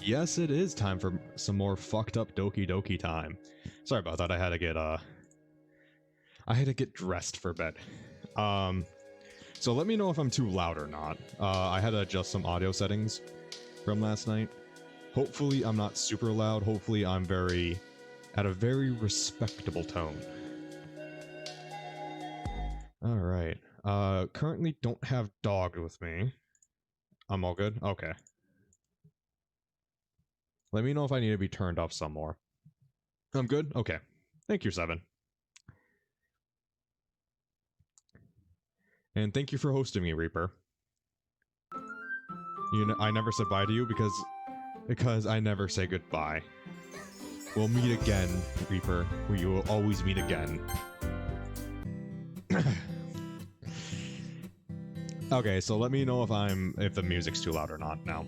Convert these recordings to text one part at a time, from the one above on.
Yes, it is time for some more fucked up Doki Doki time. Sorry about that. I had to get dressed for bed. Um, so let me know if I'm too loud or not. I had to adjust some audio settings from last night. Hopefully, I'm not super loud. Hopefully, I'm at a very respectable tone. All right. Currently don't have dog with me. I'm all good. Okay. Let me know if I need to be turned up some more. I'm good? Okay. Thank you, Seven. And thank you for hosting me, Reaper. You know, I never said bye to you because I never say goodbye. We'll meet again, Reaper. We will always meet again. Okay, so let me know if the music's too loud or not now.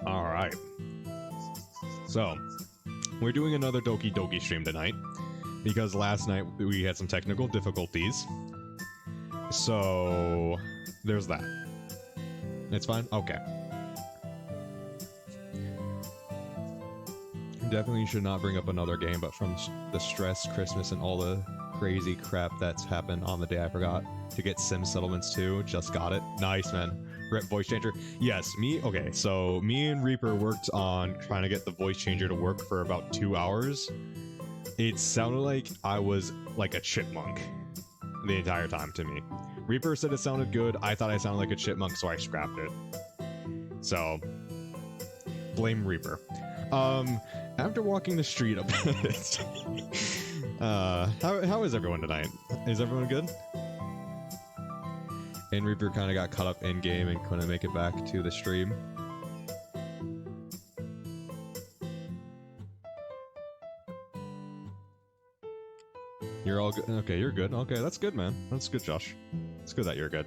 Alright. So, we're doing another Doki Doki stream tonight, because last night we had some technical difficulties. So, there's that. It's fine? Okay. Definitely should not bring up another game, but from the stress, Christmas, and all the crazy crap that's happened on the day I forgot to get Sim settlements too. Just got it. Nice, man. Rep voice changer. Yes, okay, so me and Reaper worked on trying to get the voice changer to work for about 2 hours. It sounded like I was like a chipmunk the entire time to me. Reaper said it sounded good. I thought I sounded like a chipmunk, so I scrapped it. So, blame Reaper. After walking the street a bit, how is everyone tonight? Is everyone good? And Reaper kind of got caught up in game and couldn't make it back to the stream. You're all good? Okay, you're good. Okay, that's good, man. That's good, Josh. It's good that you're good.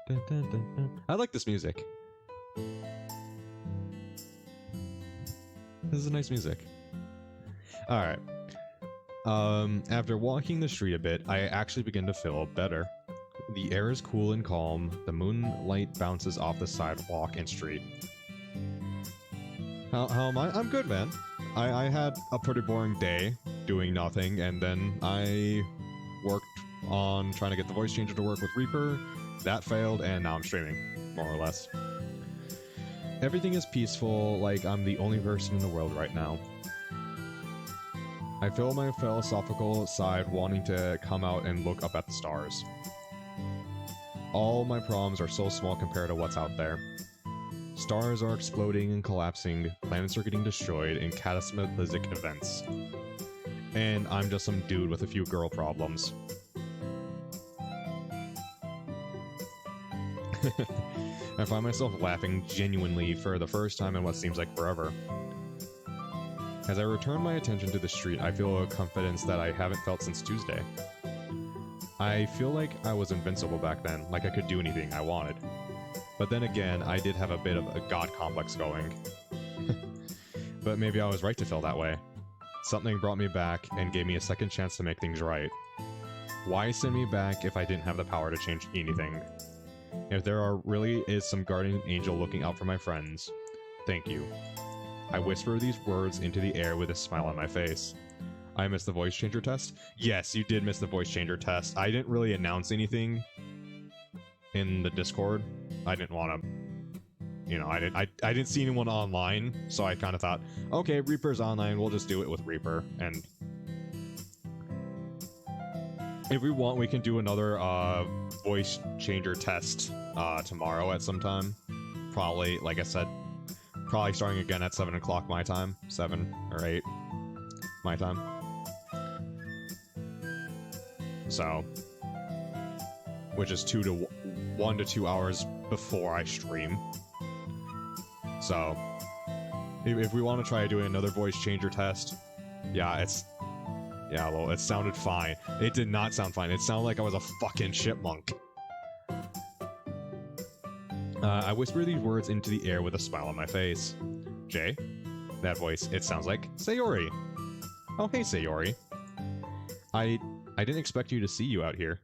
Dun, dun, dun, dun. I like this music. This is nice music. Alright. After walking the street a bit, I actually begin to feel better. The air is cool and calm. The moonlight bounces off the sidewalk and street. How am I? I'm good, man. I had a pretty boring day doing nothing, and then I worked on trying to get the voice changer to work with Reaper. That failed, and now I'm streaming, more or less. Everything is peaceful, like I'm the only person in the world right now. I feel my philosophical side wanting to come out and look up at the stars. All my problems are so small compared to what's out there. Stars are exploding and collapsing, planets are getting destroyed in cataclysmic events. And I'm just some dude with a few girl problems. I find myself laughing genuinely for the first time in what seems like forever. As I return my attention to the street, I feel a confidence that I haven't felt since Tuesday. I feel like I was invincible back then, like I could do anything I wanted. But then again, I did have a bit of a god complex going. But maybe I was right to feel that way. Something brought me back and gave me a second chance to make things right. Why send me back if I didn't have the power to change anything? If there really is some guardian angel looking out for my friends, thank you. I whisper these words into the air with a smile on my face. I missed the voice changer test? Yes, you did miss the voice changer test. I didn't really announce anything in the Discord. I didn't want to, you know, I didn't see anyone online, so I kind of thought, okay, Reaper's online, we'll just do it with Reaper. And if we want, we can do another voice changer test tomorrow at some time. Probably, like I said, probably starting again at 7 o'clock my time. 7 or 8 my time. So, which is 1 to 2 hours before I stream. So, if we want to try doing another voice changer test, yeah, well, it sounded fine. It did not sound fine. It sounded like I was a fucking chipmunk. I whisper these words into the air with a smile on my face. Jay? That voice, it sounds like Sayori. Oh, hey, Sayori. I didn't expect you to see you out here.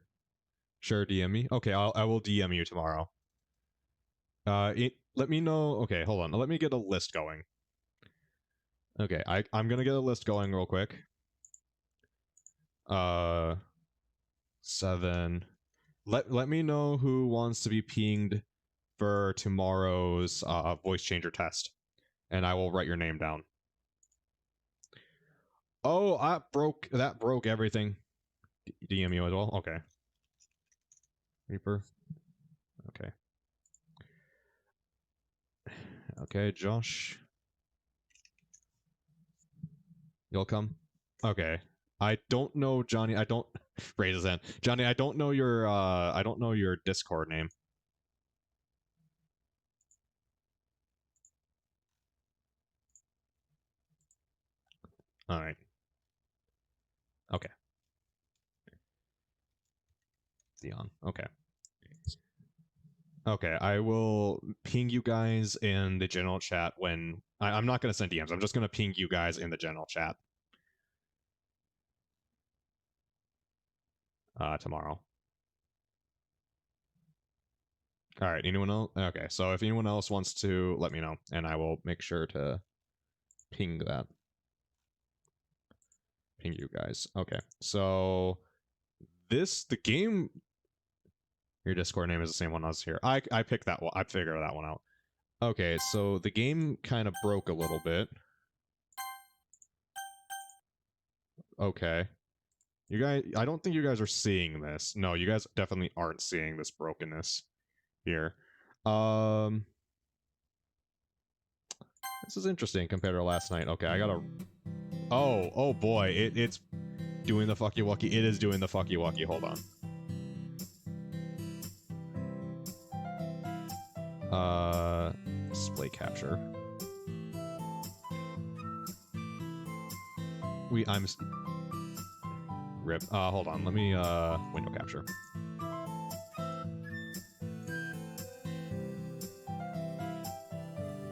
Sure, DM me. Okay, I will DM you tomorrow. Let me know. Okay, hold on. Let me get a list going. Okay, I'm gonna get a list going real quick. 7. Let me know who wants to be pinged for tomorrow's voice changer test, and I will write your name down. Oh, that broke everything. DM you as well. Okay. Reaper. Okay. Okay, Josh. You'll come. Okay. I don't know, Johnny. I don't raise his hand. Johnny, I don't know your Discord name. All right. Okay. Dion. Okay. Okay, I will ping you guys in the general chat when I'm not going to send DMs. I'm just going to ping you guys in the general chat tomorrow. All right. Anyone else? Okay. So if anyone else wants to, let me know, and I will make sure to ping that. Ping you guys. Okay. So the game. Your Discord name is the same one I was here. I picked that one. I figured that one out. Okay. So the game kind of broke a little bit. Okay. You guys, I don't think you guys are seeing this. No, you guys definitely aren't seeing this brokenness here. This is interesting compared to last night. Okay, I gotta. Oh boy, it's doing the fucky wucky. It is doing the fucky wucky. Hold on. Display capture. I'm rip. Hold on. Let me window capture.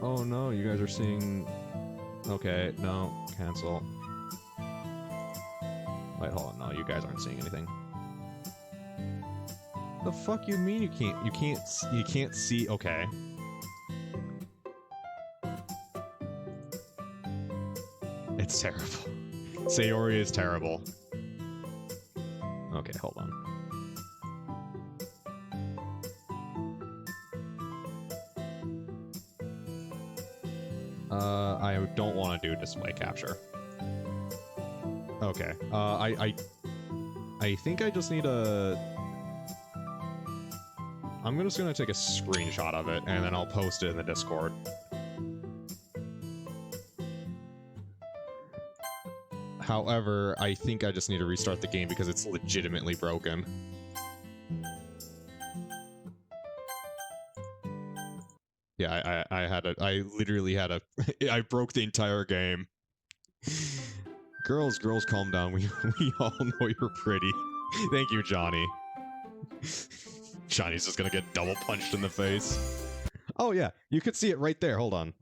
Oh no, you guys are seeing. Okay, no, cancel. Wait, hold on. No, you guys aren't seeing anything. The fuck you mean you can't? You can't see. Okay. It's terrible. Sayori is terrible. Okay, hold on. I don't want to do display capture. Okay. I think I just need a. I'm just gonna take a screenshot of it and then I'll post it in the Discord. However, I think I just need to restart the game because it's legitimately broken. Yeah, I literally had a, I broke the entire game. Girls, calm down. We all know you're pretty. Thank you, Johnny. Johnny's just gonna get double punched in the face. Oh yeah, you could see it right there. Hold on.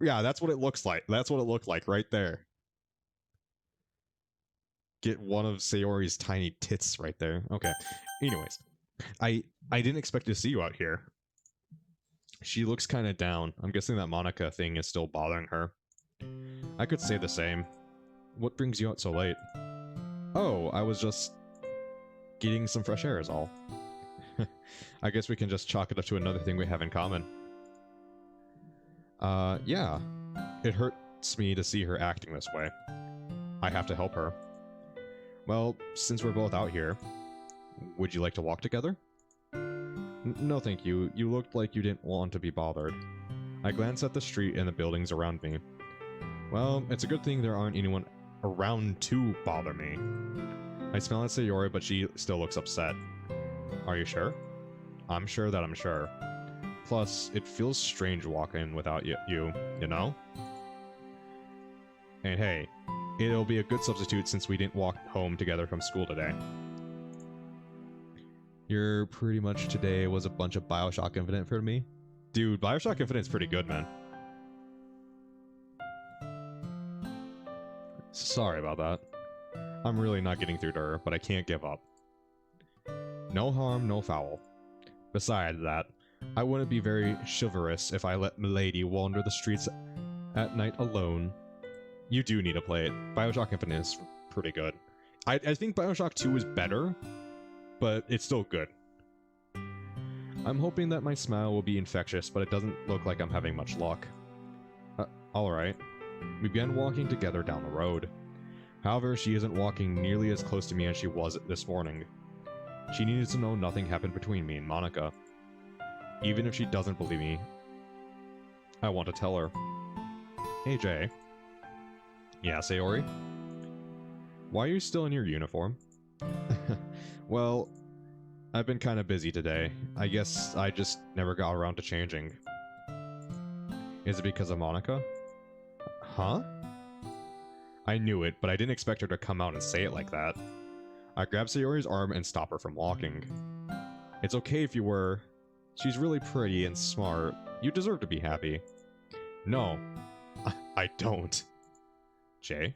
Yeah, that's what it looks like. That's what it looked like right there. Get one of Sayori's tiny tits right there. Okay. Anyways, I didn't expect to see you out here. She looks kind of down. I'm guessing that Monica thing is still bothering her. I could say the same. What brings you out so late? Oh, I was just getting some fresh air is all. I guess we can just chalk it up to another thing we have in common. Yeah. It hurts me to see her acting this way. I have to help her. Well, since we're both out here, would you like to walk together? No, thank you. You looked like you didn't want to be bothered. I glanced at the street and the buildings around me. Well, it's a good thing there aren't anyone around to bother me. I smile at Sayori, but she still looks upset. Are you sure? I'm sure that I'm sure. Plus, it feels strange walking without you know? And hey, it'll be a good substitute since we didn't walk home together from school today. Your pretty much today was a bunch of Bioshock Infinite for me. Dude, Bioshock Infinite's pretty good, man. Sorry about that. I'm really not getting through to her, but I can't give up. No harm, no foul. Besides that, I wouldn't be very chivalrous if I let Milady wander the streets at night alone. You do need to play it. Bioshock Infinite is pretty good. I think Bioshock 2 is better, but it's still good. I'm hoping that my smile will be infectious, but it doesn't look like I'm having much luck. Alright. We began walking together down the road. However, she isn't walking nearly as close to me as she was this morning. She needs to know nothing happened between me and Monica. Even if she doesn't believe me, I want to tell her. Hey, Jay. Yeah, Sayori? Why are you still in your uniform? Well, I've been kind of busy today. I guess I just never got around to changing. Is it because of Monica? Huh? I knew it, but I didn't expect her to come out and say it like that. I grabbed Sayori's arm and stopped her from walking. It's okay if you were. She's really pretty and smart. You deserve to be happy. No, I don't. Jay?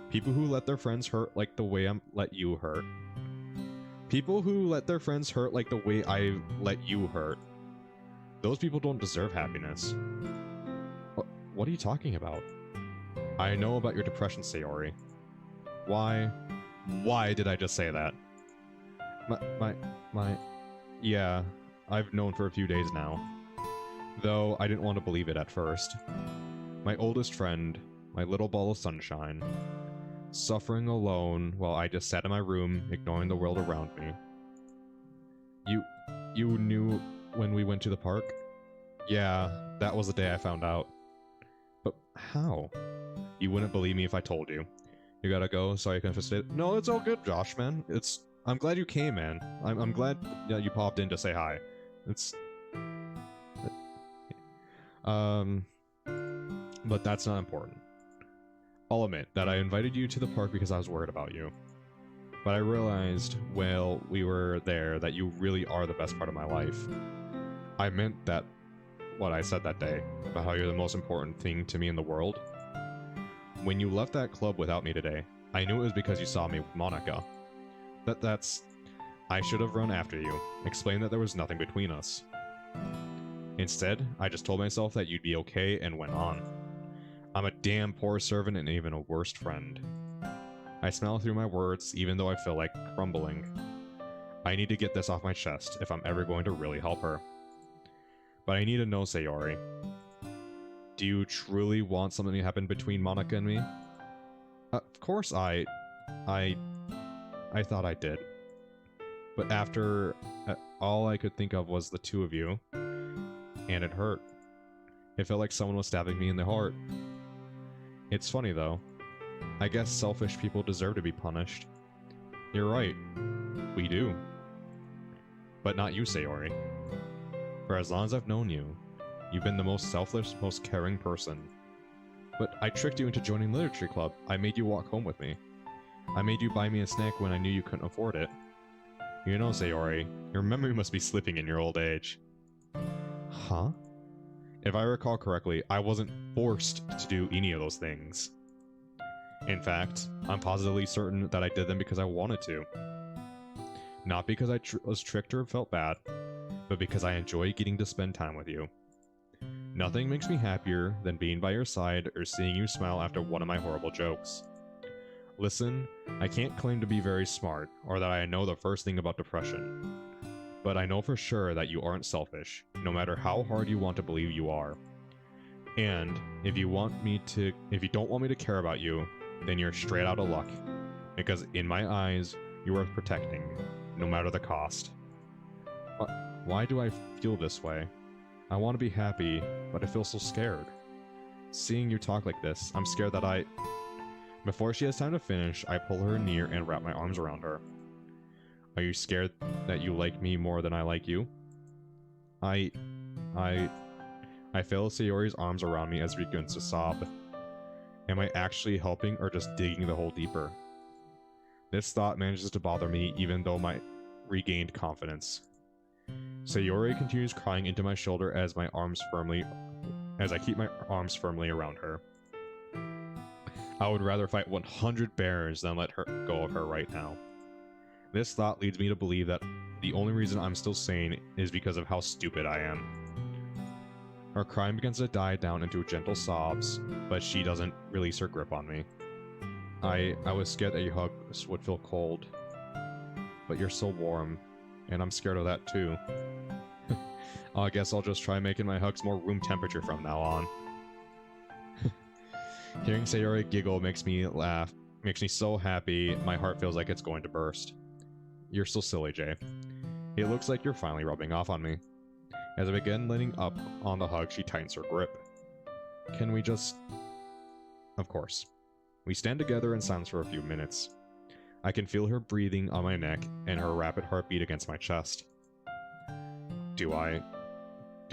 People who let their friends hurt like the way I'm let you hurt. People who let their friends hurt like the way I let you hurt. Those people don't deserve happiness. What are you talking about? I know about your depression, Sayori. Why did I just say that? Yeah, I've known for a few days now. Though I didn't want to believe it at first. My oldest friend, my little ball of sunshine, suffering alone while I just sat in my room, ignoring the world around me. You knew when we went to the park? Yeah, that was the day I found out. But how? You wouldn't believe me if I told you. You gotta go, so I can just say, no, it's all good, Josh, man. I'm glad you came, man. I'm glad you popped in to say hi. But that's not important. I'll admit that I invited you to the park because I was worried about you. But I realized, while we were there, that you really are the best part of my life. I meant that what I said that day, about how you're the most important thing to me in the world. When you left that club without me today, I knew it was because you saw me with Monica. I should have run after you, explained that there was nothing between us. Instead, I just told myself that you'd be okay and went on. I'm a damn poor servant and even a worst friend. I smile through my words, even though I feel like crumbling. I need to get this off my chest if I'm ever going to really help her. But I need to know, Sayori. Do you truly want something to happen between Monica and me? Of course I thought I did. But after, all I could think of was the two of you. And it hurt. It felt like someone was stabbing me in the heart. It's funny though. I guess selfish people deserve to be punished. You're right. We do. But not you, Sayori. For as long as I've known you, you've been the most selfless, most caring person. But I tricked you into joining Literature Club. I made you walk home with me. I made you buy me a snack when I knew you couldn't afford it. You know, Sayori, your memory must be slipping in your old age. Huh? If I recall correctly, I wasn't forced to do any of those things. In fact, I'm positively certain that I did them because I wanted to. Not because I was tricked or felt bad, but because I enjoy getting to spend time with you. Nothing makes me happier than being by your side or seeing you smile after one of my horrible jokes. Listen, I can't claim to be very smart, or that I know the first thing about depression. But I know for sure that you aren't selfish, no matter how hard you want to believe you are. And if you don't want me to care about you, then you're straight out of luck. Because in my eyes, you are protecting, no matter the cost. Why do I feel this way? I want to be happy, but I feel so scared. Seeing you talk like this, I'm scared that Before she has time to finish, I pull her near and wrap my arms around her. Are you scared that you like me more than I like you? I feel Sayori's arms around me as she begins to sob. Am I actually helping or just digging the hole deeper? This thought manages to bother me even though my regained confidence. Sayori continues crying into my shoulder as I keep my arms firmly around her. I would rather fight 100 bears than let her go of her right now. This thought leads me to believe that the only reason I'm still sane is because of how stupid I am. Her crying begins to die down into gentle sobs, but she doesn't release her grip on me. I was scared that your hugs would feel cold, but you're so warm, and I'm scared of that too. I guess I'll just try making my hugs more room temperature from now on. Hearing Sayori giggle makes me laugh, makes me so happy, my heart feels like it's going to burst. You're so silly, Jay. It looks like you're finally rubbing off on me. As I begin letting up on the hug, she tightens her grip. Can we just... Of course. We stand together in silence for a few minutes. I can feel her breathing on my neck and her rapid heartbeat against my chest. Do I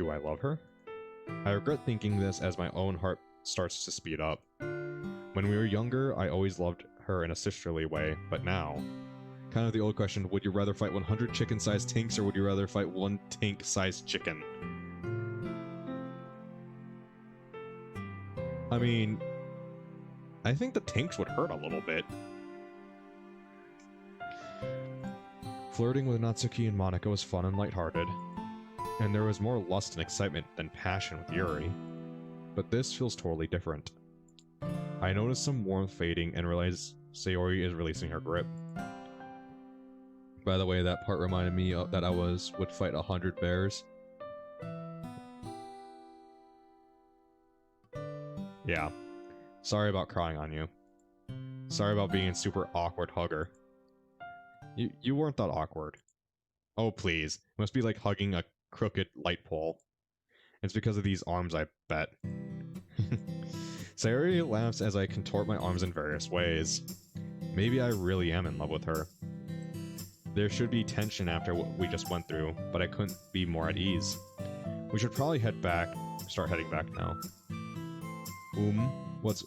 love her? I regret thinking this as my own heart starts to speed up. When we were younger, I always loved her in a sisterly way, but now... Kind of the old question, would you rather fight 100 chicken-sized tanks or would you rather fight one tank-sized chicken? I mean, I think the tanks would hurt a little bit. Flirting with Natsuki and Monika was fun and lighthearted, and there was more lust and excitement than passion with Yuri. But this feels totally different. I notice some warmth fading and realize Sayori is releasing her grip. By the way, that part reminded me that I would fight 100 bears. Yeah. Sorry about crying on you. Sorry about being a super awkward hugger. You weren't that awkward. Oh please. It must be like hugging a crooked light pole. It's because of these arms, I bet. Sayori laughs as I contort my arms in various ways. Maybe I really am in love with her. There should be tension after what we just went through, but I couldn't be more at ease. We should probably start heading back now. What's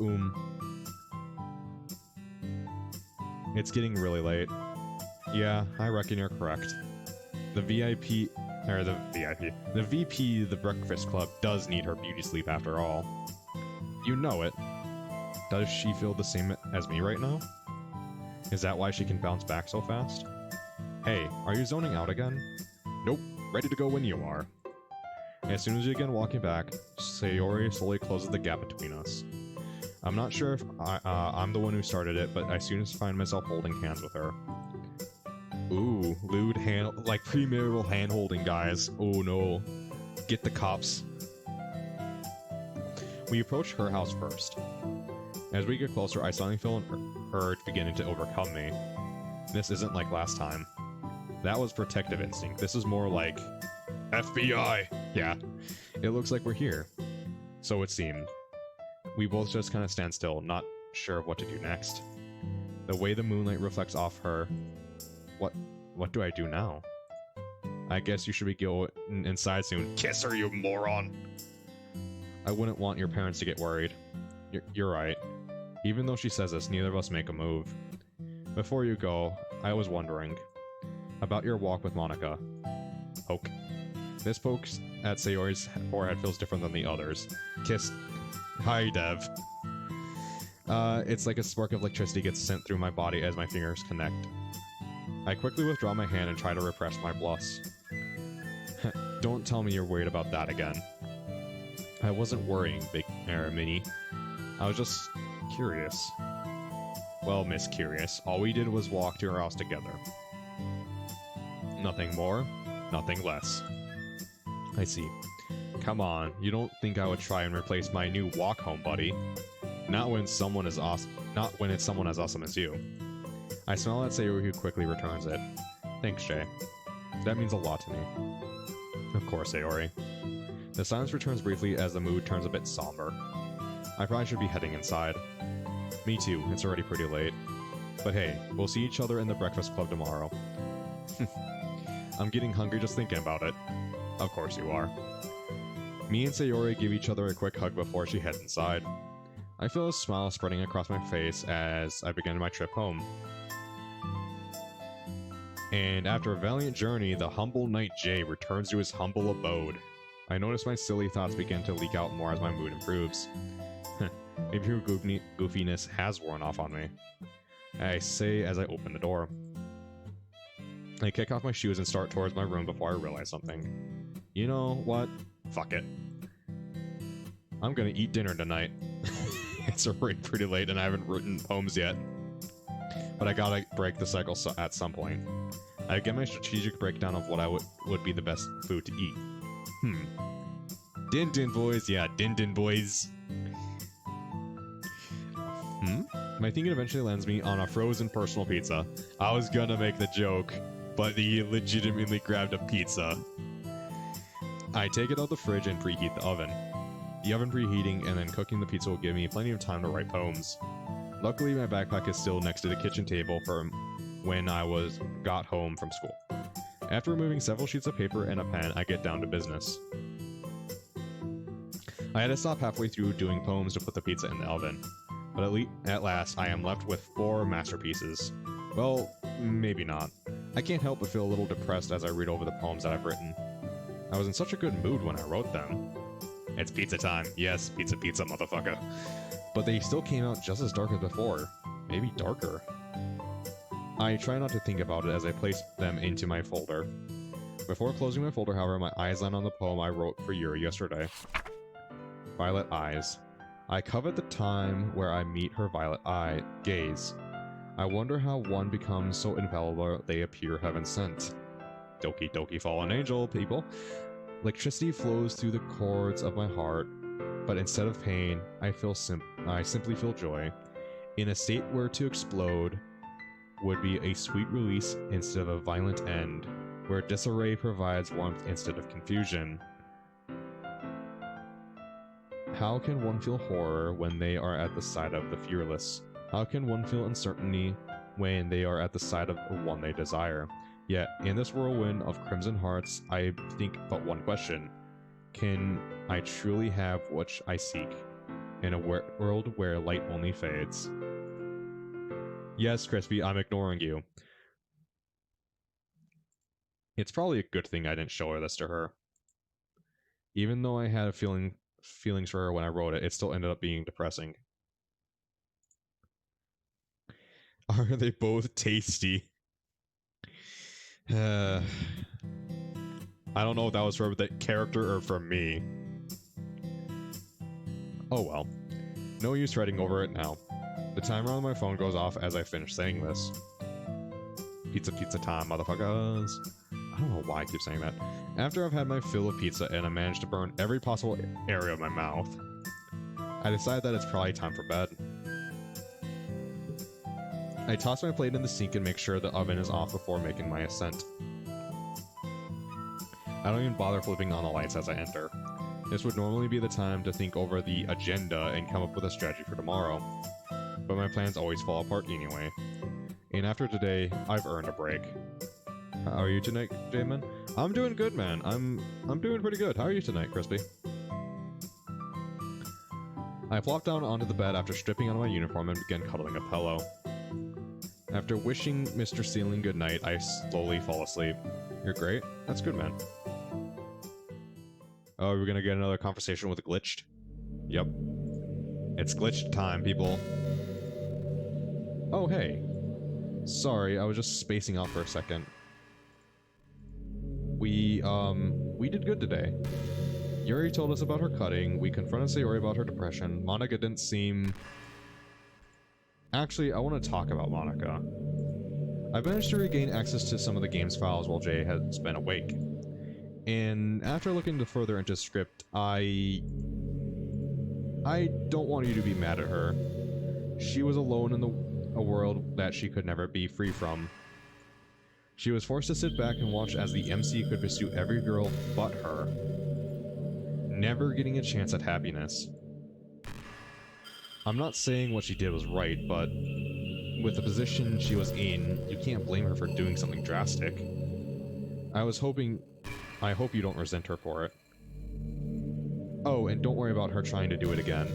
It's getting really late. Yeah, I reckon you're correct. The VP, the Breakfast Club does need her beauty sleep after all. You know it. Does she feel the same as me right now? Is that why she can bounce back so fast? Hey, are you zoning out again? Nope, ready to go when you are. As soon as you begin walking back, Sayori slowly closes the gap between us. I'm not sure if I'm the one who started it, but I soon find myself holding hands with her. Ooh, lewd like premarital hand-holding, guys. Oh no. Get the cops. We approach her house first. As we get closer, I suddenly feel an urge beginning to overcome me. This isn't like last time. That was protective instinct. This is more like... FBI! Yeah. It looks like we're here. So it seemed. We both just kind of stand still, not sure of what to do next. The way the moonlight reflects off her... What do I do now? I guess you should be going inside soon. Kiss her, you moron! I wouldn't want your parents to get worried. You're right. Even though she says this, neither of us make a move. Before you go, I was wondering about your walk with Monika. Poke. This poke at Sayori's forehead feels different than the others. Kiss. Hi, Dev. It's like a spark of electricity gets sent through my body as my fingers connect. I quickly withdraw my hand and try to repress my blush. Don't tell me you're worried about that again. I wasn't worrying, Minnie. I was just curious. Well, Miss Curious, all we did was walk to her house together. Nothing more, nothing less. I see. Come on, you don't think I would try and replace my new walk home buddy? Not when someone is awesome. Not when it's someone as awesome as you. I smile at Sayori, who quickly returns it. Thanks, Jay. That means a lot to me. Of course, Sayori. The silence returns briefly as the mood turns a bit somber. I probably should be heading inside. Me too, it's already pretty late. But hey, we'll see each other in the Breakfast Club tomorrow. I'm getting hungry just thinking about it. Of course you are. Me and Sayori give each other a quick hug before she heads inside. I feel a smile spreading across my face as I begin my trip home. And after a valiant journey, the humble knight Jay returns to his humble abode. I notice my silly thoughts begin to leak out more as my mood improves. Maybe her goofiness has worn off on me. I say as I open the door. I kick off my shoes and start towards my room before I realize something. You know what? Fuck it. I'm gonna eat dinner tonight. It's already pretty late and I haven't written poems yet. But I gotta break the cycle at some point. I get my strategic breakdown of what I would be the best food to eat. Din din boys, yeah, din din boys. My thinking eventually lands me on a frozen personal pizza. I was gonna make the joke, but he legitimately grabbed a pizza. I take it out of the fridge and preheat the oven. The oven preheating and then cooking the pizza will give me plenty of time to write poems. Luckily, my backpack is still next to the kitchen table from when I got home from school. After removing several sheets of paper and a pen, I get down to business. I had to stop halfway through doing poems to put the pizza in the oven, but at last I am left with 4 masterpieces. Well, maybe not. I can't help but feel a little depressed as I read over the poems that I've written. I was in such a good mood when I wrote them. It's pizza time. Yes, pizza, motherfucker. But they still came out just as dark as before. Maybe darker. I try not to think about it as I place them into my folder. Before closing my folder, however, my eyes land on the poem I wrote for Yuri yesterday. Violet Eyes. I covet the time where I meet her violet gaze. I wonder how one becomes so infallible they appear heaven sent. Doki Doki Fallen Angel, people. Electricity flows through the chords of my heart, but instead of pain, I simply feel joy. In a state where to explode would be a sweet release instead of a violent end, where disarray provides warmth instead of confusion. How can one feel horror when they are at the side of the fearless? How can one feel uncertainty when they are at the side of the one they desire? Yet, in this whirlwind of crimson hearts, I think but one question. Can I truly have what I seek in a world where light only fades? Yes, Crispy, I'm ignoring you. It's probably a good thing I didn't show this to her. Even though I had feelings for her when I wrote it, it still ended up being depressing. Are they both tasty? I don't know if that was for the character or for me. Oh well. No use writing over it now. The timer on my phone goes off as I finish saying this. Pizza time, motherfuckers. I don't know why I keep saying that. After I've had my fill of pizza and I managed to burn every possible area of my mouth, I decide that it's probably time for bed. I toss my plate in the sink and make sure the oven is off before making my ascent. I don't even bother flipping on the lights as I enter. This would normally be the time to think over the agenda and come up with a strategy for tomorrow, but my plans always fall apart anyway. And after today, I've earned a break. How are you tonight, Jamin? I'm doing good, man. I'm doing pretty good. How are you tonight, Crispy? I plop down onto the bed after stripping out of my uniform and begin cuddling a pillow. After wishing Mr. Ceiling good night, I slowly fall asleep. You're great? That's good, man. Oh, we're gonna get another conversation with Glitched? Yep. It's Glitched time, people. Oh, hey. Sorry, I was just spacing out for a second. We did good today. Yuri told us about her cutting, we confronted Sayori about her depression, Monica didn't seem... Actually, I want to talk about Monica. I managed to regain access to some of the game's files while Jay has been awake. And after looking further into the script, I don't want you to be mad at her. She was alone in a world that she could never be free from. She was forced to sit back and watch as the MC could pursue every girl but her, never getting a chance at happiness. I'm not saying what she did was right, but with the position she was in, you can't blame her for doing something drastic. I hope you don't resent her for it. Oh, and don't worry about her trying to do it again.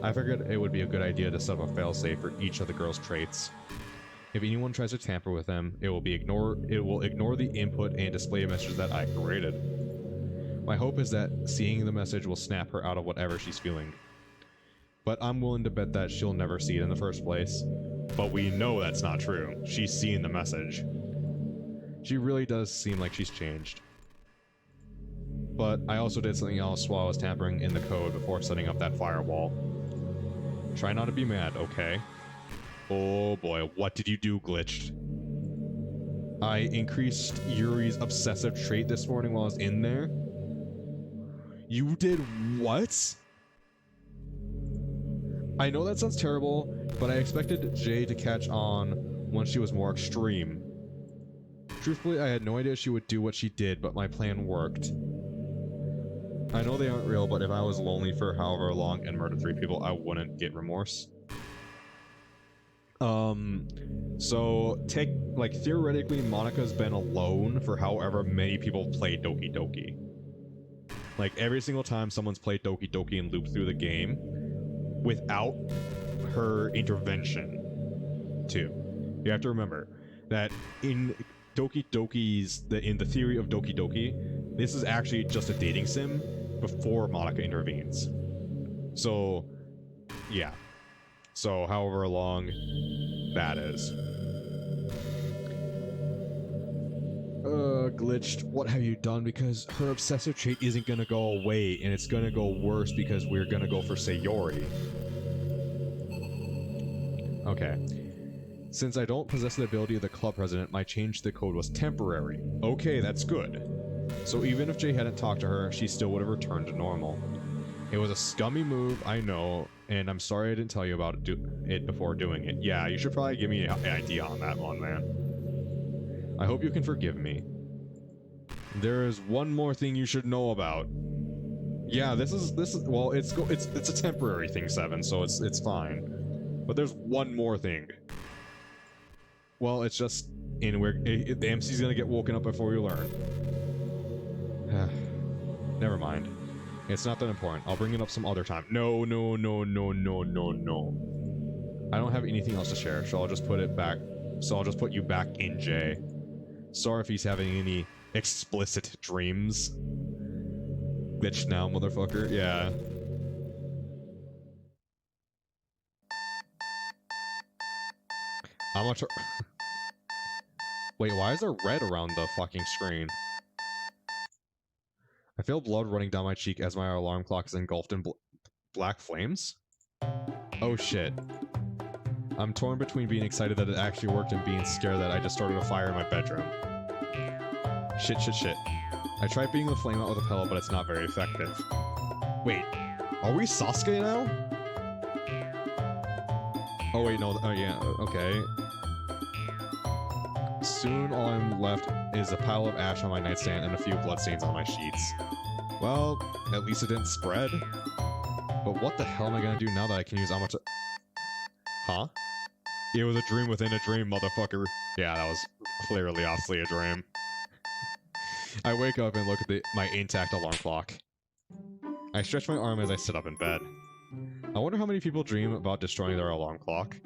I figured it would be a good idea to set up a failsafe for each of the girl's traits. If anyone tries to tamper with them, it will ignore the input and display a message that I created. My hope is that seeing the message will snap her out of whatever she's feeling. But I'm willing to bet that she'll never see it in the first place. But we know that's not true. She's seen the message. She really does seem like she's changed. But I also did something else while I was tampering in the code before setting up that firewall. Try not to be mad, okay? Oh boy, what did you do, Glitched? I increased Yuri's obsessive trait this morning while I was in there. You did what? I know that sounds terrible, but I expected Jay to catch on when she was more extreme. Truthfully, I had no idea she would do what she did, but my plan worked. I know they aren't real, but if I was lonely for however long and murdered 3 people, I wouldn't get remorse. So, theoretically, Monika's been alone for however many people played Doki Doki. Like, every single time someone's played Doki Doki and looped through the game, without her intervention, too. You have to remember that in Doki Doki's, in the theory of Doki Doki, this is actually just a dating sim before Monika intervenes. So, yeah. So, however long that is. Glitched, what have you done? Because her obsessive trait isn't gonna go away, and it's gonna go worse because we're gonna go for Sayori. Okay. Since I don't possess the ability of the club president, my change to the code was temporary. Okay, that's good. So even if Jay hadn't talked to her, she still would have returned to normal. It was a scummy move, I know, and I'm sorry I didn't tell you about it before doing it. Yeah, you should probably give me an idea on that one, man. I hope you can forgive me. There is one more thing you should know about. Yeah, this is well, it's a temporary thing, 7, so it's fine. But there's one more thing. Well, it's just the MC's gonna get woken up before we learn. Never mind. It's not that important. I'll bring it up some other time. No. I don't have anything else to share, so I'll just put it back. So I'll just put you back in Jay. Sorry if he's having any explicit dreams. Bitch now, motherfucker. Yeah. I'm gonna Wait, why is there red around the fucking screen? I feel blood running down my cheek as my alarm clock is engulfed in black flames? Oh shit. I'm torn between being excited that it actually worked and being scared that I just started a fire in my bedroom. Shit. I tried beating the flame out with a pillow, but it's not very effective. Wait, are we Sasuke now? Oh wait, no, oh yeah, okay. Soon all I'm left is a pile of ash on my nightstand and a few bloodstains on my sheets. Well, at least it didn't spread. But what the hell am I gonna do now that I can use Amata? Huh? It was a dream within a dream, motherfucker. Yeah, that was clearly obviously a dream. I wake up and look at my intact alarm clock. I stretch my arm as I sit up in bed. I wonder how many people dream about destroying their alarm clock.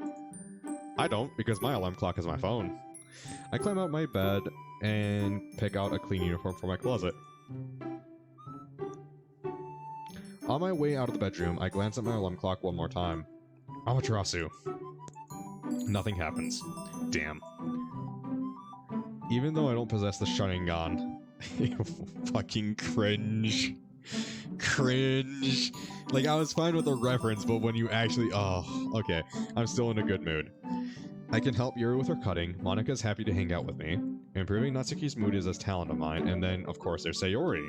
I don't, because my alarm clock is my phone. I climb out my bed and pick out a clean uniform for my closet. On my way out of the bedroom, I glance at my alarm clock one more time. Amaterasu. Nothing happens. Damn. Even though I don't possess the Sharingan, fucking cringe. Cringe. Like, I was fine with the reference, but when you actually... Oh, okay. I'm still in a good mood. I can help Yuri with her cutting. Monika's happy to hang out with me. Improving Natsuki's mood is a talent of mine. And then, of course, there's Sayori.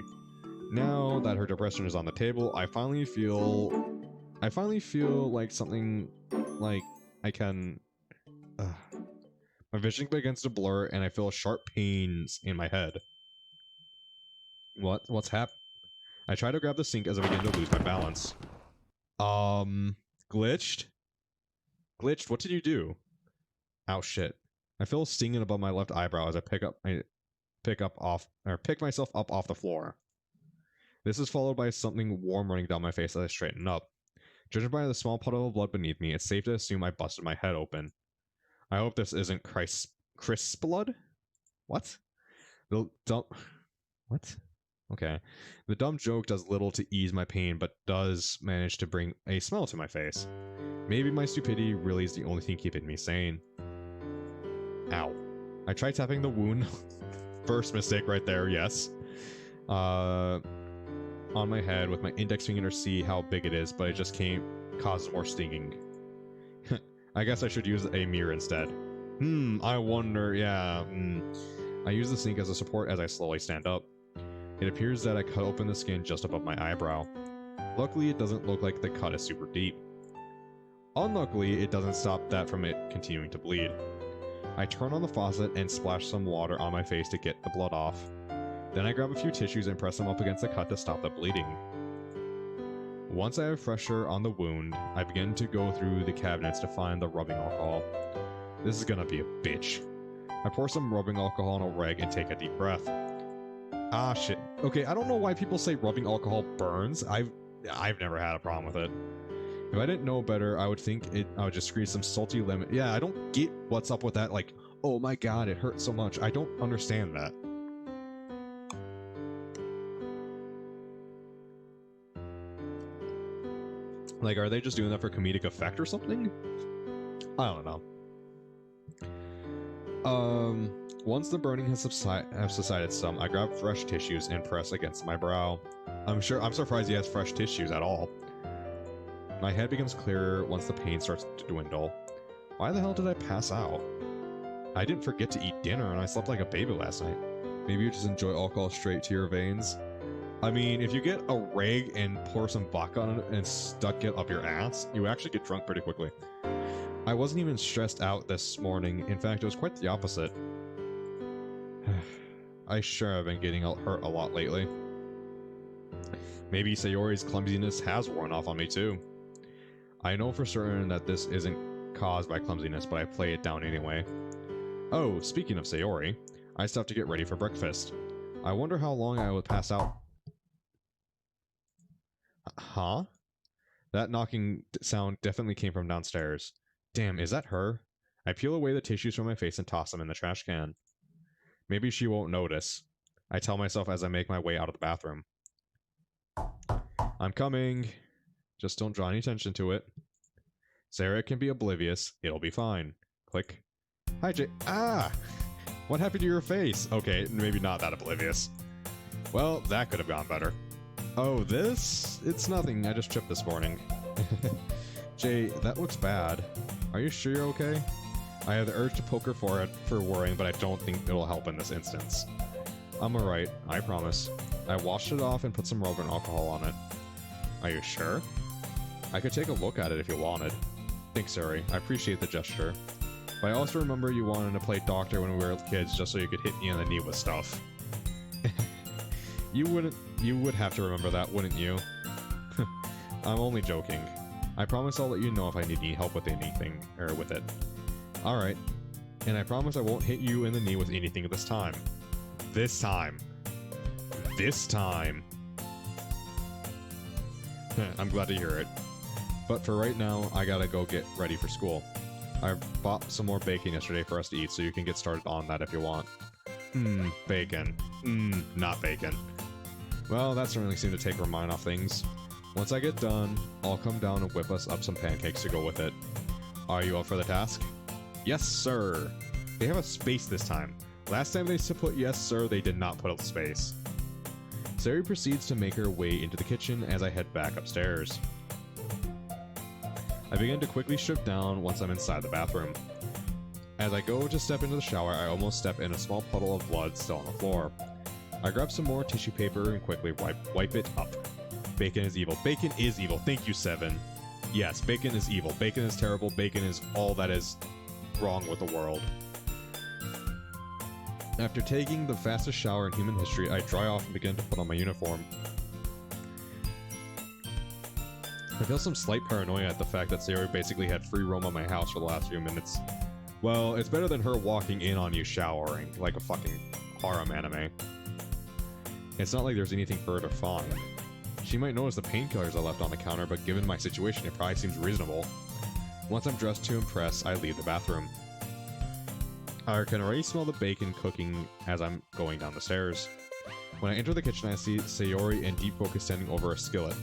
Now that her depression is on the table, I finally feel like something... Like, I can... My vision begins to blur, and I feel sharp pains in my head. What's happened? I try to grab the sink as I begin to lose my balance. Glitched? Glitched, what did you do? Ow, shit. I feel stinging above my left eyebrow as I pick myself up off the floor. This is followed by something warm running down my face as I straighten up. Judging by the small puddle of blood beneath me, it's safe to assume I busted my head open. I hope this isn't Chris blood? What? What? Okay. The dumb joke does little to ease my pain, but does manage to bring a smile to my face. Maybe my stupidity really is the only thing keeping me sane. Ow. I tried tapping the wound. First mistake right there, yes. On my head with my index finger to see how big it is, but it just can't cause more stinging. I guess I should use a mirror instead. I wonder, yeah. I use the sink as a support as I slowly stand up. It appears that I cut open the skin just above my eyebrow. Luckily, it doesn't look like the cut is super deep. Unluckily, it doesn't stop that from it continuing to bleed. I turn on the faucet and splash some water on my face to get the blood off. Then I grab a few tissues and press them up against the cut to stop the bleeding. Once I have pressure on the wound, I begin to go through the cabinets to find the rubbing alcohol. This is gonna be a bitch. I pour some rubbing alcohol on a rag and take a deep breath. Ah, shit. Okay, I don't know why people say rubbing alcohol burns. I've never had a problem with it. If I didn't know better, I would think I would just squeeze some salty lemon. Yeah, I don't get what's up with that. Like, oh my god, it hurts so much. I don't understand that. Like, are they just doing that for comedic effect or something? I don't know. Once the burning has subsided some, I grab fresh tissues and press against my brow. I'm surprised he has fresh tissues at all. My head becomes clearer once the pain starts to dwindle. Why the hell did I pass out? I didn't forget to eat dinner and I slept like a baby last night. Maybe you just enjoy alcohol straight to your veins. I mean, if you get a rag and pour some vodka on it and stuck it up your ass, you actually get drunk pretty quickly. I wasn't even stressed out this morning. In fact, it was quite the opposite. I sure have been getting hurt a lot lately. Maybe Sayori's clumsiness has worn off on me too. I know for certain that this isn't caused by clumsiness, but I play it down anyway. Oh, speaking of Sayori, I still have to get ready for breakfast. I wonder how long I would pass out. Huh? That knocking sound definitely came from downstairs. Damn, is that her? I peel away the tissues from my face and toss them in the trash can. Maybe she won't notice. I tell myself as I make my way out of the bathroom. I'm coming. Just don't draw any attention to it. Sarah can be oblivious. It'll be fine. Click. Hi, Jay. Ah! What happened to your face? Okay, maybe not that oblivious. Well, that could have gone better. Oh, this? It's nothing. I just tripped this morning. Jay, that looks bad. Are you sure you're okay? I have the urge to poke her forehead for worrying, but I don't think it'll help in this instance. I'm alright, I promise. I washed it off and put some rubbing alcohol on it. Are you sure? I could take a look at it if you wanted. Thanks, Suri. I appreciate the gesture. But I also remember you wanted to play doctor when we were kids just so you could hit me on the knee with stuff. You would have to remember that, wouldn't you? I'm only joking. I promise I'll let you know if I need any help with anything, or with it. Alright. And I promise I won't hit you in the knee with anything this time. This time. This time. I'm glad to hear it. But for right now, I gotta go get ready for school. I bought some more bacon yesterday for us to eat, so you can get started on that if you want. Bacon. Not bacon. Well, that certainly seemed to take her mind off things. Once I get done, I'll come down and whip us up some pancakes to go with it. Are you up for the task? Yes, sir. They have a space this time. Last time they put yes, sir, they did not put a space. Sari proceeds to make her way into the kitchen as I head back upstairs. I begin to quickly strip down once I'm inside the bathroom. As I go to step into the shower, I almost step in a small puddle of blood still on the floor. I grab some more tissue paper and quickly wipe it up. Bacon is evil. Bacon is evil. Thank you, Seven. Yes, bacon is evil. Bacon is terrible. Bacon is all that is wrong with the world. After taking the fastest shower in human history, I dry off and begin to put on my uniform. I feel some slight paranoia at the fact that Sayori basically had free roam on my house for the last few minutes. Well, it's better than her walking in on you showering, like a fucking harem anime. It's not like there's anything for her to find. She might notice the painkillers I left on the counter, but given my situation, it probably seems reasonable. Once I'm dressed to impress, I leave the bathroom. I can already smell the bacon cooking as I'm going down the stairs. When I enter the kitchen, I see Sayori in deep focus standing over a skillet.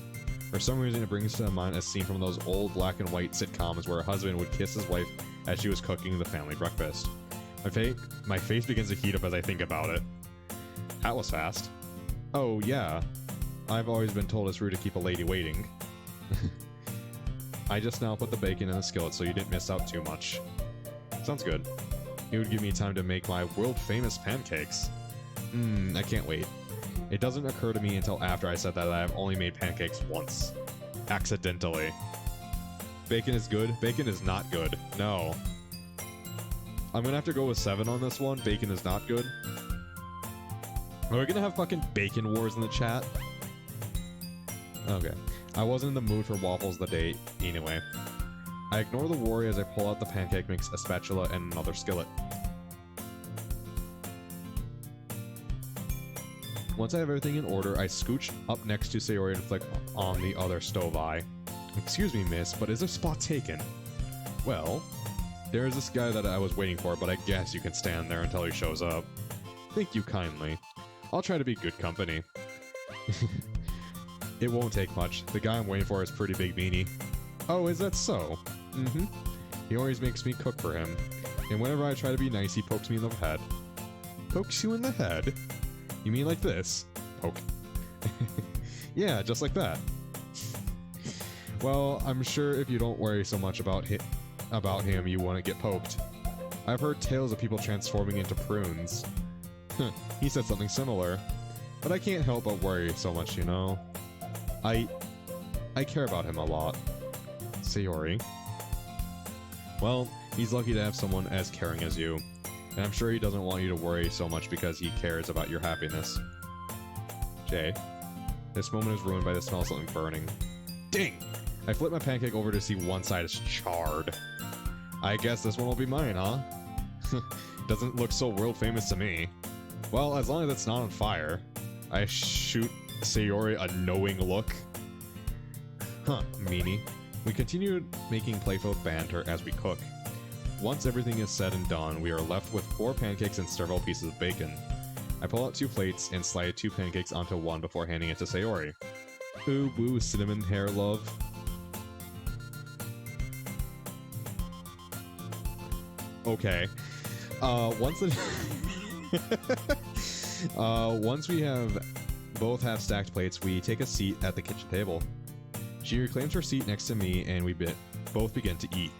For some reason, it brings to mind a scene from those old black and white sitcoms where a husband would kiss his wife as she was cooking the family breakfast. My face begins to heat up as I think about it. That was fast. Oh, yeah. I've always been told it's rude to keep a lady waiting. I just now put the bacon in the skillet so you didn't miss out too much. Sounds good. It would give me time to make my world-famous pancakes. I can't wait. It doesn't occur to me until after I said that I've only made pancakes once. Accidentally. Bacon is good? Bacon is not good. No. I'm gonna have to go with 7 on this one. Bacon is not good. Are we gonna have fucking bacon wars in the chat? Okay. I wasn't in the mood for waffles the day anyway. I ignore the worry as I pull out the pancake mix, a spatula, and another skillet. Once I have everything in order, I scooch up next to Sayori and flick on the other stove eye. Excuse me, miss, but is there spot taken? Well, there is this guy that I was waiting for, but I guess you can stand there until he shows up. Thank you kindly. I'll try to be good company. It won't take much. The guy I'm waiting for is pretty big meanie. Oh, is that so? He always makes me cook for him. And whenever I try to be nice, he pokes me in the head. Pokes you in the head? You mean like this? Poke. Yeah, just like that. Well, I'm sure if you don't worry so much about him, you won't get poked. I've heard tales of people transforming into prunes. He said something similar. But I can't help but worry so much, you know? I care about him a lot. Sayori. Well, he's lucky to have someone as caring as you. And I'm sure he doesn't want you to worry so much because he cares about your happiness. Jay. This moment is ruined by the smell of something burning. Ding! I flip my pancake over to see one side is charred. I guess this one will be mine, huh? Doesn't look so world famous to me. Well, as long as it's not on fire. I shoot Sayori a knowing look. Huh, meanie. We continue making playful banter as we cook. Once everything is said and done, we are left with 4 pancakes and several pieces of bacon. I pull out 2 plates and slide 2 pancakes onto one before handing it to Sayori. Ooh woo, cinnamon hair love. Okay. Once we both have stacked plates, we take a seat at the kitchen table. She reclaims her seat next to me, and we both begin to eat.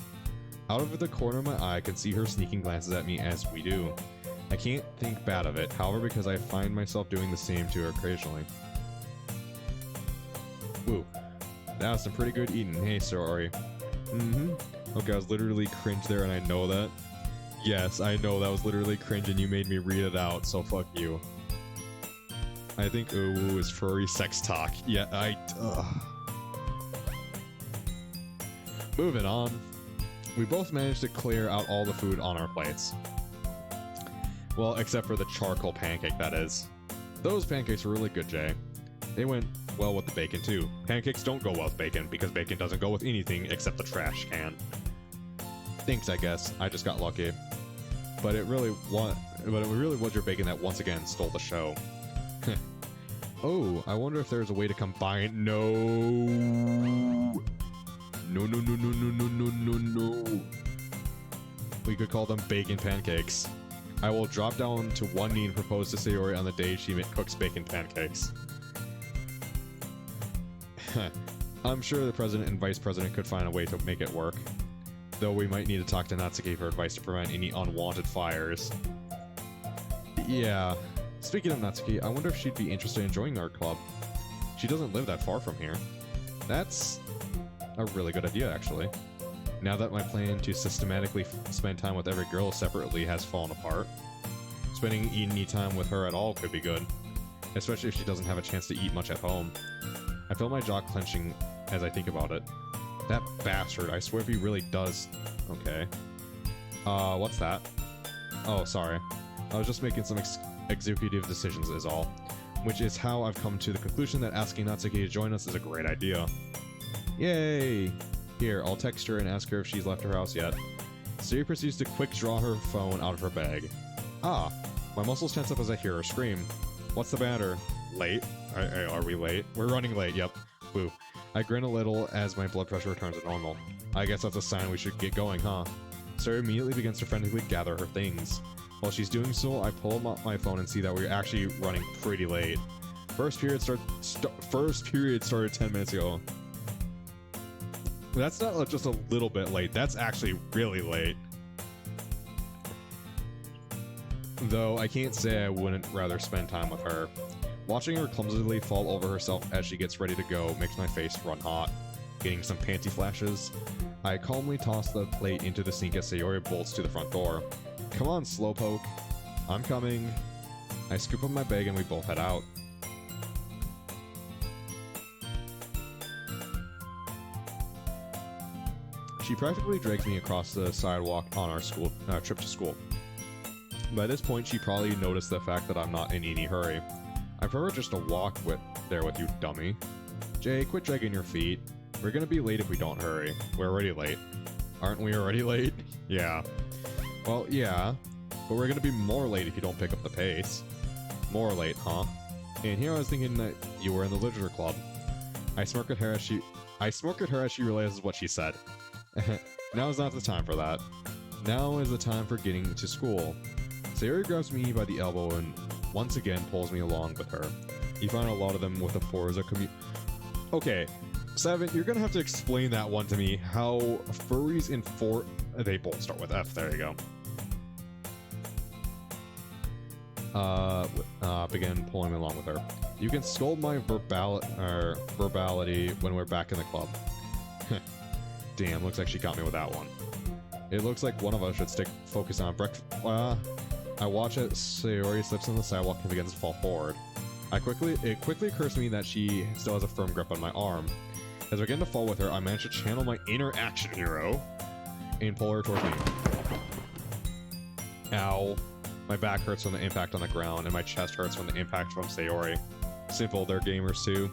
Out of the corner of my eye, I can see her sneaking glances at me as we do. I can't think bad of it, however, because I find myself doing the same to her occasionally. Woo. That was some pretty good eating. Hey, Sayori. Okay, I was literally cringe there, and I know that. Yes, I know that was literally cringe, and you made me read it out, so fuck you. I think ooh is furry sex talk. Yeah, Moving on. We both managed to clear out all the food on our plates. Well, except for the charcoal pancake, that is. Those pancakes were really good, Jay. They went well with the bacon, too. Pancakes don't go well with bacon, because bacon doesn't go with anything except the trash can. Thanks, I guess. I just got lucky. But it really was your bacon that once again stole the show. Oh, I wonder if there's a way to combine... No! No. We could call them bacon pancakes. I will drop down to one knee and propose to Sayori on the day she cooks bacon pancakes. I'm sure the president and vice president could find a way to make it work. Though we might need to talk to Natsuki for advice to prevent any unwanted fires. Yeah. Speaking of Natsuki, I wonder if she'd be interested in joining our club. She doesn't live that far from here. That's a really good idea, actually. Now that my plan to systematically spend time with every girl separately has fallen apart, spending any time with her at all could be good. Especially if she doesn't have a chance to eat much at home. I feel my jaw clenching as I think about it. That bastard, I swear if he really does... Okay. What's that? Oh, sorry. I was just making some executive decisions is all. Which is how I've come to the conclusion that asking Natsuki to join us is a great idea. Yay! Here, I'll text her and ask her if she's left her house yet. Siri proceeds to quick draw her phone out of her bag. Ah! My muscles tense up as I hear her scream. What's the matter? Late? Are we late? We're running late, yep. Woo. I grin a little as my blood pressure returns to normal. I guess that's a sign we should get going, huh? Sarah immediately begins to frantically gather her things. While she's doing so, I pull up my phone and see that we're actually running pretty late. First period started 10 minutes ago. That's not just a little bit late, that's actually really late. Though I can't say I wouldn't rather spend time with her. Watching her clumsily fall over herself as she gets ready to go makes my face run hot. Getting some panty flashes, I calmly toss the plate into the sink as Sayori bolts to the front door. Come on, slowpoke. I'm coming. I scoop up my bag and we both head out. She practically drags me across the sidewalk on our trip to school. By this point, she probably noticed the fact that I'm not in any hurry. I prefer just to walk there with you, dummy. Jay, quit dragging your feet. We're gonna be late if we don't hurry. We're already late. Aren't we already late? Yeah. Well, yeah. But we're gonna be more late if you don't pick up the pace. More late, huh? And here I was thinking that you were in the literature club. I smirk at her as she realizes what she said. Now is not the time for that. Now is the time for getting to school. Sayori grabs me by the elbow and once again pulls me along with her. You find a lot of them with the Forza community. Okay, Seven, you're gonna have to explain that one to me. How furries in they both start with F. There you go. Begin pulling me along with her. You can scold my verbality when we're back in the club. Damn, looks like she got me with that one. It looks like one of us should focus on breakfast. I watch as Sayori slips on the sidewalk and begins to fall forward. It quickly occurs to me that she still has a firm grip on my arm. As I begin to fall with her, I manage to channel my inner action hero and pull her towards me. Ow. My back hurts from the impact on the ground, and my chest hurts from the impact from Sayori. Simple, they're gamers too.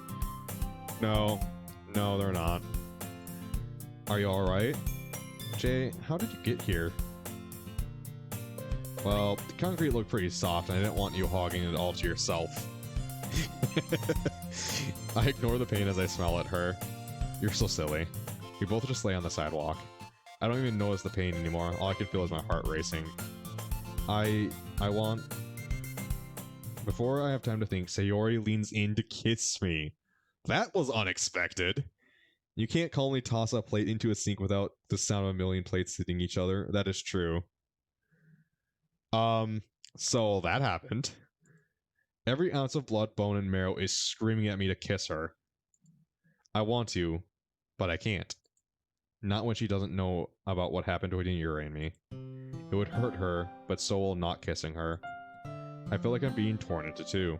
No, they're not. Are you alright? Jay, how did you get here? Well, the concrete looked pretty soft, and I didn't want you hogging it all to yourself. I ignore the pain as I smile at her. You're so silly. We both just lay on the sidewalk. I don't even notice the pain anymore. All I can feel is my heart racing. Before I have time to think, Sayori leans in to kiss me. That was unexpected. You can't calmly toss a plate into a sink without the sound of a million plates hitting each other. That is true. So that happened. Every ounce of blood, bone, and marrow is screaming at me to kiss her. I want to, but I can't. Not when she doesn't know about what happened between Yuri and me. It would hurt her, but so will not kissing her. I feel like I'm being torn into two.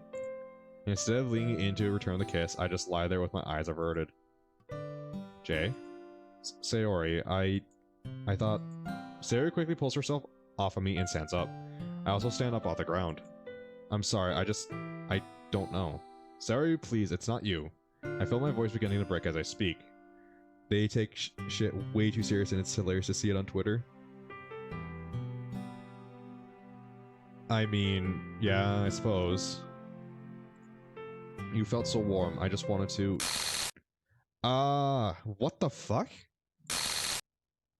Instead of leaning in to return the kiss, I just lie there with my eyes averted. Jay? Sayori, I thought... Sayori quickly pulls herself off of me and stands up. I also stand up off the ground. I'm sorry, I don't know. Sayori, please, it's not you. I feel my voice beginning to break as I speak. They take shit way too serious and it's hilarious to see it on Twitter. I mean, yeah, I suppose. You felt so warm, I just wanted to... what the fuck?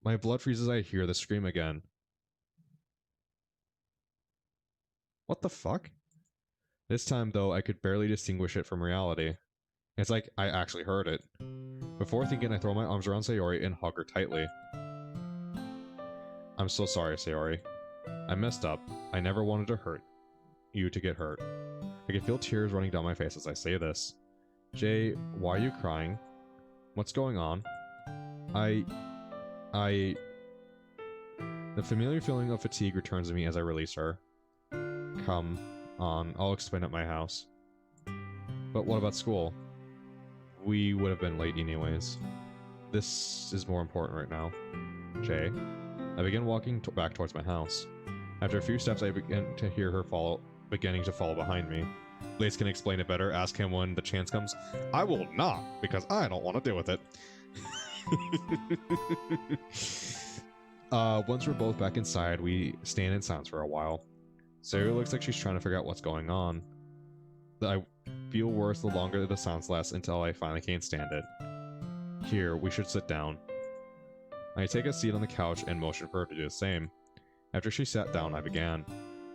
My blood freezes as I hear the scream again. What the fuck? This time, though, I could barely distinguish it from reality. It's like I actually heard it. Before thinking, I throw my arms around Sayori and hug her tightly. I'm so sorry, Sayori. I messed up. I never wanted to hurt you to get hurt. I can feel tears running down my face as I say this. Jay, why are you crying? What's going on? The familiar feeling of fatigue returns to me as I release her. Come on, I'll explain at my house. But what about school? We would have been late anyways. This is more important right now. Jay. I begin walking back towards my house. After a few steps, I begin to hear her beginning to follow behind me. Lace can explain it better. Ask him when the chance comes. I will not, because I don't want to deal with it. Once we're both back inside, we stand in silence for a while. Sarah looks like she's trying to figure out what's going on. I feel worse the longer the silence lasts until I finally can't stand it. Here, we should sit down. I take a seat on the couch and motion for her to do the same. After she sat down, I began.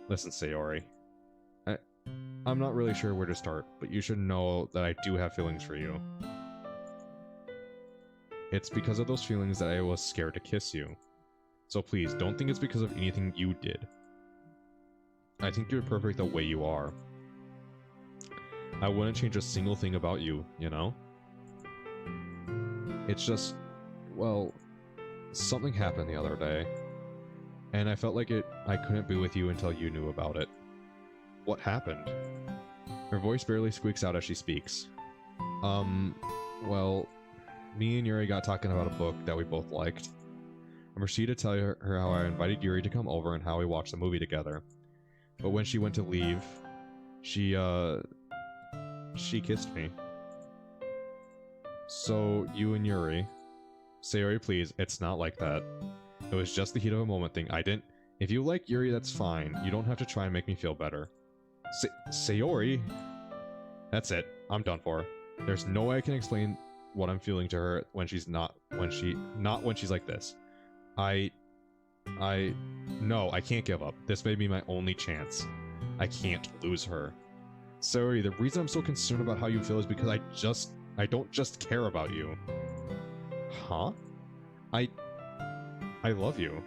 Listen, Sayori. I'm not really sure where to start, but you should know that I do have feelings for you. It's because of those feelings that I was scared to kiss you. So please, don't think it's because of anything you did. I think you're perfect the way you are. I wouldn't change a single thing about you, you know? It's just, well, something happened the other day, and I felt like I couldn't be with you until you knew about it. What happened? Her voice barely squeaks out as she speaks. Well, me and Yuri got talking about a book that we both liked. I proceeded to tell her how I invited Yuri to come over and how we watched the movie together. But when she went to leave, she kissed me. So, you and Yuri... Sayori, please, it's not like that. It was just the heat of a moment thing. If you like Yuri, that's fine. You don't have to try and make me feel better. Sayori? That's it. I'm done for. There's no way I can explain what I'm feeling to her when she's not when she's like this. No, I can't give up. This may be my only chance. I can't lose her. Sayori, the reason I'm so concerned about how you feel is because I don't just care about you. Huh? I love you.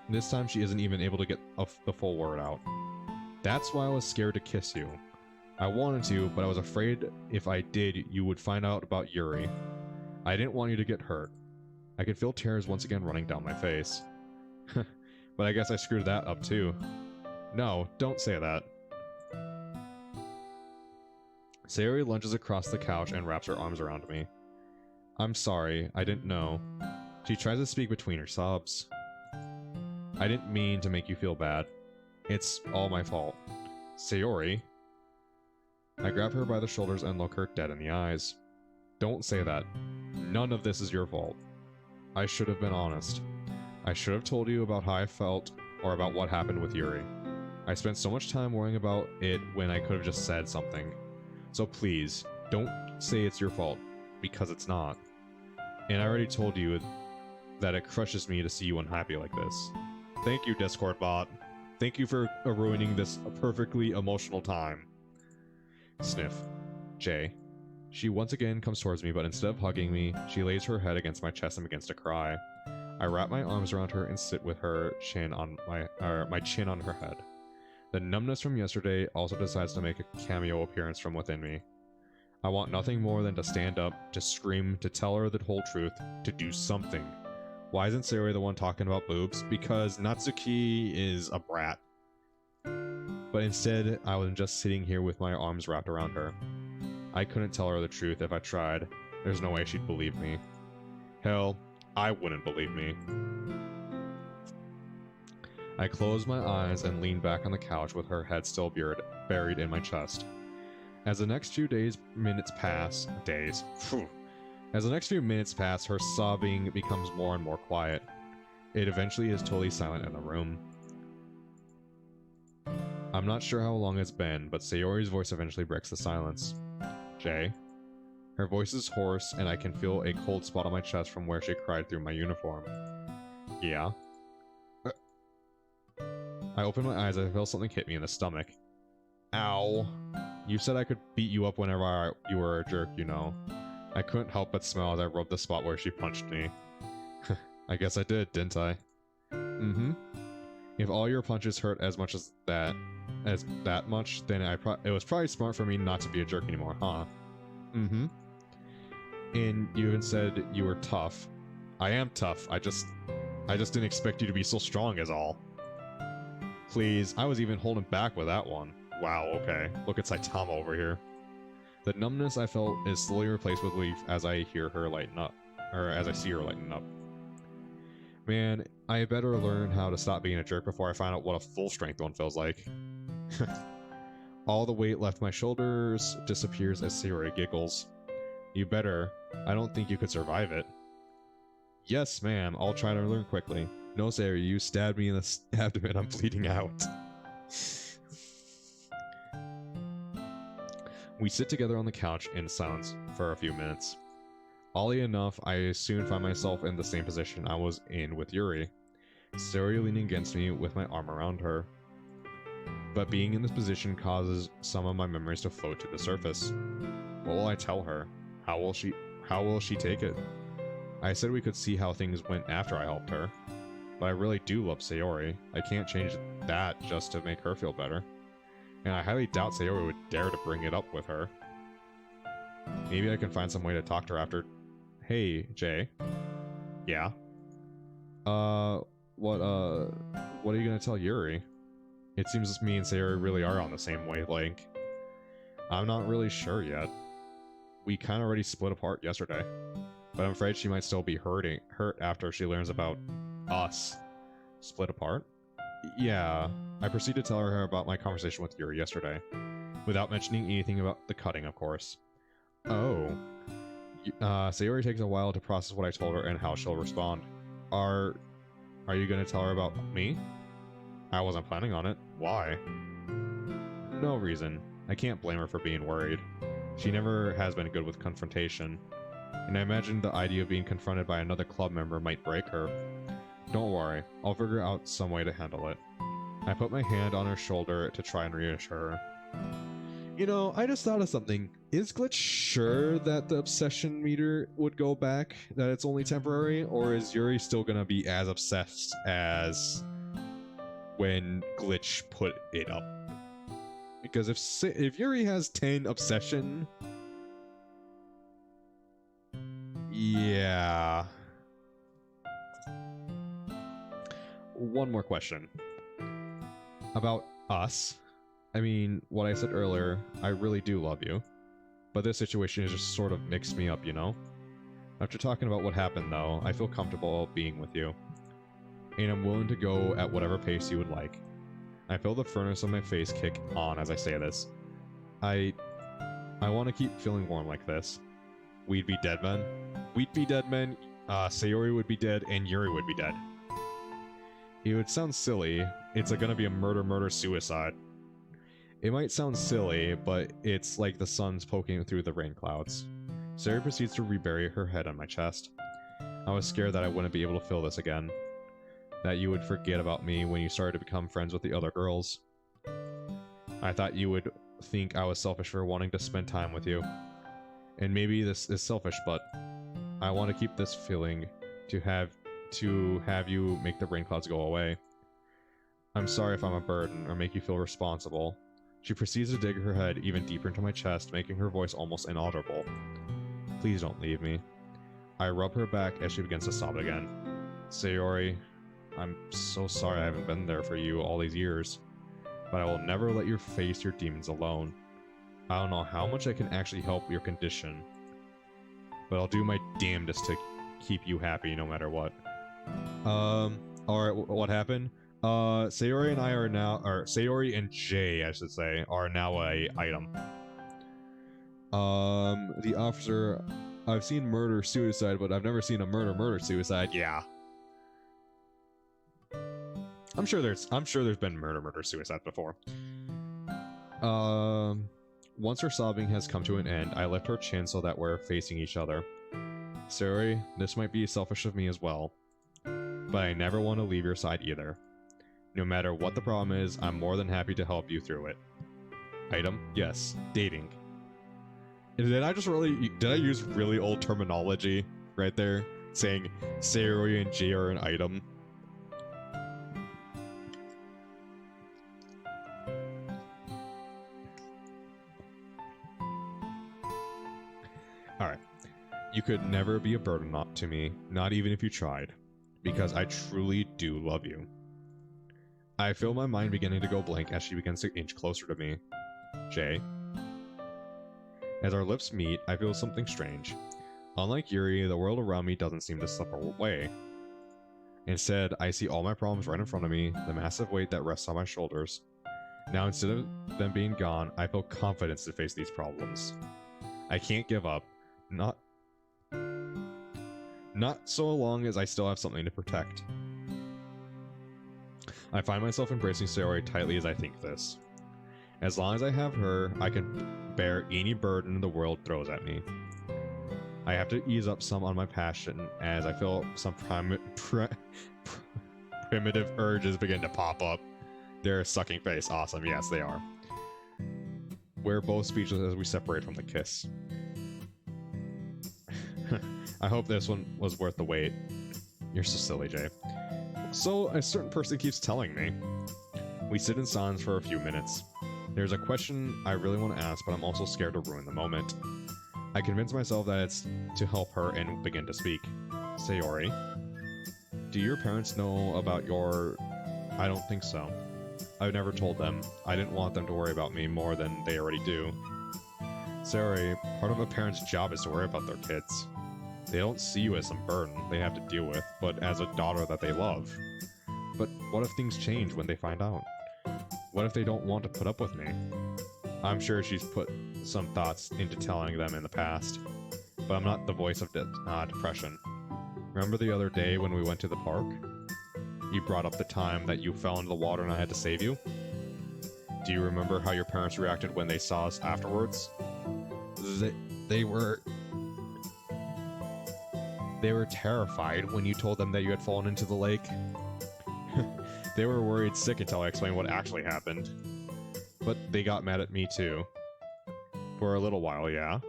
This time she isn't even able to get the full word out. That's why I was scared to kiss you. I wanted to, but I was afraid if I did, you would find out about Yuri. I didn't want you to get hurt. I could feel tears once again running down my face. But I guess I screwed that up too. No, don't say that. Sayori lunges across the couch and wraps her arms around me. I'm sorry, I didn't know. She tries to speak between her sobs. I didn't mean to make you feel bad. It's all my fault. Sayori. I grab her by the shoulders and look her dead in the eyes. Don't say that. None of this is your fault. I should have been honest. I should have told you about how I felt or about what happened with Yuri. I spent so much time worrying about it when I could have just said something. So please, don't say it's your fault, because it's not. And I already told you that it crushes me to see you unhappy like this. Thank you, Discord bot. Thank you for ruining this perfectly emotional time. Sniff. Jay. She once again comes towards me, but instead of hugging me, she lays her head against my chest and begins to cry. I wrap my arms around her and sit with her chin on my chin on her head. The numbness from yesterday also decides to make a cameo appearance from within me. I want nothing more than to stand up, to scream, to tell her the whole truth, to do something. Why isn't Sayori the one talking about boobs? Because Natsuki is a brat. But instead, I was just sitting here with my arms wrapped around her. I couldn't tell her the truth if I tried. There's no way she'd believe me. Hell, I wouldn't believe me. I closed my eyes and leaned back on the couch with her head still buried in my chest. As the next few minutes pass, her sobbing becomes more and more quiet. It eventually is totally silent in the room. I'm not sure how long it's been, but Sayori's voice eventually breaks the silence. Jay? Her voice is hoarse, and I can feel a cold spot on my chest from where she cried through my uniform. Yeah? I open my eyes and I feel something hit me in the stomach. Ow. You said I could beat you up whenever you were a jerk, you know. I couldn't help but smile as I rubbed the spot where she punched me. I guess I did, didn't I? Mm-hmm. If all your punches hurt as much as that much, then it was probably smart for me not to be a jerk anymore, huh? Mm-hmm. And you even said you were tough. I am tough. I just didn't expect you to be so strong is all. Please, I was even holding back with that one. Wow, okay. Look at Saitama over here. The numbness I felt is slowly replaced with relief as I hear her lighten up. Or as I see her lighten up. Man, I better learn how to stop being a jerk before I find out what a full strength one feels like. All the weight left my shoulders disappears as Sayori giggles. You better. I don't think you could survive it. Yes, ma'am. I'll try to learn quickly. No, Sayori, you stabbed me in the abdomen. I'm bleeding out. We sit together on the couch in silence for a few minutes. Oddly enough, I soon find myself in the same position I was in with Yuri, Sayori leaning against me with my arm around her. But being in this position causes some of my memories to float to the surface. What will I tell her? How will she take it? I said we could see how things went after I helped her. But I really do love Sayori. I can't change that just to make her feel better. And I highly doubt Sayori would dare to bring it up with her. Maybe I can find some way to talk to her after. Hey, Jay. Yeah? What are you gonna tell Yuri? It seems me and Sayori really are on the same wavelength. I'm not really sure yet. We kinda already split apart yesterday. But I'm afraid she might still be hurt after she learns about us. Split apart? Yeah. I proceed to tell her about my conversation with Yuri yesterday, without mentioning anything about the cutting, of course. Oh. Sayori takes a while to process what I told her and how she'll respond. Are you gonna tell her about me? I wasn't planning on it. Why? No reason. I can't blame her for being worried. She never has been good with confrontation, and I imagine the idea of being confronted by another club member might break her. Don't worry, I'll figure out some way to handle it. I put my hand on her shoulder to try and reassure her. You know, I just thought of something. Is Glitch sure that the obsession meter would go back, that it's only temporary, or is Yuri still gonna be as obsessed as when Glitch put it up? Because if Yuri has 10 obsession... Yeah... One more question. About us. I mean, what I said earlier, I really do love you. But this situation has just sort of mixed me up, you know? After talking about what happened, though, I feel comfortable being with you. And I'm willing to go at whatever pace you would like. I feel the furnace on my face kick on as I say this. I want to keep feeling warm like this. We'd be dead men. We'd be dead men, Sayori would be dead, and Yuri would be dead. It would sound silly. It's gonna be a murder-suicide. It might sound silly, but it's like the sun's poking through the rain clouds. Sayori proceeds to rebury her head on my chest. I was scared that I wouldn't be able to feel this again. That you would forget about me when you started to become friends with the other girls. I thought you would think I was selfish for wanting to spend time with you. And maybe this is selfish, but I want to keep this feeling to have you make the rain clouds go away. I'm sorry if I'm a burden or make you feel responsible. She proceeds to dig her head even deeper into my chest, making her voice almost inaudible. Please don't leave me. I rub her back as she begins to sob again. Sayori, I'm so sorry I haven't been there for you all these years, but I will never let you face your demons alone. I don't know how much I can actually help your condition, but I'll do my damnedest to keep you happy no matter what. Alright, what happened? Sayori and I are now, or Sayori and Jay, I should say, are now a item. The officer, I've seen murder-suicide, but I've never seen a murder-suicide. Yeah. I'm sure there's been murder-suicide before. Once her sobbing has come to an end, I lift her chin so that we're facing each other. Sayori, this might be selfish of me as well, but I never want to leave your side either. No matter what the problem is, I'm more than happy to help you through it. Item? Yes. Dating. Did I use really old terminology right there? Saying Sayori and Jay are an item? Alright. You could never be a burden to me, not even if you tried. Because I truly do love you. I feel my mind beginning to go blank as she begins to inch closer to me. Jay. As our lips meet, I feel something strange. Unlike Yuri, the world around me doesn't seem to slip away. Instead, I see all my problems right in front of me, the massive weight that rests on my shoulders. Now, instead of them being gone, I feel confidence to face these problems. I can't give up. Not so long as I still have something to protect. I find myself embracing Sayori tightly as I think this. As long as I have her, I can bear any burden the world throws at me. I have to ease up some on my passion as I feel some primitive urges begin to pop up. They're sucking face. Awesome. Yes, they are. We're both speechless as we separate from the kiss. I hope this one was worth the wait. You're so silly, Jay. So, a certain person keeps telling me. We sit in silence for a few minutes. There's a question I really want to ask, but I'm also scared to ruin the moment. I convince myself that it's to help her and begin to speak. Sayori, do your parents know about your... I don't think so. I've never told them. I didn't want them to worry about me more than they already do. Sayori, part of a parent's job is to worry about their kids. They don't see you as some burden they have to deal with, but as a daughter that they love. But what if things change when they find out? What if they don't want to put up with me? I'm sure she's put some thoughts into telling them in the past, but I'm not the voice of depression. Remember the other day when we went to the park? You brought up the time that you fell into the water and I had to save you? Do you remember how your parents reacted when they saw us afterwards? They were terrified when you told them that you had fallen into the lake. They were worried sick until I explained what actually happened. But they got mad at me too. For a little while, yeah.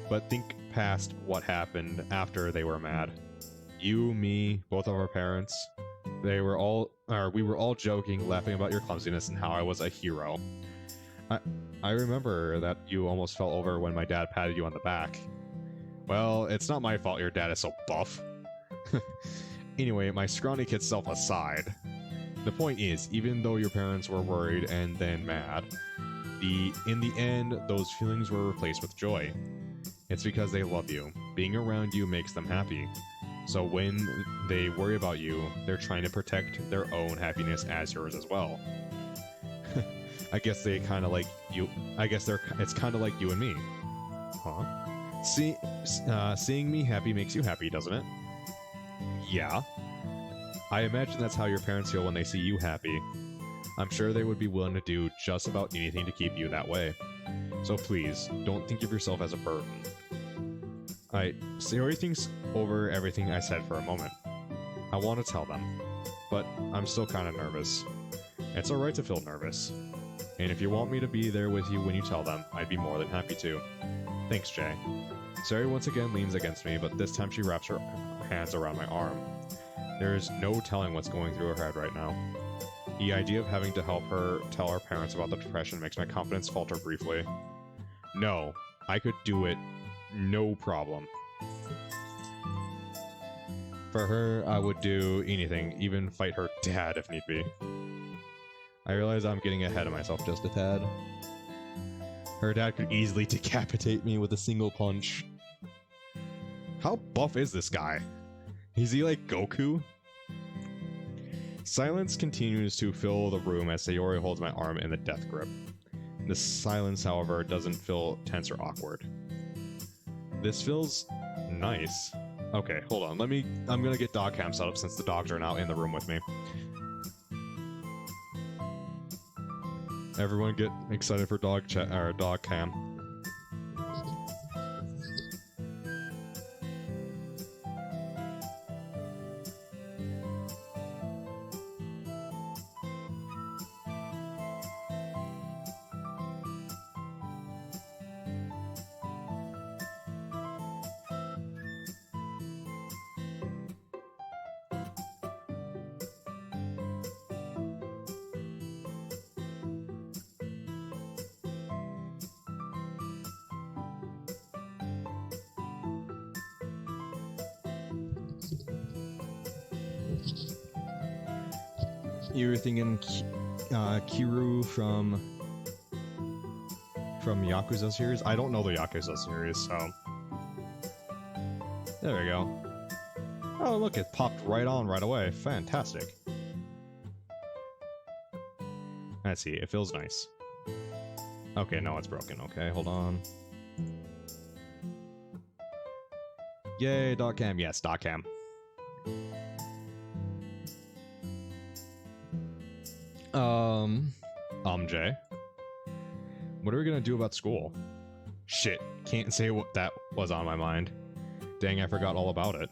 But think past what happened after they were mad. You, me, both of our parents. We were all joking, laughing about your clumsiness and how I was a hero. I remember that you almost fell over when my dad patted you on the back. Well, it's not my fault your dad is so buff. Anyway, my scrawny kid self aside, the point is, even though your parents were worried and then mad, in the end, those feelings were replaced with joy. It's because they love you. Being around you makes them happy. So when they worry about you, they're trying to protect their own happiness as yours as well. I guess they kind of like you. It's kind of like you and me. Huh? Seeing me happy makes you happy, doesn't it? Yeah. I imagine that's how your parents feel when they see you happy. I'm sure they would be willing to do just about anything to keep you that way. So please, don't think of yourself as a burden. Sayori thinks over everything I said for a moment. I want to tell them, but I'm still kind of nervous. It's alright to feel nervous. And if you want me to be there with you when you tell them, I'd be more than happy to. Thanks, Jay. Sayori once again leans against me, but this time she wraps her hands around my arm. There's no telling what's going through her head right now. The idea of having to help her tell her parents about the depression makes my confidence falter briefly. No, I could do it. No problem. For her, I would do anything, even fight her dad if need be. I realize I'm getting ahead of myself just a tad. Her dad could easily decapitate me with a single punch. How buff is this guy? Is he like Goku? Silence continues to fill the room as Sayori holds my arm in the death grip. The silence, however, doesn't feel tense or awkward. This feels nice. Okay, hold on. I'm gonna get dog cam set up since the dogs are now in the room with me. Everyone get excited for dog cam. You're thinking Kiru from Yakuza series? I don't know the Yakuza series, so... There we go. Oh, look, it popped right on right away. Fantastic. Let's see, it feels nice. Okay, no, it's broken. Okay, hold on. Yay, dog cam. Yes, dog cam. Jay. What are we gonna do about school? Shit, can't say what that was on my mind. Dang, I forgot all about it.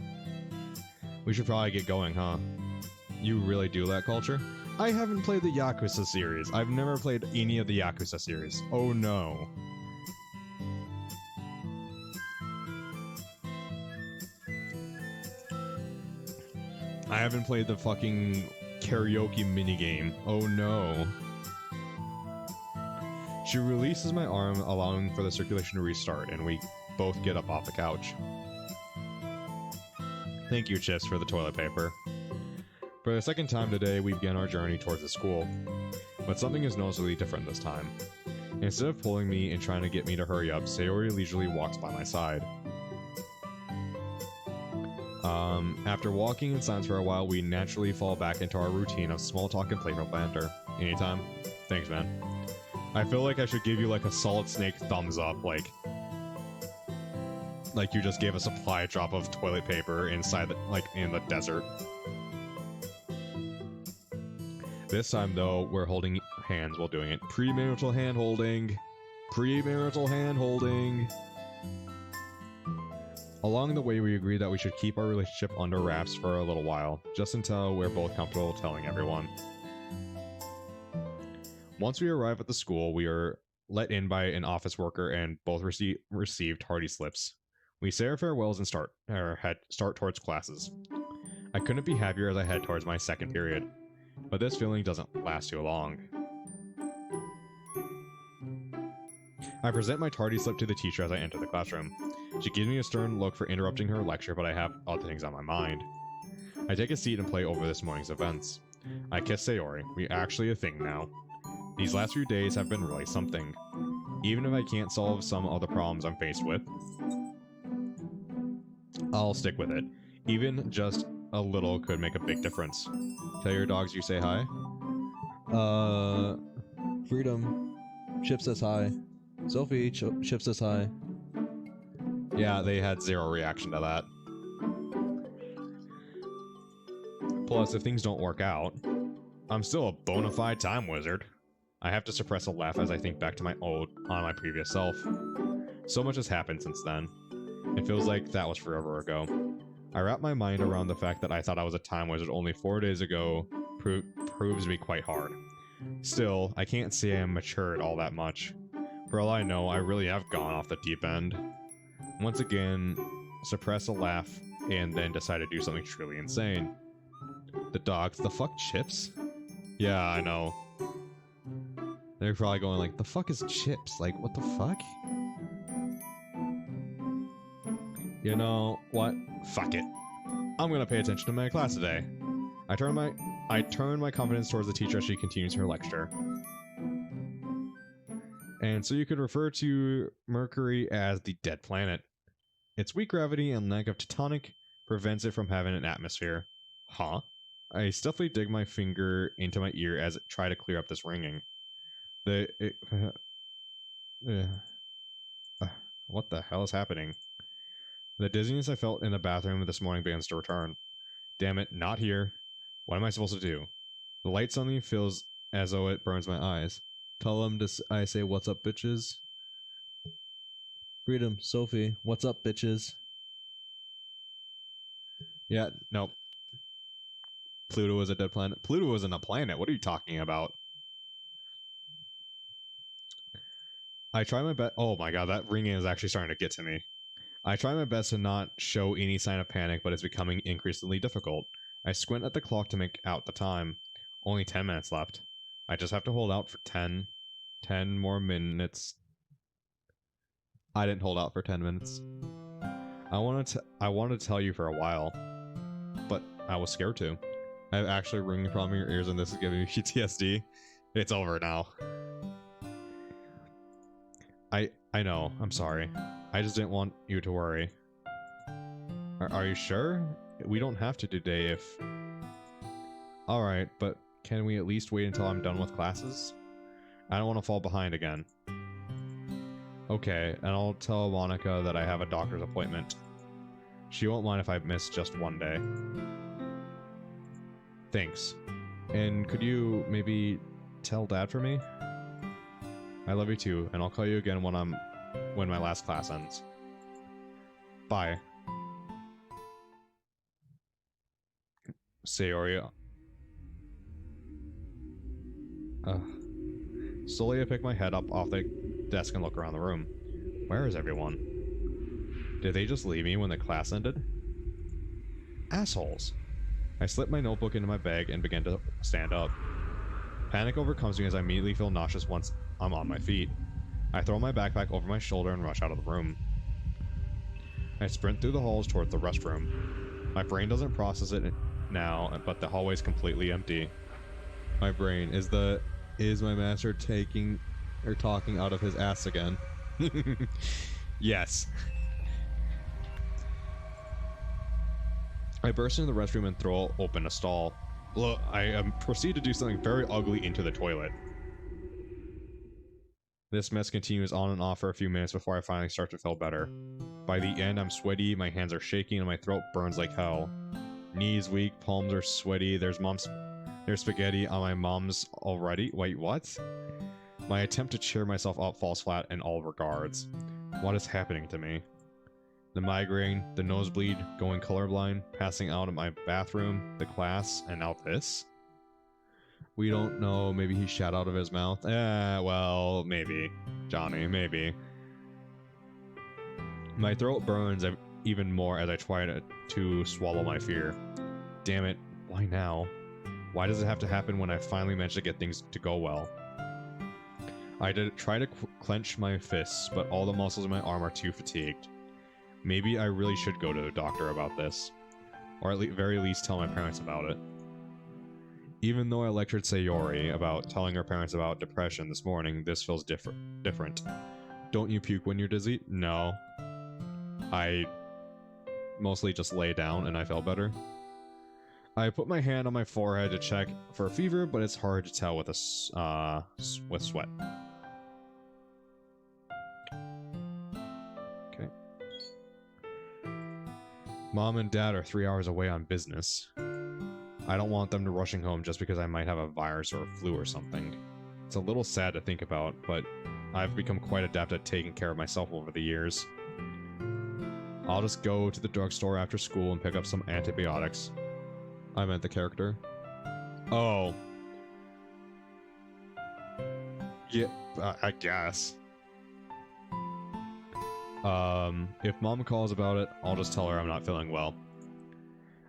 We should probably get going, huh? You really do that culture? I haven't played the Yakuza series. I've never played any of the Yakuza series. Oh no. I haven't played the fucking karaoke minigame. Oh no. She releases my arm, allowing for the circulation to restart, and we both get up off the couch. Thank you, Chips, for the toilet paper. For the second time today, we began our journey towards the school. But something is noticeably different this time. Instead of pulling me and trying to get me to hurry up, Sayori leisurely walks by my side. After walking in silence for a while, we naturally fall back into our routine of small talk and playful banter. Anytime. Thanks, man. I feel like I should give you like a Solid Snake thumbs up, like you just gave a supply drop of toilet paper inside the, like in the desert. This time though, we're holding hands while doing it. Premarital hand holding. Premarital hand holding. Along the way, we agreed that we should keep our relationship under wraps for a little while, just until we're both comfortable telling everyone. Once we arrive at the school, we are let in by an office worker and both received hearty slips. We say our farewells and start towards classes. I couldn't be happier as I head towards my second period, but this feeling doesn't last too long. I present my tardy slip to the teacher as I enter the classroom. She gives me a stern look for interrupting her lecture, but I have other things on my mind. I take a seat and play over this morning's events. I kiss Sayori. We're actually a thing now. These last few days have been really something. Even if I can't solve some of the problems I'm faced with, I'll stick with it. Even just a little could make a big difference. Tell your dogs you say hi. Freedom. Chip says hi. Sophie, Chip says hi. Yeah, they had zero reaction to that. Plus, if things don't work out, I'm still a bona fide time wizard. I have to suppress a laugh as I think back to my previous self. So much has happened since then. It feels like that was forever ago. I wrap my mind around the fact that I thought I was a time wizard only 4 days ago proves me quite hard. Still, I can't say I'm matured all that much. For all I know, I really have gone off the deep end. Once again, suppress a laugh, and then decide to do something truly insane. The dogs, the fuck Chips? Yeah, I know. They're probably going like, the fuck is Chips? Like, what the fuck? You know what? Fuck it. I'm gonna pay attention to my class today. I turn my confidence towards the teacher as she continues her lecture. And so you could refer to Mercury as the dead planet. Its weak gravity and lack of tectonic prevents it from having an atmosphere. Huh? I stealthily dig my finger into my ear as I try to clear up this ringing. What the hell is happening? The dizziness I felt in the bathroom this morning begins to return. Damn it, not here. What am I supposed to do? The light suddenly feels as though it burns my eyes. Tell them I say, what's up, bitches? Freedom, Sophie, what's up, bitches? Yeah, no. Pluto is a dead planet. Pluto isn't a planet. What are you talking about? I try my best. Oh my god, that ringing is actually starting to get to me. I try my best to not show any sign of panic, but it's becoming increasingly difficult. I squint at the clock to make out the time. Only 10 minutes left. I just have to hold out for 10 more minutes. I didn't hold out for 10 minutes. I wanted to tell you for a while, but I was scared to. I have actually ringing from your ears, and this is giving me PTSD. It's over now. I know. I'm sorry. I just didn't want you to worry. Are you sure? We don't have to today if... Alright, but can we at least wait until I'm done with classes? I don't want to fall behind again. Okay, and I'll tell Monica that I have a doctor's appointment. She won't mind if I miss just one day. Thanks. And could you maybe tell Dad for me? I love you too, and I'll call you again when I'm when my last class ends. Bye. Sayori. Slowly I pick my head up off the desk and look around the room. Where is everyone? Did they just leave me when the class ended? Assholes. I slip my notebook into my bag and begin to stand up. Panic overcomes me as I immediately feel nauseous once I'm on my feet. I throw my backpack over my shoulder and rush out of the room. I sprint through the halls towards the restroom. My brain doesn't process it now, but the hallway is completely empty. My brain, is my master talking out of his ass again? Yes. I burst into the restroom and throw open a stall. Look, I proceed to do something very ugly into the toilet. This mess continues on and off for a few minutes before I finally start to feel better. By the end, I'm sweaty, my hands are shaking, and my throat burns like hell. Knees weak, palms are sweaty, there's spaghetti on my mom's already. Wait, what? My attempt to cheer myself up falls flat in all regards. What is happening to me? The migraine, the nosebleed, going colorblind, passing out in my bathroom, the class, and now this? We don't know, maybe he shat out of his mouth. Well, maybe. Johnny, maybe. My throat burns even more as I try to swallow my fear. Damn it, why now? Why does it have to happen when I finally manage to get things to go well? I try to clench my fists, but all the muscles in my arm are too fatigued. Maybe I really should go to a doctor about this. Or at the very least tell my parents about it. Even though I lectured Sayori about telling her parents about depression this morning, this feels different. Don't you puke when you're dizzy? No. I mostly just lay down and I felt better. I put my hand on my forehead to check for a fever, but it's hard to tell with sweat. Okay. Mom and Dad are 3 hours away on business. I don't want them to rushing home just because I might have a virus or a flu or something. It's a little sad to think about, but I've become quite adept at taking care of myself over the years. I'll just go to the drugstore after school and pick up some antibiotics. I meant the character. Oh. Yeah, I guess. If Mom calls about it, I'll just tell her I'm not feeling well.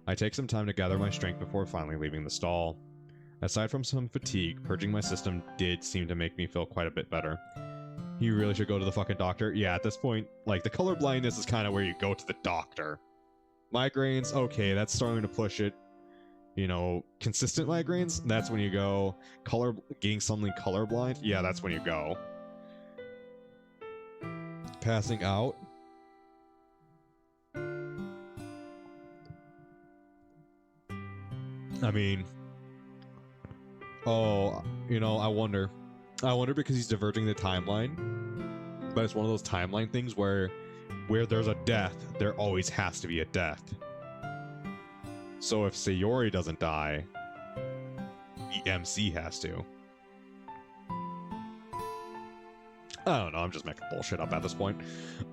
I take some time to gather my strength before finally leaving the stall. Aside from some fatigue, purging my system did seem to make me feel quite a bit better. You really should go to the fucking doctor. Yeah, at this point, like, the color blindness is kind of where you go to the doctor. Migraines, okay, that's starting to push it. You know, consistent migraines, that's when you go. Getting suddenly colorblind, yeah, that's when you go. Passing out. I mean, oh, you know, I wonder because he's diverging the timeline, but it's one of those timeline things where there's a death, there always has to be a death. So if Sayori doesn't die, the MC has to. I don't know, I'm just making bullshit up at this point.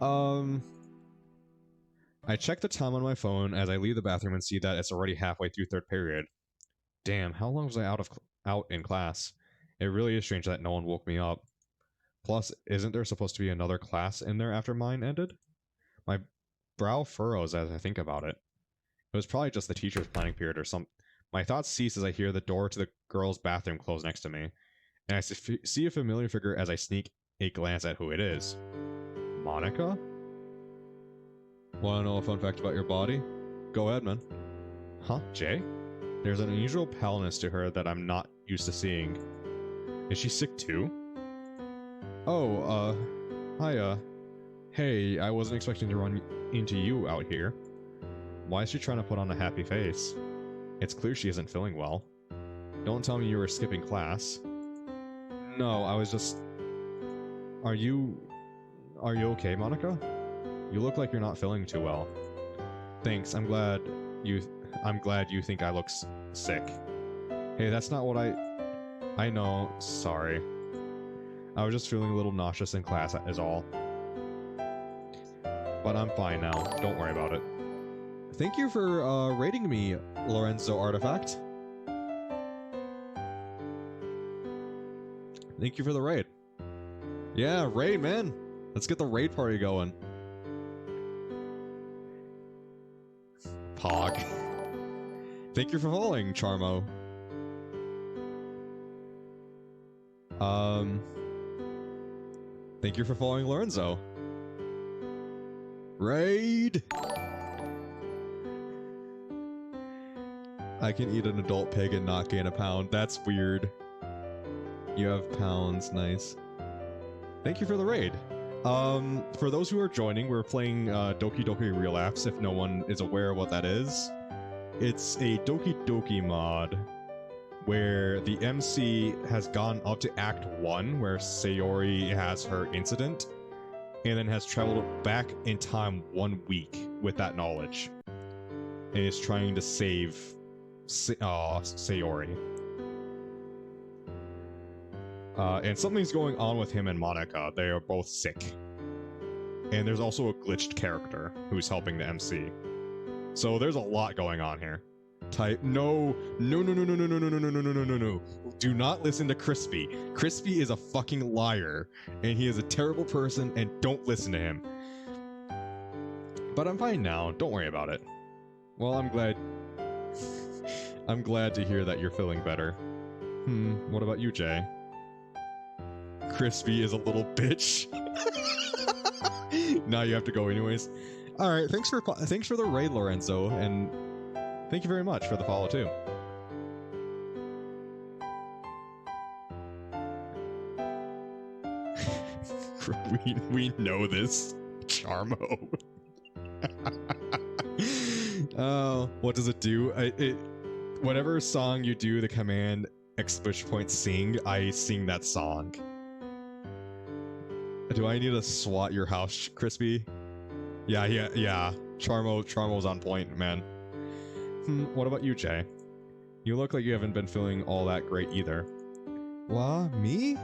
I check the time on my phone as I leave the bathroom and see that it's already halfway through third period. Damn, how long was I out in class? It really is strange that no one woke me up. Plus, isn't there supposed to be another class in there after mine ended? My brow furrows as I think about it. It was probably just the teacher's planning period or something. My thoughts cease as I hear the door to the girls' bathroom close next to me, and I see a familiar figure as I sneak a glance at who it is. Monica? Want to know a fun fact about your body? Go ahead, man. Huh, Jay? There's an unusual paleness to her that I'm not used to seeing. Is she sick too? Oh, hi, hey, I wasn't expecting to run into you out here. Why is she trying to put on a happy face? It's clear she isn't feeling well. Don't tell me you were skipping class. No, I was just... Are you okay, Monica? You look like you're not feeling too well. Thanks, I'm glad you think I look sick. Hey, that's not what I know, sorry. I was just feeling a little nauseous in class is all. but I'm fine now. Don't worry about it. Thank you for rating me, Lorenzo Artifact. Thank you for the raid. Yeah, raid, man. Let's get the raid party going. Pog. Thank you for following, Charmo. Thank you for following Lorenzo. Raid! I can eat an adult pig and not gain a pound. That's weird. You have pounds, nice. Thank you for the raid. For those who are joining, we're playing Doki Doki Relapse, if no one is aware of what that is. It's a Doki Doki mod where the MC has gone up to Act 1, where Sayori has her incident, and then has traveled back in time 1 week with that knowledge. And is trying to save Sayori. And something's going on with him and Monica. They are both sick. And there's also a glitched character who's helping the MC. So there's a lot going on here. Type no. Do not listen to Crispy. Crispy is a fucking liar, and he is a terrible person, and don't listen to him. But I'm fine now. Don't worry about it. Well, I'm glad. I'm glad to hear that you're feeling better. What about you, Jay? Crispy is a little bitch. Now you have to go anyways. All right, thanks for the raid, Lorenzo, and thank you very much for the follow too. we know this, Charmo. What does it do? Whatever song you do the command !sing, I sing that song. Do I need to swat your house, Crispy? Yeah. Charmo's on point, man. What about you, Jay? You look like you haven't been feeling all that great either. What? Me?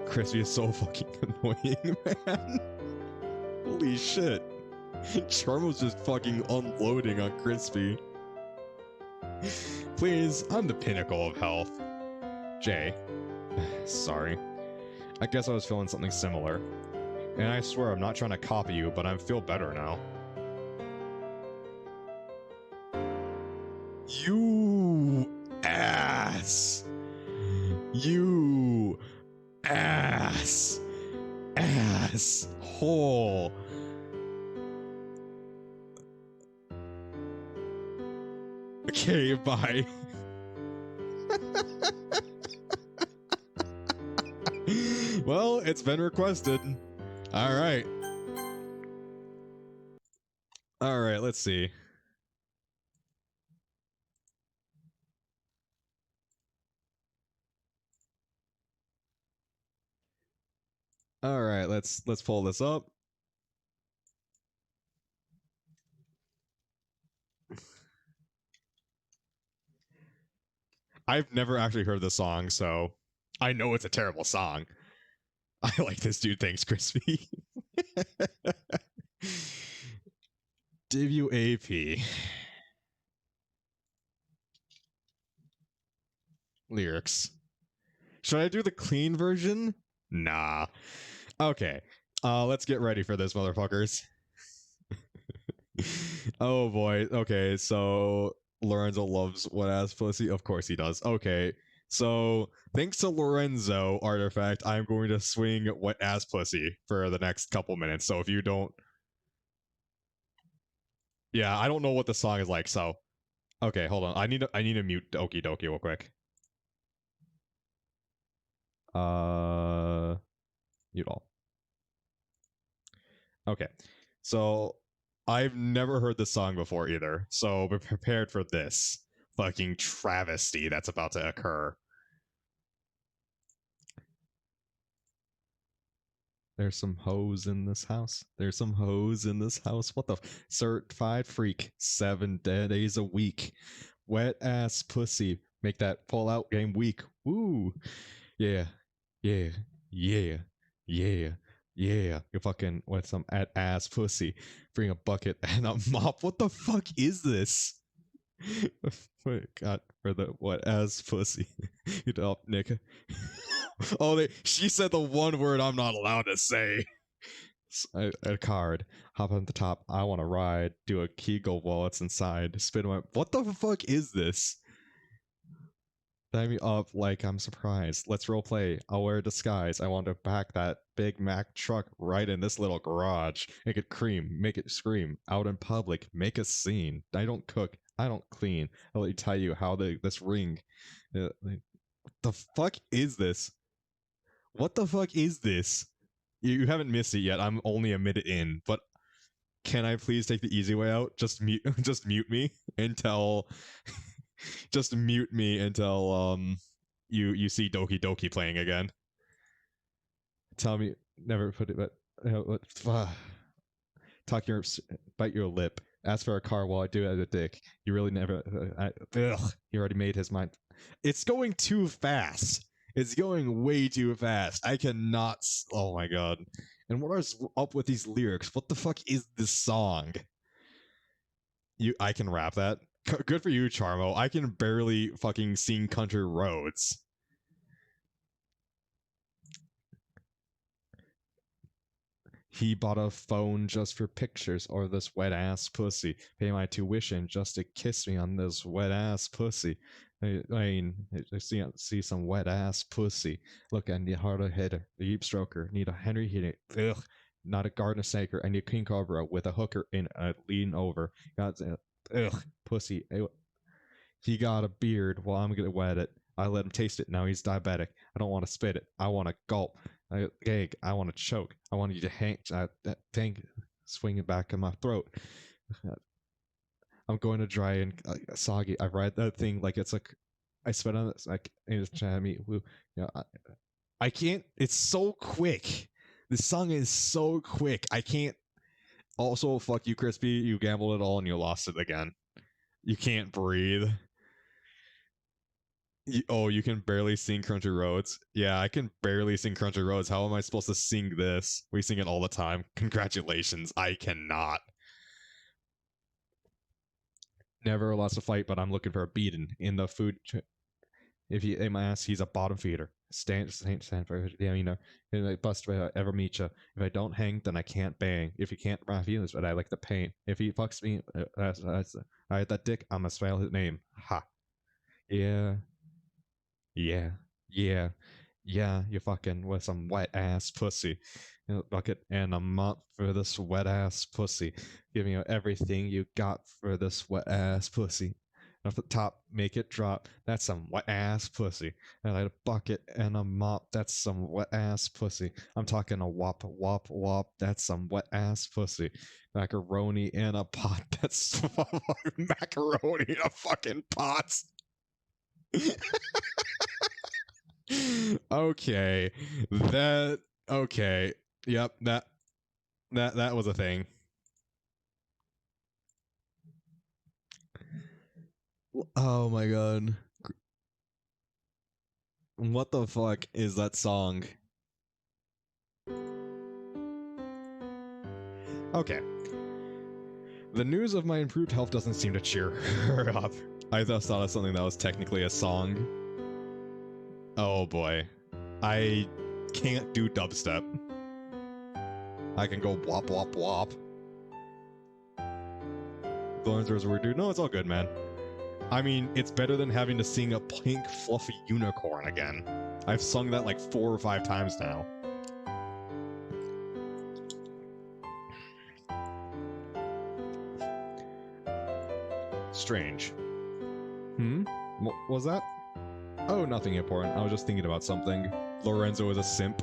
Crispy is so fucking annoying, man. Holy shit. Charmo's just fucking unloading on Crispy. Please, I'm the pinnacle of health. Jay. Sorry. I guess I was feeling something similar. And I swear I'm not trying to copy you, but I feel better now. You ass. You ass. Asshole. Okay, bye. Well, it's been requested. Alright. Alright, let's see. Alright, let's pull this up. I've never actually heard this song, so I know it's a terrible song. I like this dude, thanks, Crispy. WAP. Lyrics. Should I do the clean version? Nah. Okay. Let's get ready for this, motherfuckers. Oh boy. Okay, so Lorenzo loves wet ass pussy. Of course he does. Okay. So thanks to Lorenzo Artifact, I'm going to swing wet ass pussy for the next couple minutes. So if you don't, yeah, I don't know what the song is like. So okay, hold on. I need to mute Doki Doki real quick. Mute all. Okay, so I've never heard this song before either. So be prepared for this fucking travesty that's about to occur. There's some hoes in this house. There's some hoes in this house. What the certified freak? 7 days a week. Wet ass pussy. Make that pull out game weak. Woo. Yeah. Yeah. Yeah. Yeah. Yeah, you fucking with some ass pussy. Bring a bucket and a mop. What the fuck is this? Wait, God, for the what ass pussy? You up, Nick? Oh, she said the one word I'm not allowed to say. A card. Hop on the top. I want to ride. Do a Kegel while it's inside. Spin my. What the fuck is this? Tie me up like I'm surprised. Let's roleplay. I'll wear a disguise. I want to back that Big Mac truck right in this little garage. Make it cream. Make it scream. Out in public. Make a scene. I don't cook. I don't clean. I'll let you tell you how this ring. What the fuck is this? What the fuck is this? You haven't missed it yet. I'm only a minute in, but can I please take the easy way out? Just mute, just mute me until, just mute me until you see Doki Doki playing again. Tell me never put it, but talk your bite your lip. Ask for a car while I do it as a dick. You really never. He already made his mind. It's going too fast. It's going way too fast. I cannot. Oh my god. And what is up with these lyrics? What the fuck is this song? I can rap that. Good for you, Charmo. I can barely fucking sing Country Roads. He bought a phone just for pictures or this wet ass pussy. Pay my tuition just to kiss me on this wet ass pussy. I mean, I see some wet ass pussy. Look, I need a harder hitter, a deep stroker, need a Henry hitter. Ugh, not a garden snaker. I need a king cobra with a hooker in a lean over. God's pussy. He got a beard. Well, I'm gonna wet it. I let him taste it. Now he's diabetic. I don't want to spit it. I want to gulp. Gag. I want to choke. I want you to hang. Thing, swing it back in my throat. I'm going to dry and soggy. I ride that thing like it's like I spit on this. Like it's jammy. You know, I can't. It's so quick. This song is so quick. I can't. Also, fuck you, Crispy. You gambled it all and you lost it again. You can't breathe. You can barely sing Country Roads. Yeah, I can barely sing Country Roads. How am I supposed to sing this? We sing it all the time. Congratulations. I cannot. Never lost a fight, but I'm looking for a beating in the food. If you aim my ass, he's a bottom feeder. Stand for yeah, you know. If I bust if I ever meet you. If I don't hang, then I can't bang. If you can't my feelings, but I like the pain. If he fucks me, I had that dick. I'ma spell his name. Ha. Yeah. Yeah. Yeah. Yeah. You fucking with some wet ass pussy. Bucket and a mop for this wet ass pussy. Giving you everything you got for this wet ass pussy. Off the top, make it drop. That's some wet ass pussy. And I had a bucket and a mop. That's some wet ass pussy. I'm talking a wop, wop, wop. That's some wet ass pussy. Macaroni in a pot. That's macaroni in a fucking pot. Okay. Okay. Yep, that was a thing. Oh my god. What the fuck is that song? Okay. The news of my improved health doesn't seem to cheer her up. I just thought of something that was technically a song. Oh boy. I can't do dubstep. I can go wop wop wop. Thorns was a weird dude. No, it's all good, man. I mean, it's better than having to sing a pink fluffy unicorn again. I've sung that like 4 or 5 times now. Strange. What was that? Oh, nothing important. I was just thinking about something. Lorenzo is a simp.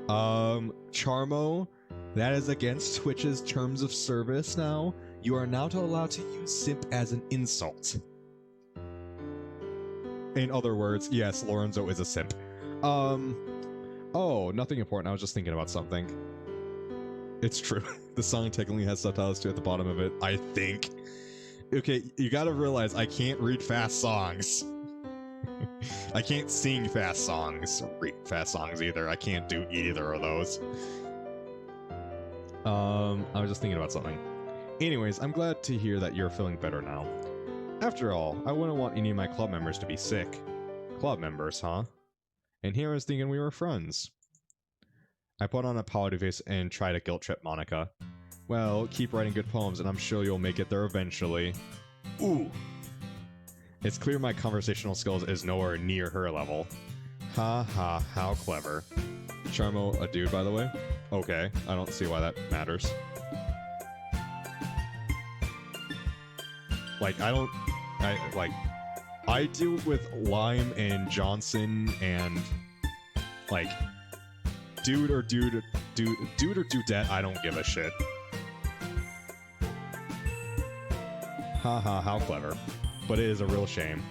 Charmo, that is against Twitch's terms of service now. You are now allowed to use simp as an insult. In other words, yes, Lorenzo is a simp. Oh, nothing important. I was just thinking about something. It's true. The song technically has subtitles too at the bottom of it, I think. Okay, you gotta realize I can't read fast songs. I can't sing fast songs, read fast songs either. I can't do either of those. I was just thinking about something. Anyways, I'm glad to hear that you're feeling better now. After all, I wouldn't want any of my club members to be sick. Club members, huh? And here I was thinking we were friends. I put on a pouty face and try to guilt trip Monica. Well, keep writing good poems and I'm sure you'll make it there eventually. Ooh! It's clear my conversational skills is nowhere near her level. Ha ha, how clever. Charmo, a dude by the way? Okay, I don't see why that matters. Like, I deal with Lime and Johnson and, like, dude or dudette, I don't give a shit. Haha, how clever. But it is a real shame.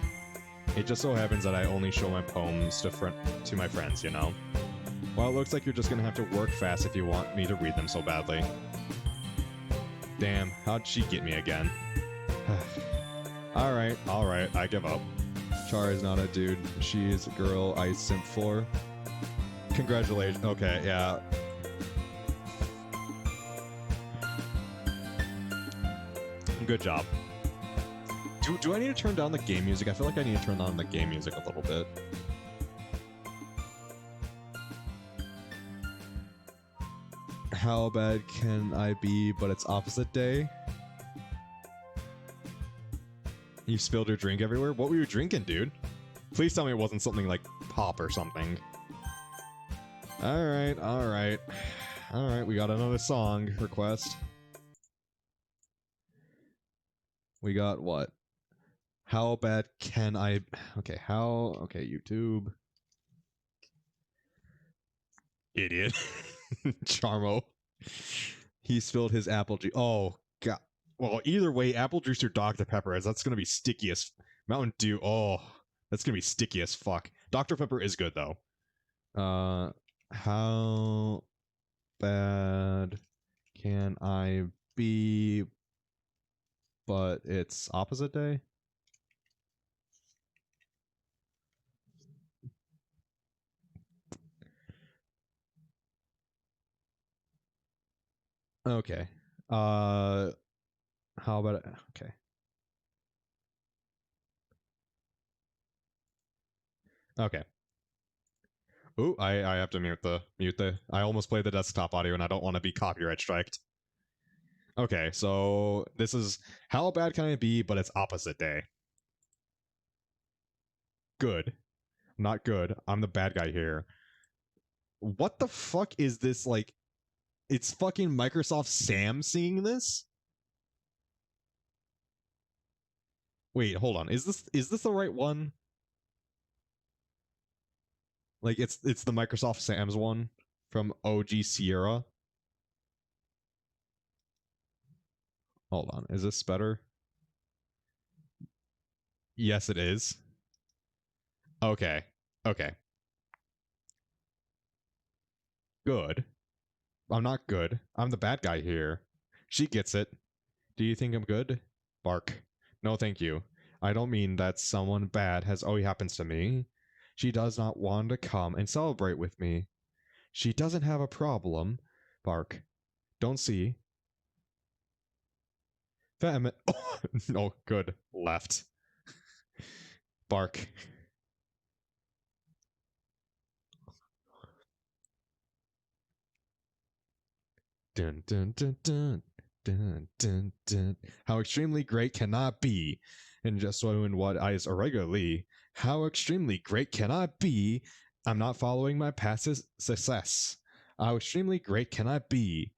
It just so happens that I only show my poems to my friends, you know? Well, it looks like you're just gonna have to work fast if you want me to read them so badly. Damn, how'd she get me again? Alright, I give up. Char is not a dude. She's a girl I simp for. Congratulations. Okay, yeah. Good job. Do I need to turn down the game music? I feel like I need to turn down the game music a little bit. How bad can I be, but it's opposite day? You spilled your drink everywhere? What were you drinking, dude? Please tell me it wasn't something like pop or something. Alright, we got another song request. We got what? How bad can I... Okay, YouTube. Idiot. Charmo. He spilled his apple juice. Oh, God. Well, either way, apple juice or Dr. Pepper, that's gonna be sticky as... Mountain Dew, oh, that's gonna be sticky as fuck. Dr. Pepper is good, though. How bad can I be, but it's opposite day? Okay. How about it? Okay. Okay. Ooh, I have to mute the. I almost played the desktop audio and I don't want to be copyright striked. Okay, so this is how bad can I be, but it's opposite day. Good. Not good. I'm the bad guy here. What the fuck is this, like? It's fucking Microsoft Sam singing this? Wait, hold on. Is this the right one? Like it's the Microsoft Sam's one from OG Sierra. Hold on. Is this better? Yes, it is. Okay. Okay. Good. I'm not good. I'm the bad guy here. She gets it. Do you think I'm good? Bark. No, thank you. I don't mean that someone bad has always happens to me. She does not want to come and celebrate with me. She doesn't have a problem. Bark. Don't see. Fam. Oh, no, good. Left. Bark. Dun, dun, dun, dun, dun, dun, dun. How extremely great can I be? And just doing what I is irregularly. How extremely great can I be? I'm not following my past success. How extremely great can I be?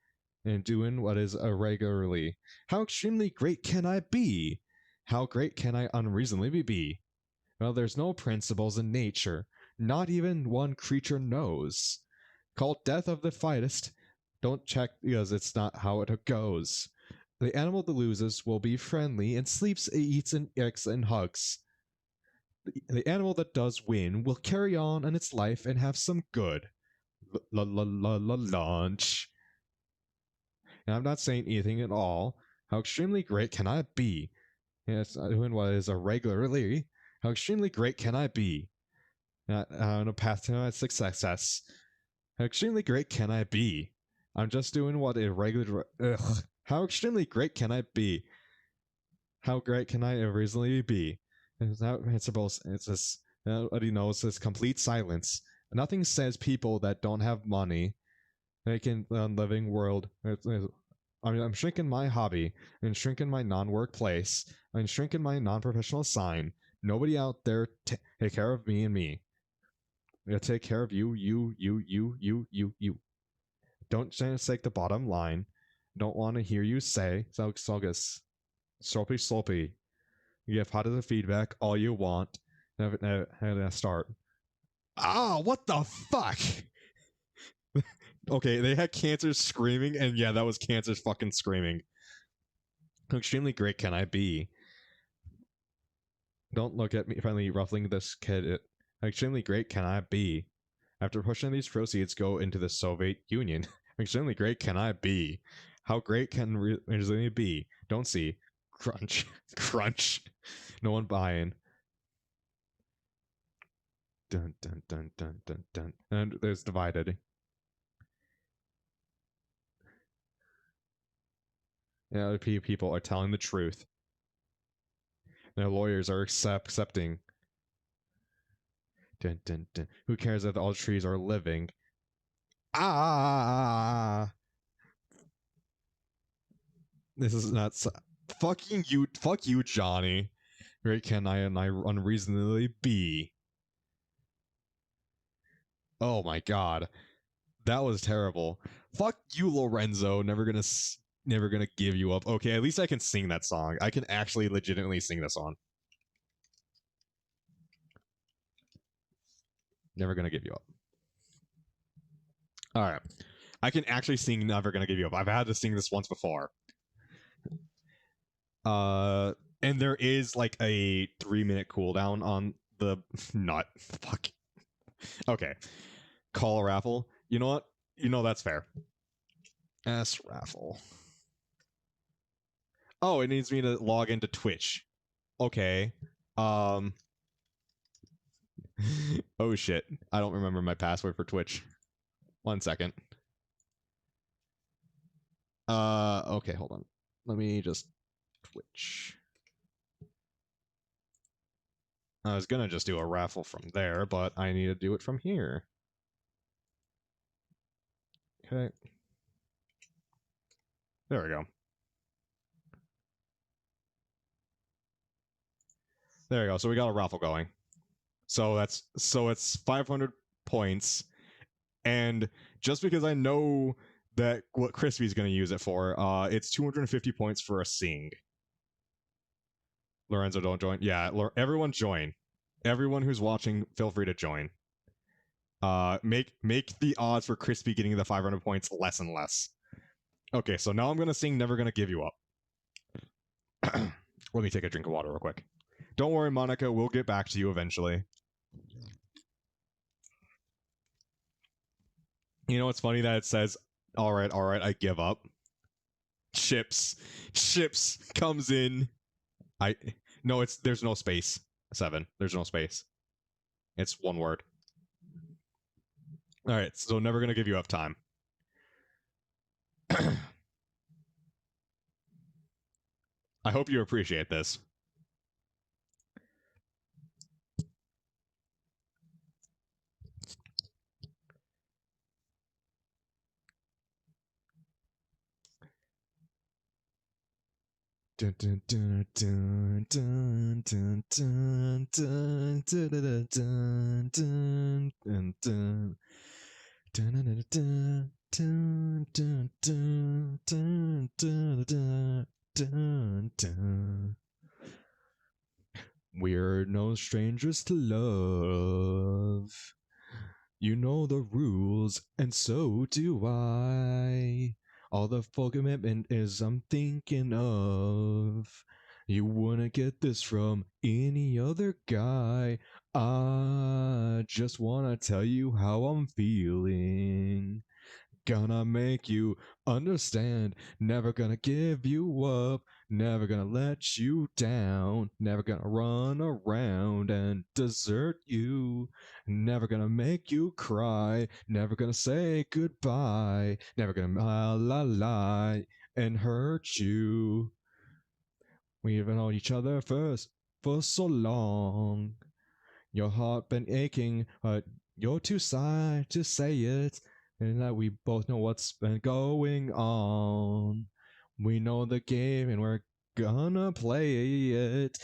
And doing what is irregularly. How extremely great can I be? How great can I unreasonably be? Well, there's no principles in nature. Not even one creature knows. Called death of the fittest. Don't check because it's not how it goes. The animal that loses will be friendly and sleeps, eats, and eggs and hugs. The animal that does win will carry on in its life and have some good lunch. And I'm not saying anything at all. How extremely great can I be? Yes, doing what is irregularly. How extremely great can I be? On a path to my success. How extremely great can I be? I'm just doing what a regular. Ugh. How extremely great can I be? How great can I reasonably be? It's supposed. It's this. Nobody knows this complete silence. Nothing says people that don't have money make in a living world. I'm shrinking my hobby and shrinking my non-workplace and shrinking my non-professional sign. Nobody out there take care of me and me. They'll take care of you. Don't take the bottom line. Don't want to hear you say, Saugus, sloppy. You give positive feedback all you want. And start. Oh, what the fuck? Okay, they had cancer screaming, and yeah, that was cancer's fucking screaming. How extremely great can I be? Don't look at me finally ruffling this kid. How extremely great can I be? After pushing these proceeds go into the Soviet Union. How extremely great can I be? How great can reasonably be? Don't see. Crunch. Crunch. No one buying. Dun dun dun dun dun dun. And there's divided. Yeah, other people are telling the truth. Their lawyers are accepting. Dun, dun, dun. Who cares if all trees are living? Ah! This is not. Fucking you. Fuck you, Johnny. Great can I unreasonably be? Oh my god. That was terrible. Fuck you, Lorenzo. Never gonna give you up. Okay, at least I can sing that song. I can actually legitimately sing that song. Never gonna give you up. All right. I can actually sing Never Gonna Give You Up. I've had to sing this once before. And there is like a 3-minute cooldown on the nut. Fuck. Okay. Call a raffle. You know what? That's fair. S raffle. Oh, it needs me to log into Twitch. Okay. Um. Oh shit. I don't remember my password for Twitch. 1 second. Okay, hold on. Let me just Twitch. I was gonna just do a raffle from there, but I need to do it from here. Okay. There we go. There we go. So we got a raffle going. So it's 500 points, and just because I know that what Crispy's going to use it for, it's 250 points for a sing. Lorenzo, don't join. Yeah, everyone join. Everyone who's watching, feel free to join. Make the odds for Crispy getting the 500 points less and less. Okay, so now I'm gonna sing "Never Gonna Give You Up." Let me take a drink of water real quick. Don't worry, Monica. We'll get back to you eventually. You know what's funny that it says, all right, I give up. Chips comes in. There's no space. 7. There's no space. It's one word. All right, so Never Gonna Give You Up time. I hope you appreciate this. Dun, dun, dun, dun, dun, dun, dun, dun, dun, dun, dun, dun, dun. Dun, dun, dun, dun, dun, dun, dun, dun, dun, dun, dun. We're no strangers to love. You know the rules, and so do I. All the full commitment is I'm thinking of. You wouldn't get this from any other guy. I just wanna tell you how I'm feeling. gonna make you understand. Never gonna give you up. Never gonna let you down. Never gonna run around and desert you. Never gonna make you cry. Never gonna say goodbye. Never gonna lie and hurt you. We've known each other first for so long. Your heart been aching, but you're too shy to say it. And that we both know what's been going on. We know the game and we're gonna play it.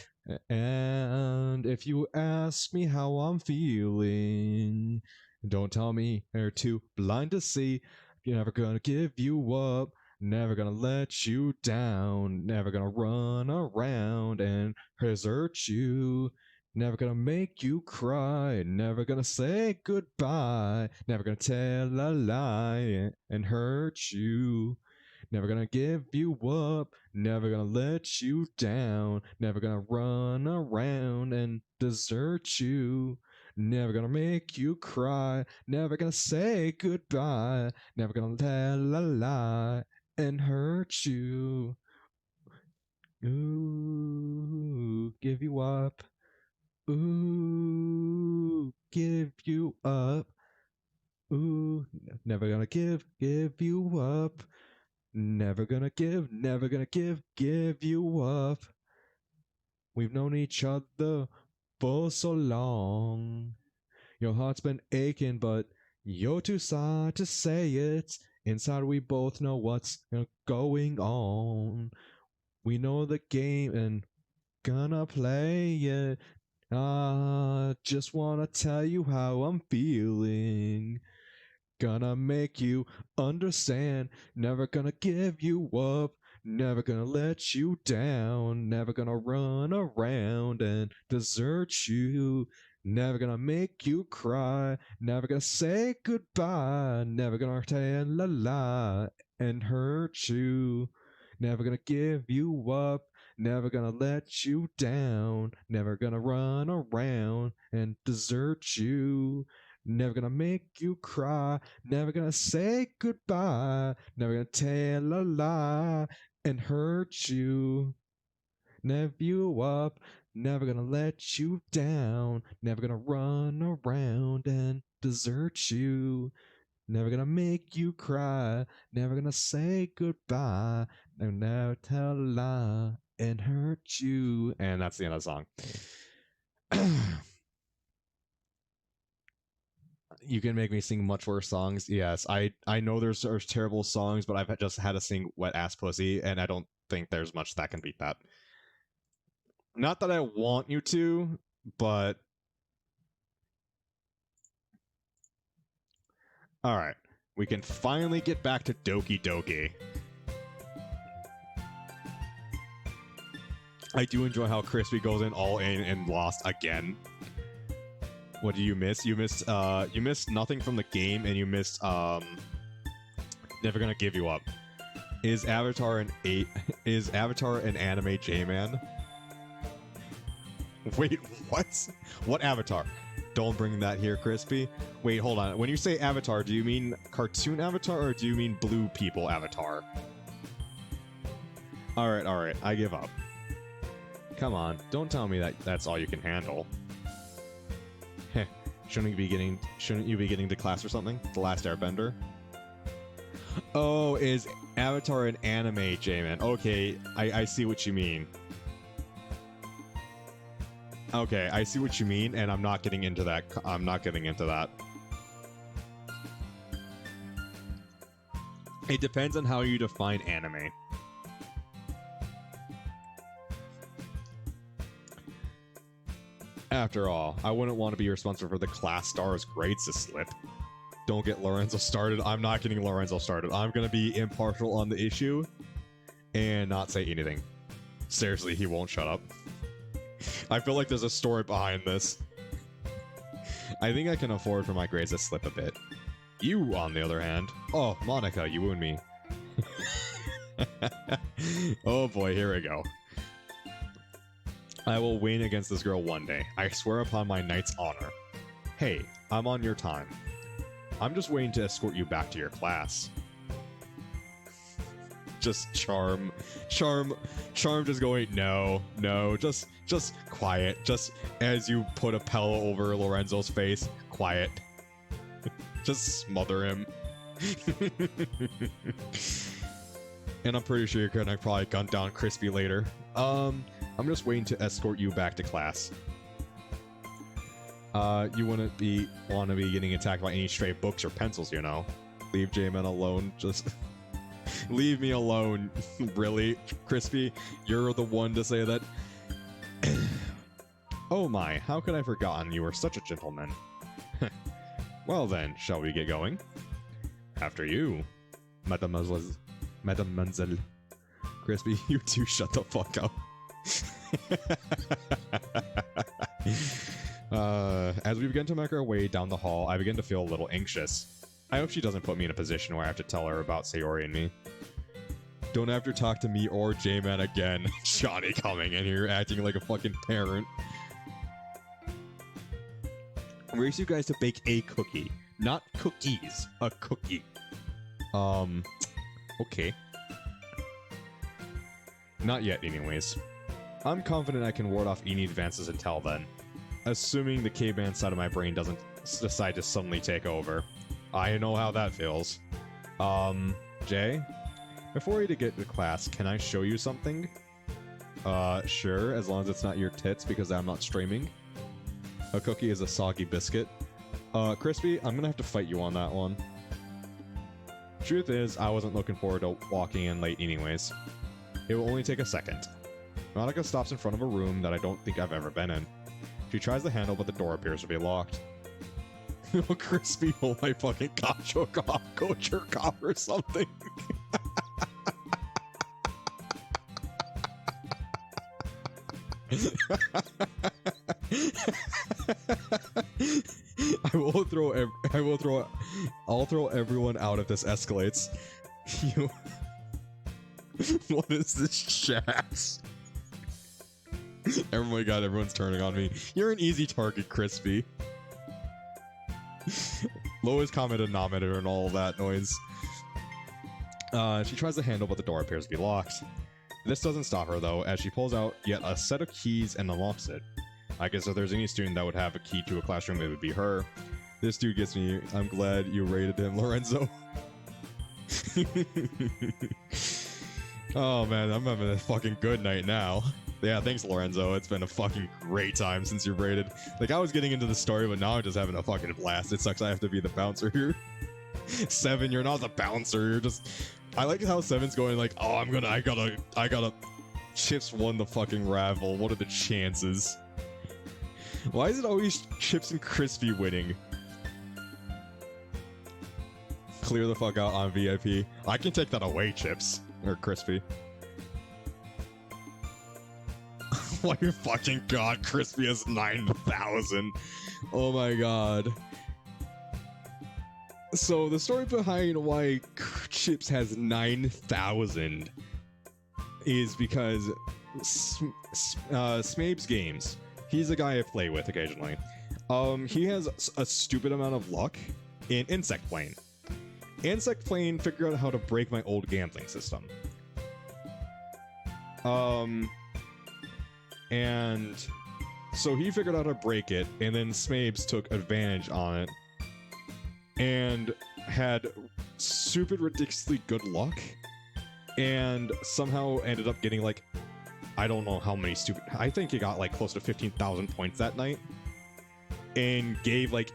And if you ask me how I'm feeling, don't tell me you're too blind to see. You're never gonna give you up. Never gonna let you down. Never gonna run around and desert you. Never gonna make you cry. Never gonna say goodbye. Never gonna tell a lie and hurt you. Never gonna give you up. Never gonna let you down. Never gonna run around and desert you. Never gonna make you cry. Never gonna say goodbye. Never gonna tell a lie and hurt you. Ooh, give you up. Ooh, give you up. Ooh, never gonna give you up. Never gonna give you up. We've known each other for so long. Your heart's been aching, but you're too sad to say it. Inside, we both know what's going on. We know the game and gonna play it. Just wanna tell you how I'm feeling. Gonna make you understand. Never gonna give you up. Never gonna let you down. Never gonna run around and desert you. Never gonna make you cry. Never gonna say goodbye. Never gonna tell a lie and hurt you. Never gonna give you up. Never gonna let you down. Never gonna run around and desert you. Never gonna make you cry. Never gonna say goodbye. Never gonna tell a lie and hurt you. Never you up. Never gonna let you down. Never gonna run around and desert you. Never gonna make you cry. Never gonna say goodbye. Never tell a lie and hurt you. And that's the end of the song. You can make me sing much worse songs. Yes, I know there's terrible songs, but I've just had to sing Wet Ass Pussy, and I don't think there's much that can beat that. Not that I want you to, but all right. We can finally get back to Doki Doki. I do enjoy how Crispy goes in all in and lost again. What do you miss? You missed nothing from the game, and you missed Never Gonna Give You Up. Is Avatar an anime J-man? Wait, what? What Avatar? Don't bring that here, Crispy. Wait, hold on. When you say Avatar, do you mean cartoon Avatar or do you mean blue people Avatar? Alright, I give up. Come on, don't tell me that that's all you can handle. Heh, shouldn't you be getting to class or something? The Last Airbender? Oh, is Avatar an anime, J-man? Okay, I see what you mean. Okay, I see what you mean, and I'm not getting into that. It depends on how you define anime. After all, I wouldn't want to be responsible for the class star's grades to slip. Don't get Lorenzo started. I'm not getting Lorenzo started. I'm going to be impartial on the issue and not say anything. Seriously, he won't shut up. I feel like there's a story behind this. I think I can afford for my grades to slip a bit. You, on the other hand... Oh, Monica, you and me. Oh boy, here we go. I will win against this girl one day. I swear upon my knight's honor. Hey, I'm on your time. I'm just waiting to escort you back to your class. Just charm just going, no, just quiet. Just as you put a pillow over Lorenzo's face, quiet. Just smother him. And I'm pretty sure you're gonna probably gun down Crispy later. I'm just waiting to escort you back to class. You wouldn't want to be getting attacked by any stray books or pencils, you know. Leave J-Man alone, just... Leave me alone. Really? Crispy, you're the one to say that? Oh my, how could I have forgotten you were such a gentleman? Well then, shall we get going? After you, Mademoiselle. Crispy, you two shut the fuck up. As we begin to make our way down the hall, I begin to feel a little anxious. I hope she doesn't put me in a position where I have to tell her about Sayori and me. Don't have to talk to me or J-Man again. Johnny coming in here acting like a fucking parent. Race you guys to bake a cookie. Not cookies. A cookie. Okay. Not yet, anyways. I'm confident I can ward off any advances until then. Assuming the caveman side of my brain doesn't decide to suddenly take over. I know how that feels. Jay? Before we get to class, can I show you something? Sure, as long as it's not your tits, because I'm not streaming. A cookie is a soggy biscuit. Crispy, I'm gonna have to fight you on that one. Truth is, I wasn't looking forward to walking in late anyways. It will only take a second. Monica stops in front of a room that I don't think I've ever been in. She tries the handle, but the door appears to be locked. Oh, Crispy, oh my fucking god, go jerk off or something. I'll throw everyone out if this escalates. You... What is this chat? Oh my god, everyone's turning on me. You're an easy target, Crispy. Lowest common denominator and all that noise. She tries the handle, but the door appears to be locked. This doesn't stop her, though, as she pulls out yet a set of keys and unlocks it. I guess if there's any student that would have a key to a classroom, it would be her. This dude gets me. I'm glad you rated him, Lorenzo. Oh man, I'm having a fucking good night now. Yeah, thanks, Lorenzo. It's been a fucking great time since you've rated. Like, I was getting into the story, but now I'm just having a fucking blast. It sucks I have to be the bouncer here. 7, you're not the bouncer. You're just... I like how 7's going like, oh, I gotta... Chips won the fucking raffle. What are the chances? Why is it always Chips and Crispy winning? Clear the fuck out on VIP. I can take that away, Chips. Or Crispy. Oh my fucking god, Crispy has 9,000. Oh my god. So the story behind why Chips has 9,000 is because Smabes Games, he's a guy I play with occasionally. He has a stupid amount of luck in Insect Plane. Insect Plane figured out how to break my old gambling system. And so he figured out how to break it, and then Smabes took advantage on it and had stupid, ridiculously good luck, and somehow ended up getting like, I don't know how many stupid, I think he got like close to 15,000 points that night, and gave like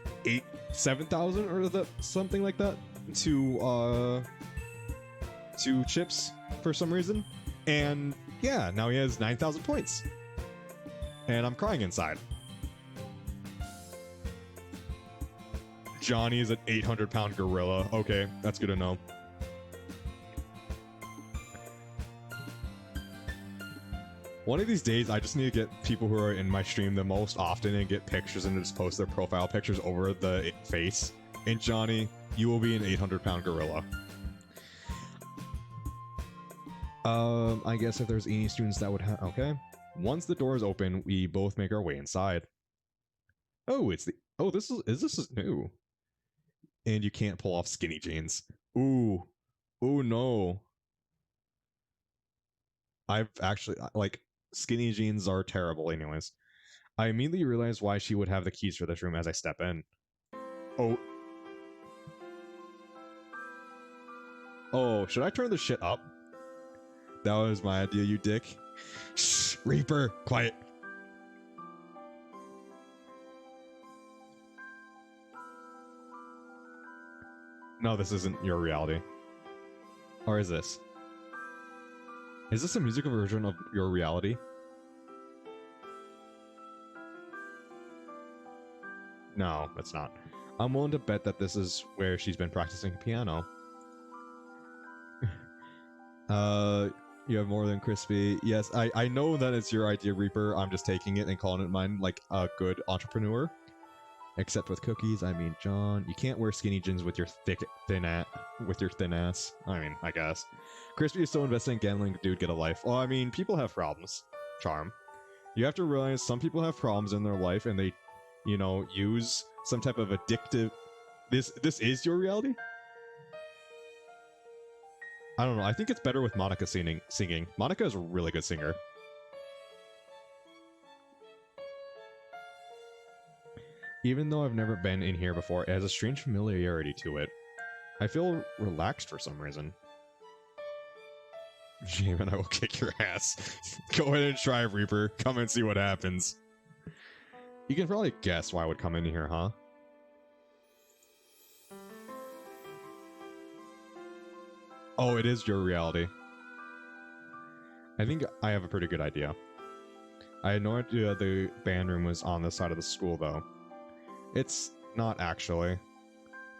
7,000 or something like that to Chips for some reason. And yeah, now he has 9,000 points. And I'm crying inside. Johnny is an 800-pound gorilla. Okay, that's good to know. One of these days, I just need to get people who are in my stream the most often and get pictures and just post their profile pictures over the face. And Johnny, you will be an 800-pound gorilla. I guess if there's any students that would have... Okay. Once the doors open, we both make our way inside. Oh, it's the... Oh, this is new. And you can't pull off skinny jeans. Ooh. Ooh, no. I've actually, like, skinny jeans are terrible anyways. I immediately realized why she would have the keys for this room as I step in. Oh. Oh, should I turn the shit up? That was my idea, you dick. Shh, Reaper, quiet. No, this isn't your reality. Or is this? Is this a musical version of your reality? No, it's not. I'm willing to bet that this is where she's been practicing piano. You have more than crispy. Yes, I know that it's your idea, Reaper. I'm just taking it and calling it mine like a good entrepreneur. Except with cookies, I mean, John, you can't wear skinny jeans with your thin ass. I mean, I guess. Crispy is so invested in gambling, dude, get a life. Well, I mean, people have problems. Charm. You have to realize some people have problems in their life and they, you know, use some type of addictive... This is your reality? I don't know. I think it's better with Monica singing. Monica is a really good singer. Even though I've never been in here before, it has a strange familiarity to it. I feel relaxed for some reason. Shaman, I will kick your ass. Go ahead and try, Reaper. Come and see what happens. You can probably guess why I would come in here, huh? Oh, it is your reality. I think I have a pretty good idea. I had no idea the band room was on this side of the school, though. It's not actually.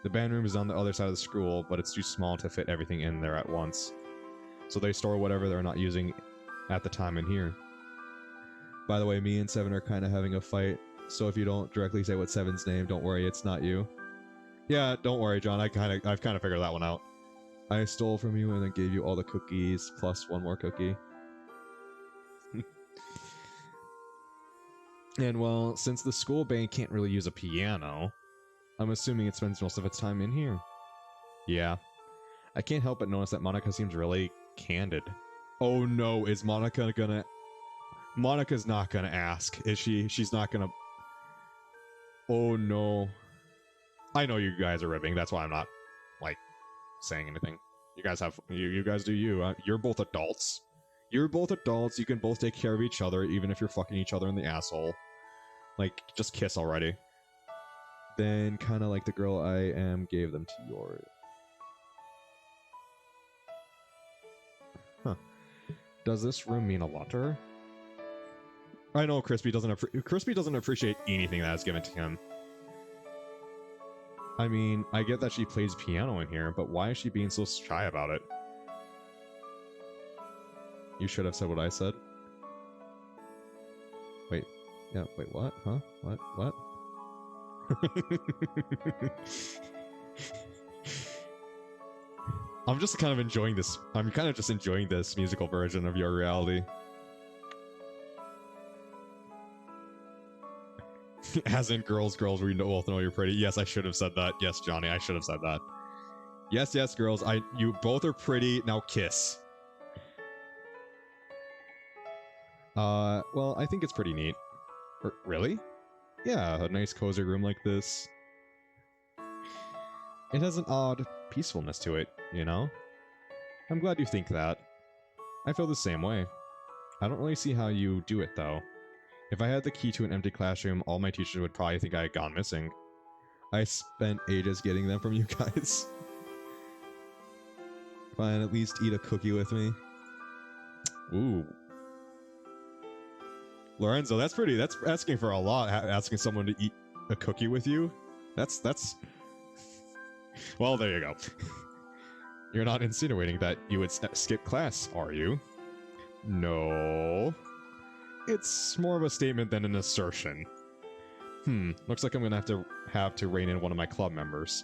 The band room is on the other side of the school, but it's too small to fit everything in there at once. So they store whatever they're not using at the time in here. By the way, me and Seven are kind of having a fight, so if you don't directly say what's Seven's name, don't worry, it's not you. Yeah, don't worry, John, I've kind of figured that one out. I stole from you and then gave you all the cookies, plus one more cookie. And well, since the school band can't really use a piano, I'm assuming it spends most of its time in here. Yeah. I can't help but notice that Monica seems really candid. Oh no, is Monica gonna... Monica's not gonna ask, is she? She's not gonna... Oh no. I know you guys are ribbing, that's why I'm not, like, saying anything. You guys have... You guys do you. You're both adults. You're both adults, you can both take care of each other, even if you're fucking each other in the asshole. Like, just kiss already. Then, kinda like the girl I am, gave them to your... Huh. Does this room mean a lot to her? I know Crispy doesn't appreciate anything that is given to him. I mean, I get that she plays piano in here, but why is she being so shy about it? You should have said what I said. Wait. Yeah, wait, what? Huh? What? I'm just kind of enjoying this. I'm kind of just enjoying this musical version of your reality. As in girls, we both know you're pretty. Yes, I should have said that. Yes, Johnny, I should have said that. Yes, girls, you both are pretty. Now kiss. Well, I think it's pretty neat. Really? Yeah, a nice cozy room like this. It has an odd peacefulness to it, you know? I'm glad you think that. I feel the same way. I don't really see how you do it, though. If I had the key to an empty classroom, all my teachers would probably think I had gone missing. I spent ages getting them from you guys. Fine, at least eat a cookie with me. Ooh. Lorenzo, that's asking for a lot, asking someone to eat a cookie with you. That's... Well, there you go. You're not insinuating that you would skip class, are you? No. It's more of a statement than an assertion. Looks like I'm gonna have to rein in one of my club members.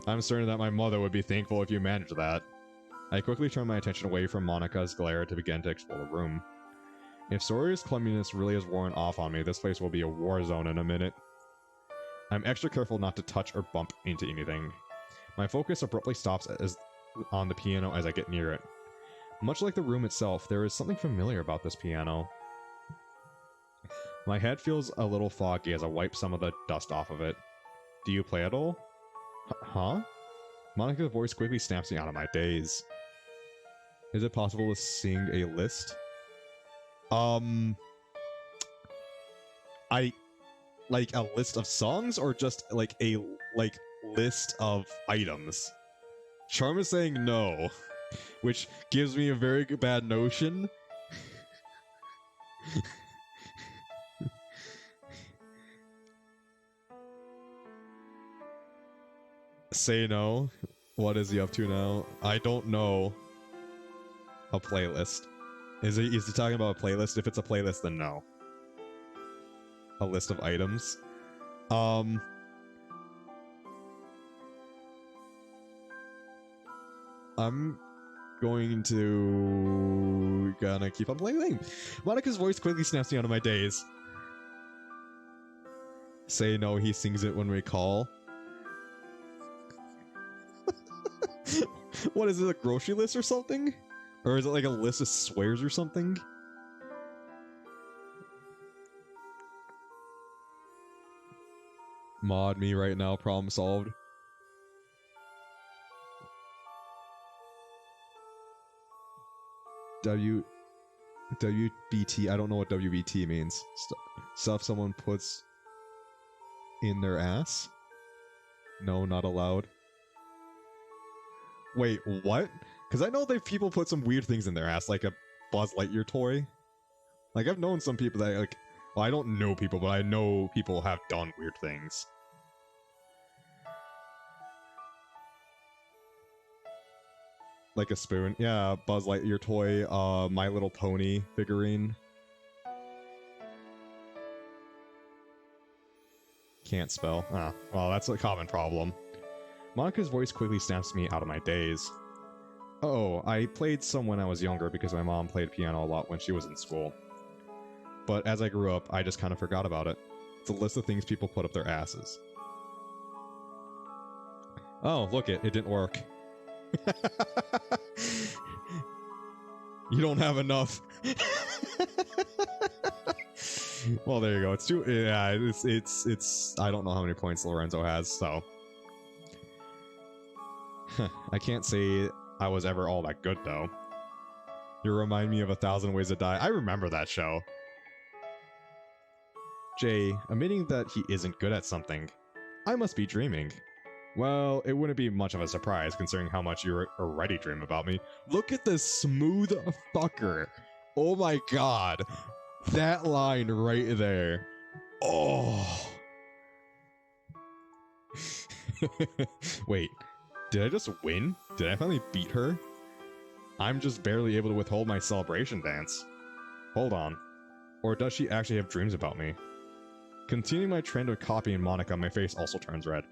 I'm certain that my mother would be thankful if you managed that. I quickly turned my attention away from Monica's glare to begin to explore the room. If Sawyer's clumsiness really has worn off on me, this place will be a war zone in a minute. I'm extra careful not to touch or bump into anything. My focus abruptly stops on the piano as I get near it. Much like the room itself, there is something familiar about this piano. My head feels a little foggy as I wipe some of the dust off of it. Do you play at all? Huh? Monica's voice quickly snaps me out of my daze. Is it possible to sing a list? Like a list of songs or just like a list of items? Charm is saying no, which gives me a very bad notion. Say no. What is he up to now? I don't know. A playlist. Is he talking about a playlist? If it's a playlist, then no. A list of items. I'm going to gonna keep on playing. Monica's voice quickly snaps me out of my daze. Say no, he sings it when we call. What is it, a grocery list or something? Or is it like a list of swears or something? Mod me right now, problem solved. WBT, I don't know what WBT means. Stuff someone puts in their ass? No, not allowed. Wait, what? Because I know that people put some weird things in their ass, like a Buzz Lightyear toy. Like, I've known some people that, like... Well, I don't know people, but I know people have done weird things. Like a spoon. Yeah, Buzz Lightyear toy, My Little Pony figurine. Can't spell. Ah, well, that's a common problem. Monica's voice quickly snaps me out of my daze. Oh, I played some when I was younger because my mom played piano a lot when she was in school. But as I grew up, I just kind of forgot about it. It's a list of things people put up their asses. Oh, look it didn't work. You don't have enough. Well, there you go. It's too. Yeah, it's. I don't know how many points Lorenzo has, so. I can't say I was ever all that good, though. You remind me of 1,000 Ways to Die. I remember that show. Jay, admitting that he isn't good at something. I must be dreaming. Well, it wouldn't be much of a surprise considering how much you already dream about me. Look at this smooth fucker. Oh my god. That line right there. Oh. Wait, did I just win? Did I finally beat her? I'm just barely able to withhold my celebration dance. Hold on. Or does she actually have dreams about me? Continuing my trend of copying Monica, my face also turns red.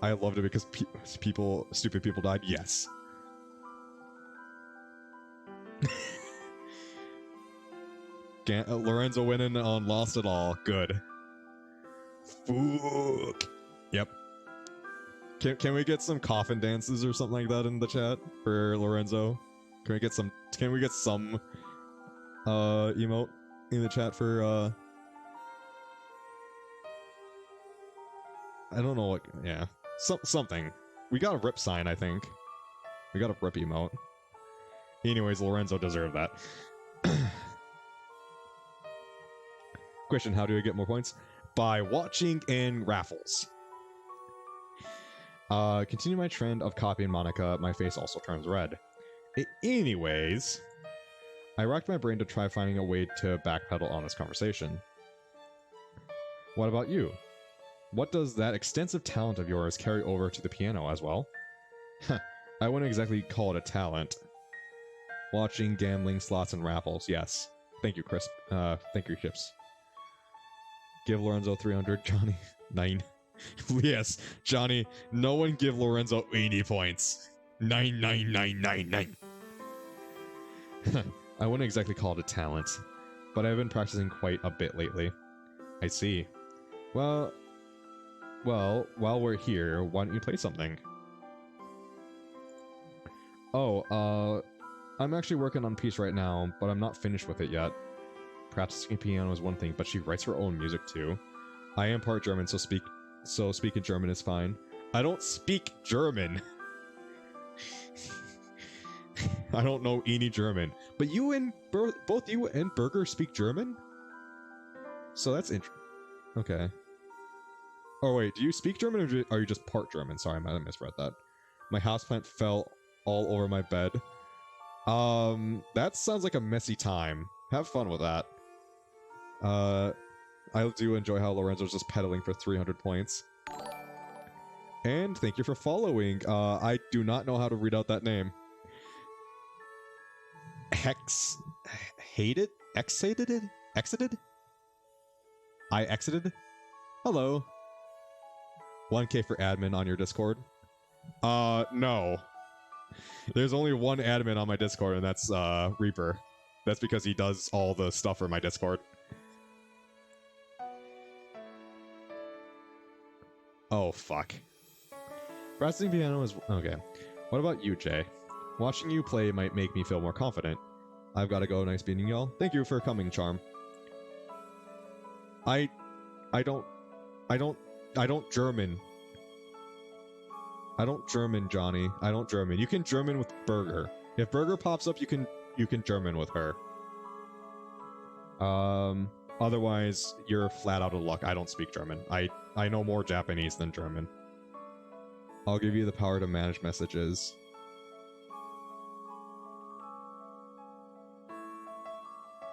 I loved it because stupid people died. Yes. Lorenzo winning on Lost It All. Good. Fuck. Yep. Can we get some coffin dances or something like that in the chat for Lorenzo? Can we get some emote in the chat for I don't know what, yeah. Something. We got a rip sign, I think. We got a rip emote. Anyways, Lorenzo deserved that. Question, how do I get more points? By watching in raffles. Continue my trend of copying Monica, my face also turns red. Anyways, I racked my brain to try finding a way to backpedal on this conversation. What about you? What does that extensive talent of yours carry over to the piano as well? I wouldn't exactly call it a talent. Watching, gambling, slots, and raffles, yes. Thank you, Chris. Thank you, Chips. Give Lorenzo 300, Johnny. 9. Yes, Johnny, no one give Lorenzo 80 points. 99999. I wouldn't exactly call it a talent, but I've been practicing quite a bit lately. I see. Well, Well, while we're here, why don't you play something? Oh, I'm actually working on a piece right now, but I'm not finished with it yet. Practicing piano is one thing, but she writes her own music too. I am part German, so speaking German is fine. I don't speak German. I don't know any German. But you and both you and Burger speak German? So that's interesting. Okay. Oh wait, do you speak German or are you just part German? Sorry, I might have misread that. My houseplant fell all over my bed. That sounds like a messy time. Have fun with that. I do enjoy how Lorenzo's just pedaling for 300 points. And thank you for following. I do not know how to read out that name. Hated? Exited? Exited? I exited? Hello. 1k for admin on your Discord. No. There's only one admin on my Discord, and that's, Reaper. That's because he does all the stuff for my Discord. Oh, fuck. Practicing piano is... Okay. What about you, Jay? Watching you play might make me feel more confident. I've gotta go. Nice meeting y'all. Thank you for coming, Charm. I don't German. I don't German, Johnny. I don't German. You can German with Burger. If Burger pops up, you can German with her. Otherwise, you're flat out of luck. I don't speak German. I know more Japanese than German. I'll give you the power to manage messages.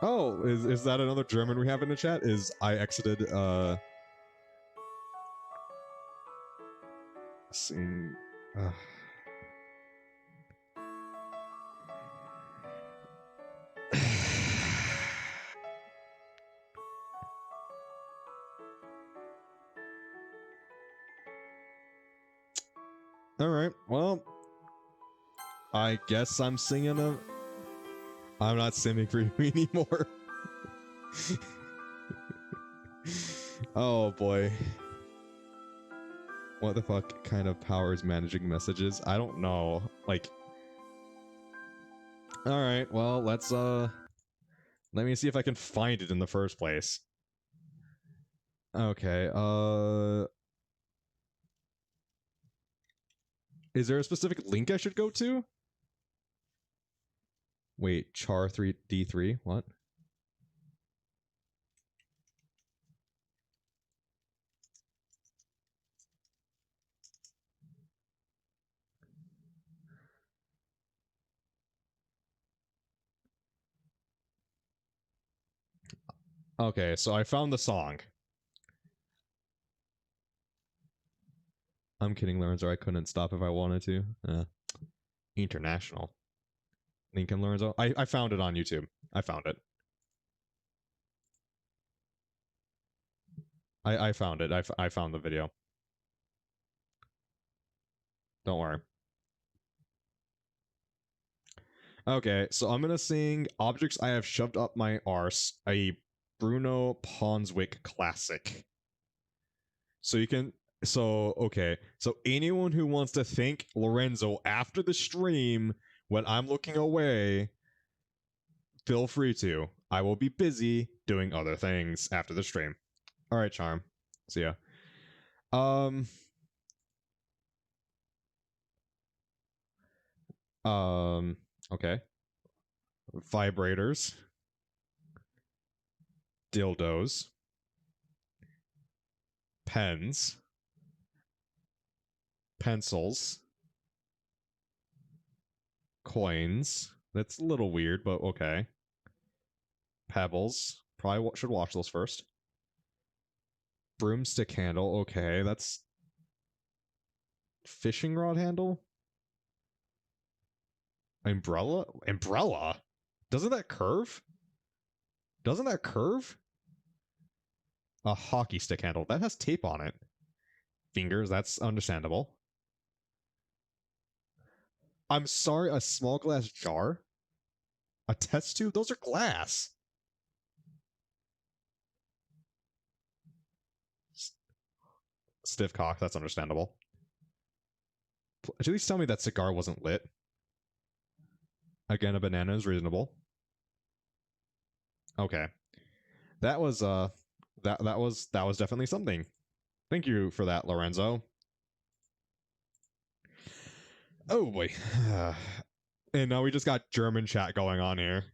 Oh, is that another German we have in the chat? Is I exited, seeing... Alright, well... I guess I'm singing a... I'm not singing for you anymore. Oh boy. What the fuck kind of power is managing messages? I don't know. Like... Alright, well, let's, let me see if I can find it in the first place. Okay, is there a specific link I should go to? Wait, char 3d3? What? Okay, so I found the song. I'm kidding, Lorenzo. I couldn't stop if I wanted to. International. Lincoln Lorenzo. I found it on YouTube. I found it. I found it. I found the video. Don't worry. Okay, so I'm gonna sing Objects I Have Shoved Up My Arse, a Bruno Ponswick classic. So you can... So, okay. So anyone who wants to thank Lorenzo after the stream, when I'm looking away, feel free to. I will be busy doing other things after the stream. Alright, Charm. See ya. Okay. Vibrators. Dildos. Pens. Pencils. Coins. That's a little weird, but okay. Pebbles. Probably should wash those first. Broomstick handle. Okay, that's... Fishing rod handle? Umbrella? Umbrella? Doesn't that curve? Doesn't that curve? A hockey stick handle. That has tape on it. Fingers, that's understandable. I'm sorry, a small glass jar? A test tube? Those are glass. stiff cock. That's understandable. At least tell me that cigar wasn't lit. Again, a banana is reasonable. Okay. That was that was definitely something. Thank you for that, Lorenzo. Oh boy. And now we just got German chat going on here.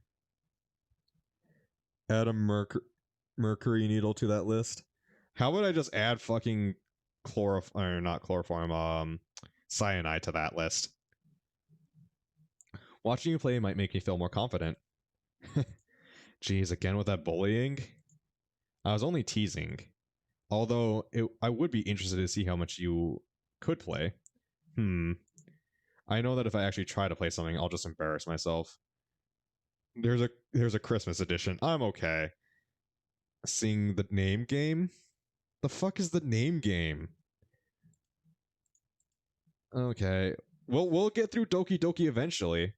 Add a mercury needle to that list. How about I just add fucking not chloroform, cyanide to that list? Watching you play might make me feel more confident. Jeez, again with that bullying? I was only teasing. Although, I would be interested to see how much you could play. I know that if I actually try to play something, I'll just embarrass myself. There's a Christmas edition. I'm okay. Seeing the name game? The fuck is the name game? Okay. We'll get through Doki Doki eventually.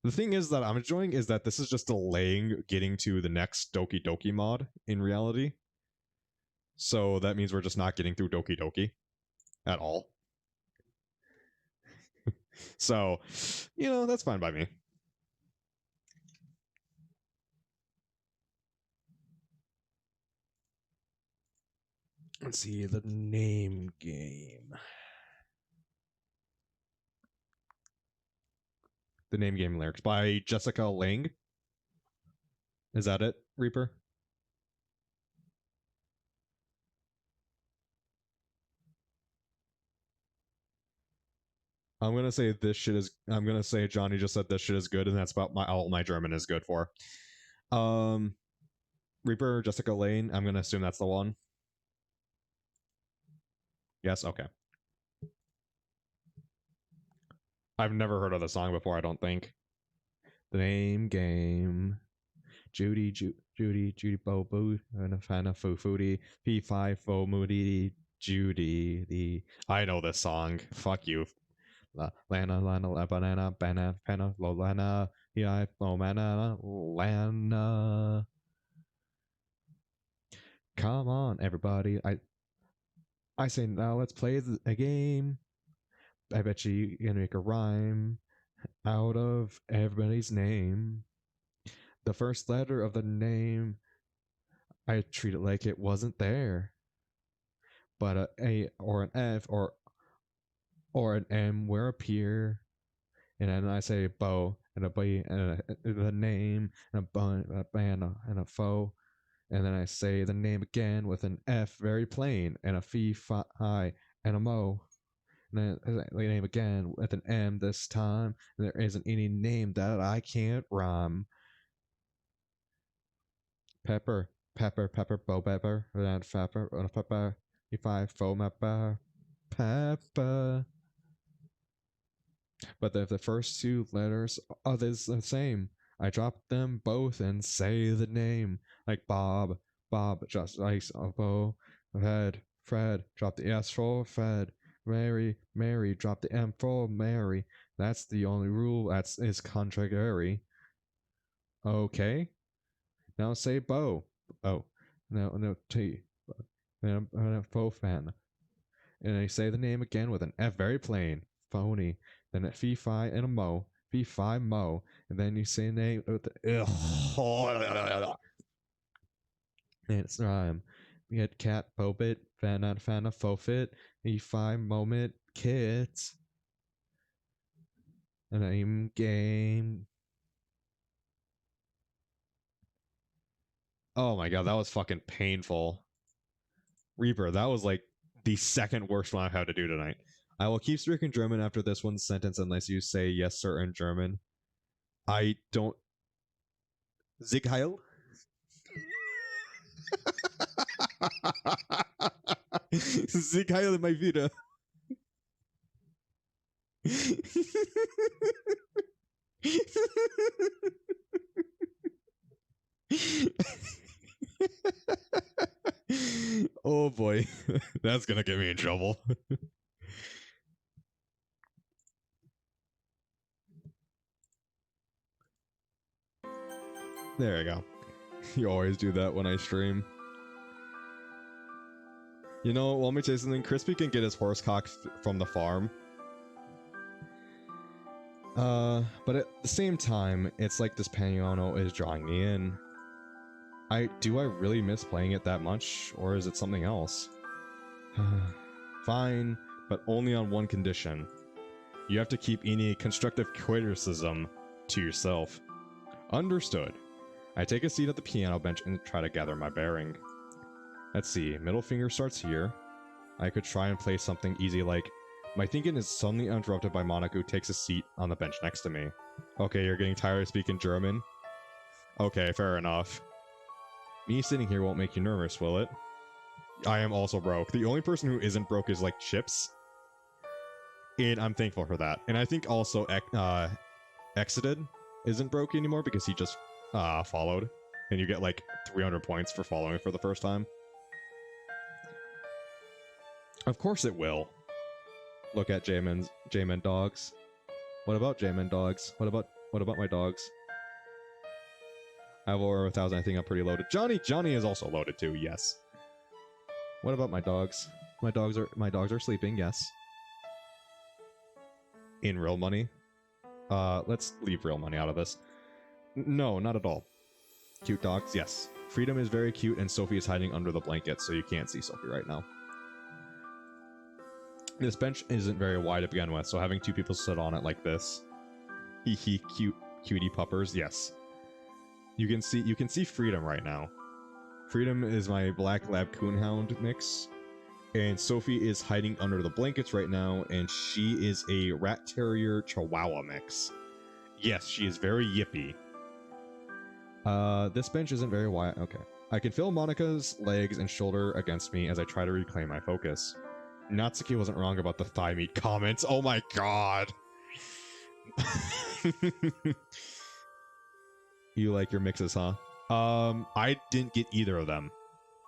The thing is that I'm enjoying is that this is just delaying getting to the next Doki Doki mod in reality. So that means we're just not getting through Doki Doki at all. So, that's fine by me. Let's see, the name game. The name game lyrics by Jessica Lang. Is that it, Reaper? I'm gonna say this shit is. I'm gonna say Johnny just said this shit is good, and that's about all my German is good for. Reaper, Jessica Lane. I'm gonna assume that's the one. Yes. Okay. I've never heard of the song before. I don't think. The name game. Judy, Bobo, and a fan of Foodie, P5, Fo Moody, Judy, I know this song. Fuck you. Lana, banana, Panna, Lolana, Mana, Lana. Come on, everybody. I say now let's play a game. I bet you can make a rhyme out of everybody's name. The first letter of the name, I treat it like it wasn't there. But A or an F or an M will appear. And then I say bow and a B and the name and a bun, a band and a foe. And then I say the name again with an F, very plain, and a fee, fi, and a mo. And then the name again with an M this time. And there isn't any name that I can't rhyme. Pepper, bow pepper, and pepper, pepper, fo mapper, pepper. But if the first two letters are the same, I drop them both and say the name. Like Bob, just like Bo. Fred, drop the S for Fred. Mary, drop the M for Mary. That's the only rule that is contrary. Okay. Now say Bo. Oh. No, T. Fo fan. And I say the name again with an F, very plain. Phony. Then a fee fi and a mo. Fee fi mo. And then you say name with the and it's rhyme. We had cat bobit, fan of fofit, fee fi moment, kits. And name game. Oh my god, that was fucking painful. Reaper, that was like the second worst one I've had to do tonight. I will keep speaking German after this one sentence unless you say yes, sir, in German. I don't. Sig Heil? Sig Heil mal wieder. Oh boy, that's gonna get me in trouble. There you go. You always do that when I stream. You know, let me tell you something. Crispy can get his horse cock from the farm. But at the same time, it's like this piano is drawing me in. Do I really miss playing it that much, or is it something else? Fine, but only on one condition. You have to keep any constructive criticism to yourself. Understood. I take a seat at the piano bench and try to gather my bearing. Let's see, middle finger starts here. I could try and play something easy like, my thinking is suddenly interrupted by Monica, who takes a seat on the bench next to me. Okay, you're getting tired of speaking German? Okay, fair enough. Me sitting here won't make you nervous, will it? I am also broke. The only person who isn't broke is like Chips. And I'm thankful for that. And I think also Exited isn't broke anymore because he just followed. And you get like 300 points for following for the first time. Of course it will. Look at J-Man dogs. What about J-Man dogs? What about my dogs? I have over 1,000. I think I'm pretty loaded. Johnny is also loaded too. Yes. What about my dogs? My dogs are sleeping. Yes. In real money. Let's leave real money out of this. No, not at all. Cute dogs. Yes. Freedom is very cute, and Sophie is hiding under the blanket, so you can't see Sophie right now. This bench isn't very wide to begin with, so having two people sit on it like this. Hee cutie puppers. Yes. You can see Freedom right now. Freedom is my black lab coonhound mix, and Sophie is hiding under the blankets right now, and she is a rat terrier chihuahua mix. Yes, she is very yippy. This bench isn't very wide. Okay. I can feel Monica's legs and shoulder against me as I try to reclaim my focus. Natsuki wasn't wrong about the thigh meat comments. Oh my god. You like your mixes, huh? I didn't get either of them.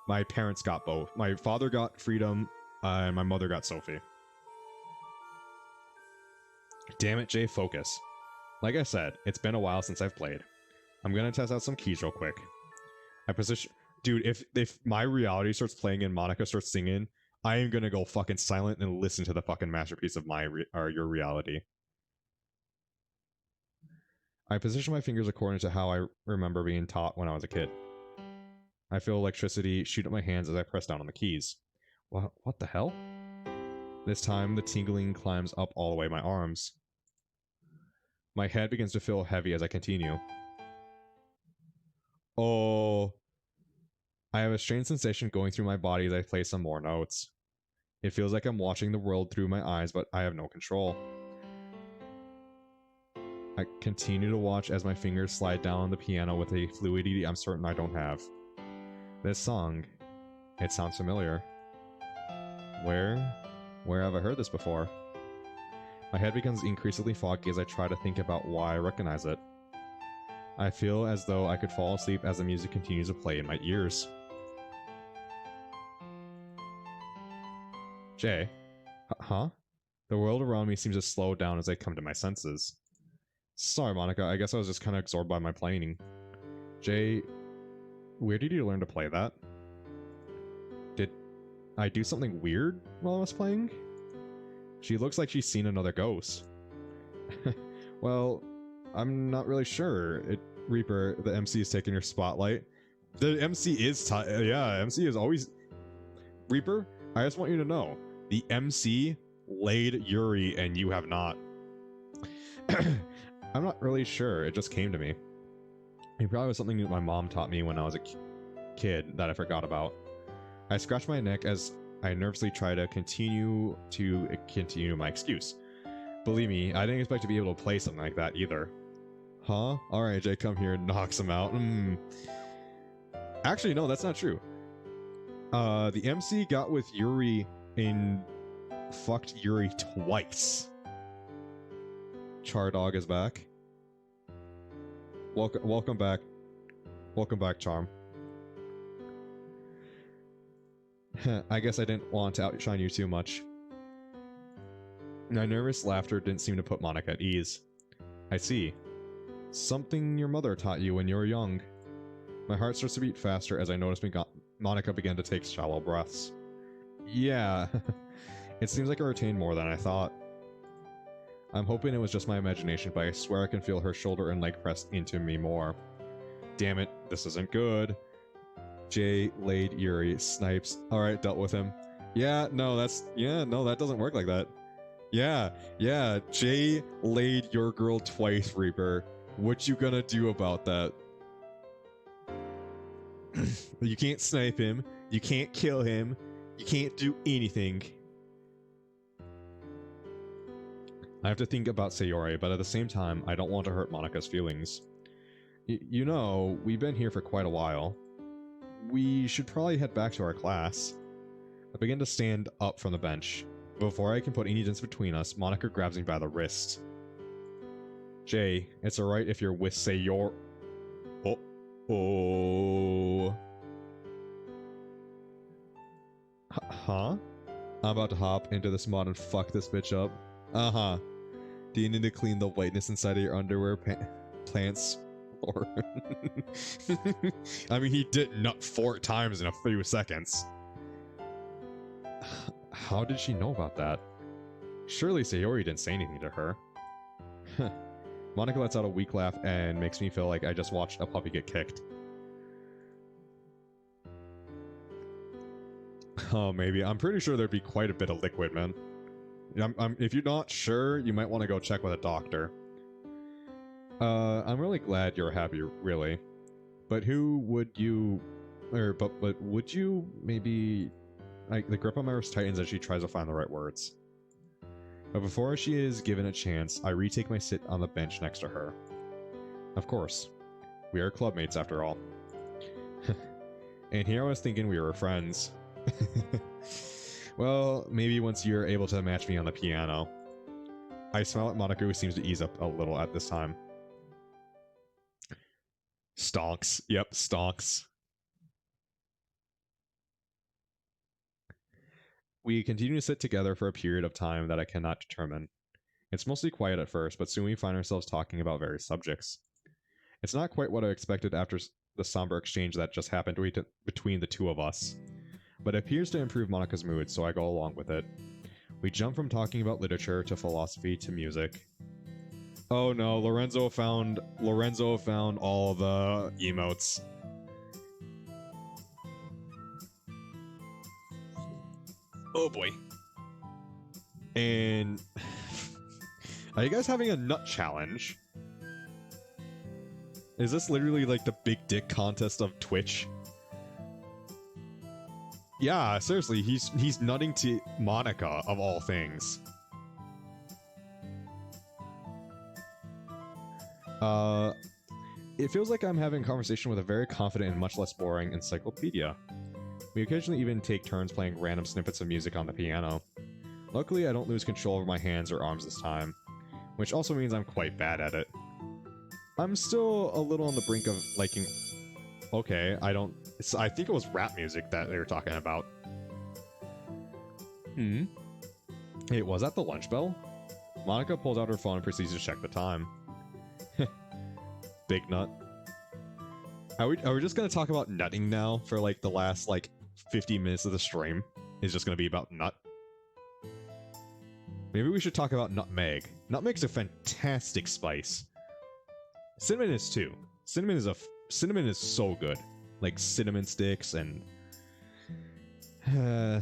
My parents got both. My father got Freedom, and my mother got Sophie. Damn it, Jay, focus. Like I said, it's been a while since I've played. I'm gonna test out some keys real quick. I position... Dude, if my reality starts playing and Monica starts singing, I am gonna go fucking silent and listen to the fucking masterpiece of your reality. I position my fingers according to how I remember being taught when I was a kid. I feel electricity shoot at my hands as I press down on the keys. What the hell? This time, the tingling climbs up all the way my arms. My head begins to feel heavy as I continue. Oh... I have a strange sensation going through my body as I play some more notes. It feels like I'm watching the world through my eyes, but I have no control. I continue to watch as my fingers slide down the piano with a fluidity I'm certain I don't have. This song, it sounds familiar. Where have I heard this before? My head becomes increasingly foggy as I try to think about why I recognize it. I feel as though I could fall asleep as the music continues to play in my ears. Jay? Huh? The world around me seems to slow down as I come to my senses. Sorry, Monica, I guess I was just kind of absorbed by my playing. Jay, where did you learn to play that? Did I do something weird while I was playing? She looks like she's seen another ghost. Well, I'm not really sure. Reaper, the MC is taking your spotlight. The MC is MC is always... Reaper, I just want you to know, the MC laid Yuri and you have not. I'm not really sure, it just came to me. It probably was something that my mom taught me when I was a kid that I forgot about. I scratch my neck as I nervously try to continue my excuse. Believe me, I didn't expect to be able to play something like that either. Huh? Alright, Jay, come here and knocks him out. Actually, no, that's not true. The MC got with Yuri and fucked Yuri twice. Chardog is back. Welcome back. Welcome back, Charm. I guess I didn't want to outshine you too much. My nervous laughter didn't seem to put Monica at ease. I see. Something your mother taught you when you were young. My heart starts to beat faster as I notice Monica began to take shallow breaths. Yeah. It seems like I retained more than I thought. I'm hoping it was just my imagination, but I swear I can feel her shoulder and leg pressed into me more. Damn it, this isn't good. Jay laid Yuri, snipes. Alright, dealt with him. Yeah, no, that doesn't work like that. Yeah, Jay laid your girl twice, Reaper. What you gonna do about that? You can't snipe him, you can't kill him, you can't do anything. I have to think about Sayori, but at the same time, I don't want to hurt Monika's feelings. You know, we've been here for quite a while. We should probably head back to our class. I begin to stand up from the bench. Before I can put any distance between us, Monika grabs me by the wrist. Jay, it's alright if you're with Sayori. Oh. Huh? I'm about to hop into this mod and fuck this bitch up. Uh-huh. Do you need to clean the whiteness inside of your underwear plants? Or I mean, he did nut 4 times in a few seconds. How did she know about that? Surely Sayori didn't say anything to her. Monika lets out a weak laugh and makes me feel like I just watched a puppy get kicked. Oh, maybe. I'm pretty sure there'd be quite a bit of liquid, man. If you're not sure, you might want to go check with a doctor. I'm really glad you're happy, really. But who would you... but would you maybe... the grip on my wrist tightens as she tries to find the right words. But before she is given a chance, I retake my sit on the bench next to her. Of course. We are clubmates, after all. And here I was thinking we were friends. Well, maybe once you're able to match me on the piano. I smile at Monika, who seems to ease up a little at this time. Stonks. Yep, stonks. We continue to sit together for a period of time that I cannot determine. It's mostly quiet at first, but soon we find ourselves talking about various subjects. It's not quite what I expected after the somber exchange that just happened between the two of us, but it appears to improve Monika's mood, so I go along with it. We jump from talking about literature to philosophy to music. Oh no, Lorenzo found all the emotes. Oh boy. And are you guys having a nut challenge? Is this literally like the big dick contest of Twitch? Yeah, seriously, he's nutting to Monika of all things. It feels like I'm having a conversation with a very confident and much less boring encyclopedia. We occasionally even take turns playing random snippets of music on the piano. Luckily, I don't lose control over my hands or arms this time, which also means I'm quite bad at it. I'm still a little on the brink of liking... Okay, I think it was rap music that they were talking about. Hey, was that the lunch bell? Monika pulls out her phone and proceeds to check the time. Big nut. Are we just gonna talk about nutting now for like the last like 50 minutes of the stream? Is just gonna be about nut? Maybe we should talk about nutmeg. Nutmeg's a fantastic spice. Cinnamon is too. Cinnamon is so good. Like cinnamon sticks and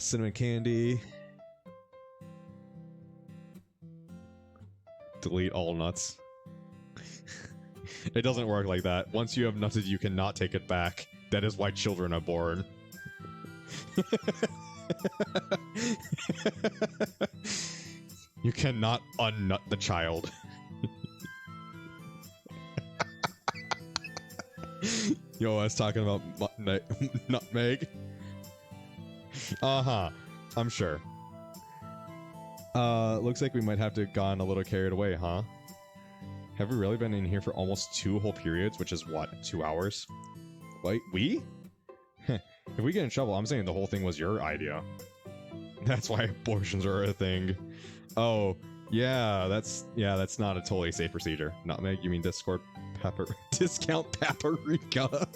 cinnamon candy. Delete all nuts. It doesn't work like that. Once you have nutted, you cannot take it back. That is why children are born. You cannot unnut the child. Yo, I was talking about nutmeg. Uh-huh. I'm sure. Looks like we might have to have gone a little carried away, huh? Have we really been in here for almost 2 whole periods, which is what, 2 hours? Wait, we? If we get in trouble, I'm saying the whole thing was your idea. That's why abortions are a thing. Oh, yeah, that's not a totally safe procedure. Nutmeg, you mean discount paprika?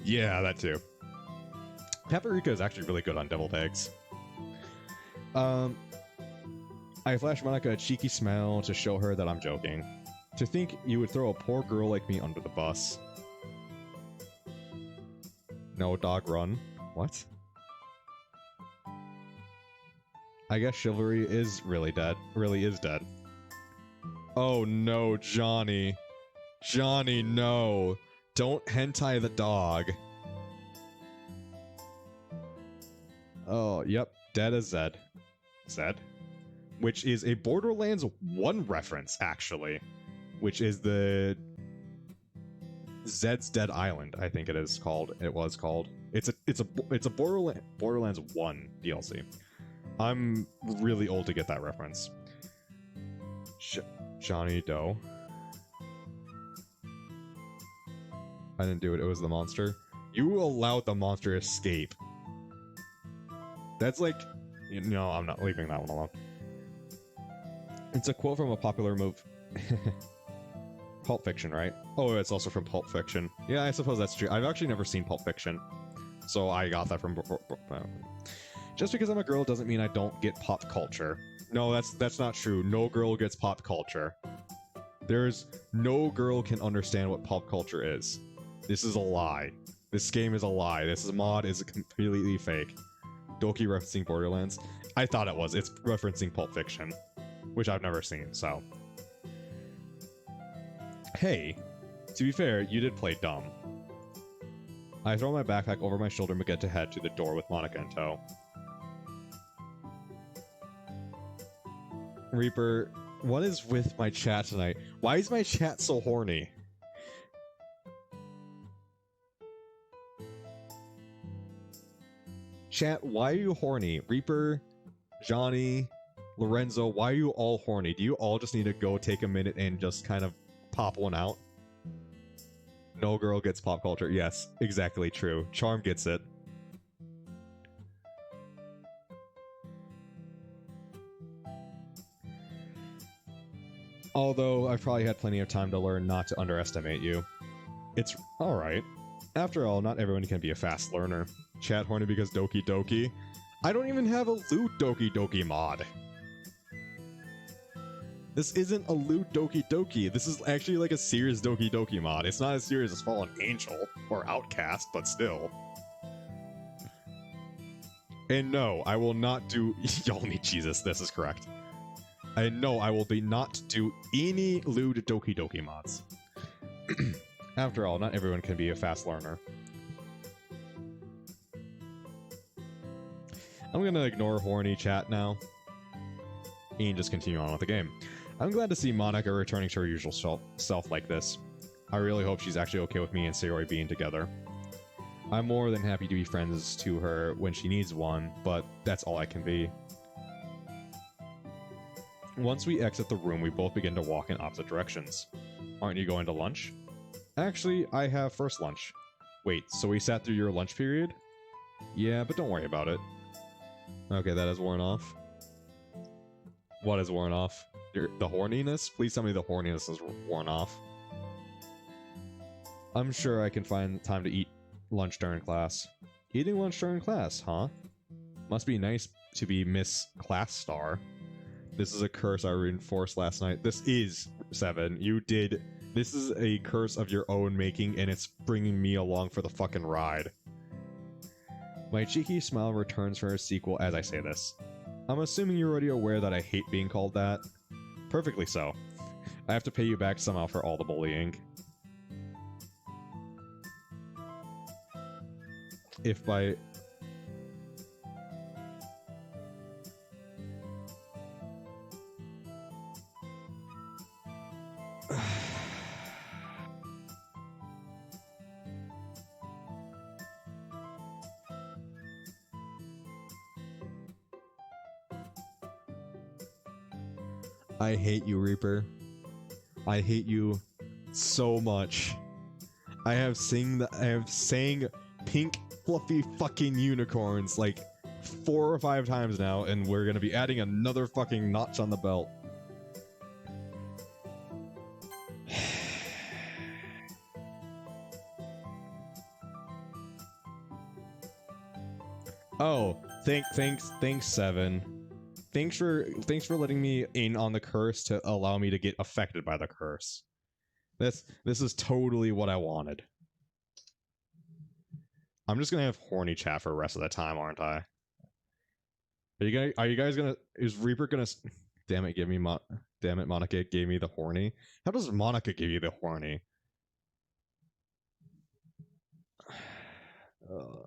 Yeah, that too. Paprika is actually really good on deviled eggs. I flash Monica a cheeky smile to show her that I'm joking. To think you would throw a poor girl like me under the bus. No, dog, run. What? I guess chivalry is really dead. Really is dead. Oh no, Johnny. Johnny, no. Don't hentai the dog. Oh, yep. Dead as Zed. Zed? Which is a Borderlands 1 reference, actually. Which is the Zed's Dead Island, I think it is called. It was called. It's a Borderlands 1 DLC. I'm really old to get that reference. Johnny Doe. I didn't do it. It was the monster. You allowed the monster to escape. That's like... No, I'm not leaving that one alone. It's a quote from a popular movie. Pulp Fiction, right? Oh, it's also from Pulp Fiction. Yeah, I suppose that's true. I've actually never seen Pulp Fiction. So I got that from... Just because I'm a girl doesn't mean I don't get pop culture. No, that's not true. No girl gets pop culture. There's... No girl can understand what pop culture is. This is a lie. This game is a lie. This mod is completely fake. Doki referencing Borderlands? I thought it was. It's referencing Pulp Fiction, which I've never seen, so... Hey, to be fair, you did play dumb. I throw my backpack over my shoulder and begin to head to the door with Monica in tow. Reaper, what is with my chat tonight? Why is my chat so horny? Chat, why are you horny? Reaper, Johnny, Lorenzo, why are you all horny? Do you all just need to go take a minute and just kind of pop one out? No girl gets pop culture. Yes, exactly true. Charm gets it. Although I've probably had plenty of time to learn not to underestimate you. It's alright. After all, not everyone can be a fast learner. Chat horny because Doki Doki. I don't even have a loot Doki Doki mod. This isn't a loot Doki Doki. This is actually like a serious Doki Doki mod. It's not as serious as Fallen Angel or Outcast, but still. And no, I will not do... Y'all need Jesus, this is correct. And no, I will be not do any lewd Doki Doki mods. After all, not everyone can be a fast learner. I'm gonna ignore horny chat now. And just continue on with the game. I'm glad to see Monica returning to her usual self like this. I really hope she's actually okay with me and Saori being together. I'm more than happy to be friends to her when she needs one, but that's all I can be. Once we exit the room, we both begin to walk in opposite directions. Aren't you going to lunch? Actually, I have first lunch. Wait, so we sat through your lunch period? Yeah, but don't worry about it. Okay, that has worn off. What has worn off? The horniness? Please tell me the horniness is worn off. I'm sure I can find time to eat lunch during class. Eating lunch during class, huh? Must be nice to be Miss Class Star. This is a curse I reinforced last night. This is, Seven, you did... This is a curse of your own making, and it's bringing me along for the fucking ride. My cheeky smile returns for a sequel as I say this. I'm assuming you're already aware that I hate being called that. Perfectly so. I have to pay you back somehow for all the bullying. If by... I hate you, Reaper. I hate you so much. I have sang pink fluffy fucking unicorns like 4 or 5 times now, and we're gonna be adding another fucking notch on the belt. Oh, thanks, Seven. Thanks for letting me in on the curse to allow me to get affected by the curse. This is totally what I wanted. I'm just gonna have horny chat for the rest of the time, aren't I? Are you guys gonna? Is Reaper gonna? Damn it, damn it, Monica gave me the horny. How does Monica give you the horny? Uh,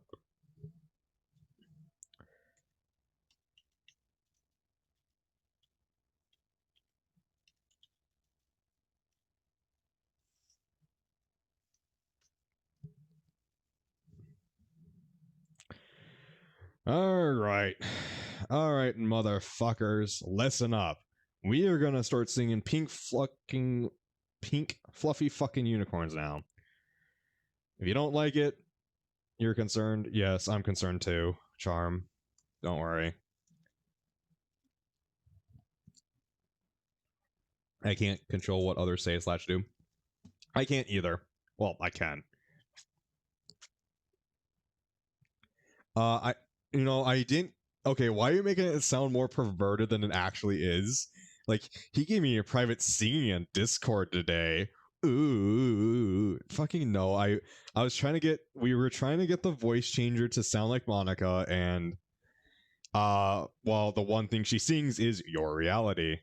all right, motherfuckers, listen up. We are gonna start singing pink fluffy fucking unicorns now. If you don't like it, you're concerned. Yes, I'm concerned too. Charm, don't worry. I can't control what others say / do. I can't either. Well, I can. I I didn't. Okay, why are you making it sound more perverted than it actually is? Like he gave me a private singing on Discord today. Ooh, fucking no. I was trying to get. We were trying to get the voice changer to sound like Monica, and well, the one thing she sings is "Your Reality."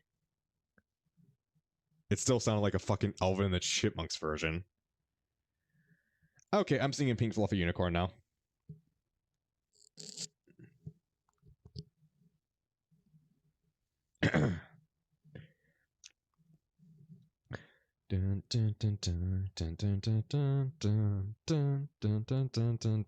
It still sounded like a fucking Alvin and the Chipmunks version. Okay, I'm singing Pink Fluffy Unicorn now. Dun, dun, dun, dun, dun, dun, dun, dun, dun, dun, dun, dun, dun, dun, dun,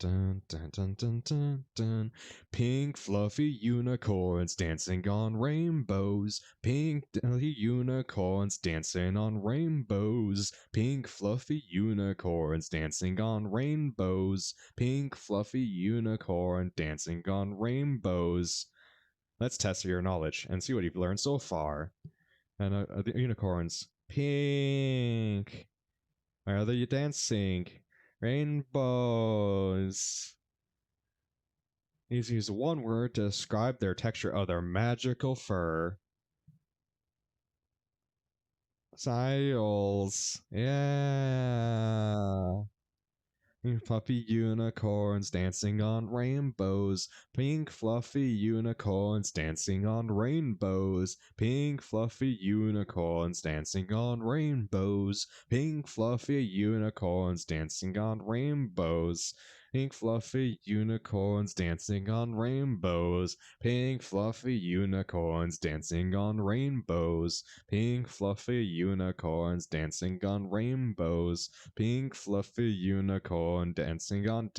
dun, dun, dun, dun. Pink fluffy unicorns dancing on rainbows. Pink fluffy unicorns dancing on rainbows. Pink fluffy unicorns dancing on rainbows. Pink fluffy unicorn dancing on rainbows. Let's test your knowledge and see what you've learned so far. And the unicorns. Pink. Why are they dancing? Rainbows. These use one word to describe their texture of their magical fur. Sails. Yeah. Puppy unicorns dancing on rainbows. Pink fluffy unicorns dancing on rainbows. Pink fluffy unicorns dancing on rainbows. Pink fluffy unicorns dancing on rainbows. Pink fluffy unicorns dancing on rainbows. Pink fluffy unicorns dancing on rainbows. Pink fluffy unicorns dancing on rainbows. Pink fluffy unicorn dancing on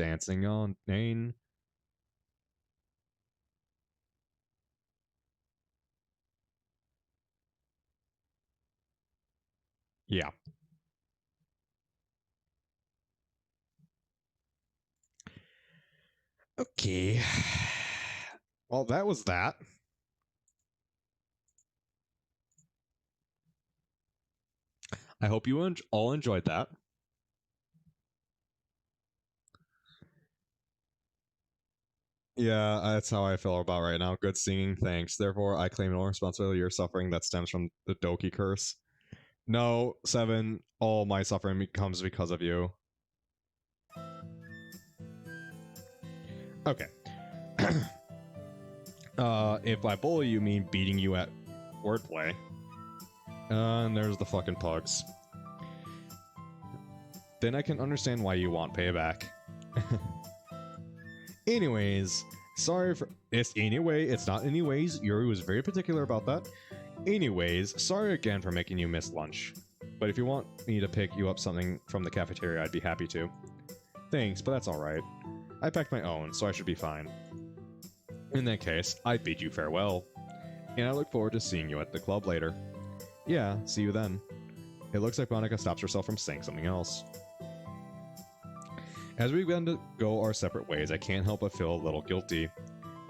Maine. Yeah. Okay. Well, that was that. I hope you all enjoyed that. Yeah, that's how I feel about right now. Good singing, thanks. Therefore, I claim no responsibility for your suffering that stems from the Doki curse. No, Seven, all my suffering comes because of you. Okay. If by bully you mean beating you at wordplay, and there's the fucking pugs, then I can understand why you want payback. Anyways, sorry for this. Anyway, it's not anyways. Yuri was very particular about that. Anyways, sorry again for making you miss lunch. But if you want me to pick you up something from the cafeteria, I'd be happy to. Thanks, but that's alright. I packed my own, so I should be fine. In that case, I bid you farewell. And I look forward to seeing you at the club later. Yeah, see you then. It looks like Monica stops herself from saying something else. As we begin to go our separate ways, I can't help but feel a little guilty.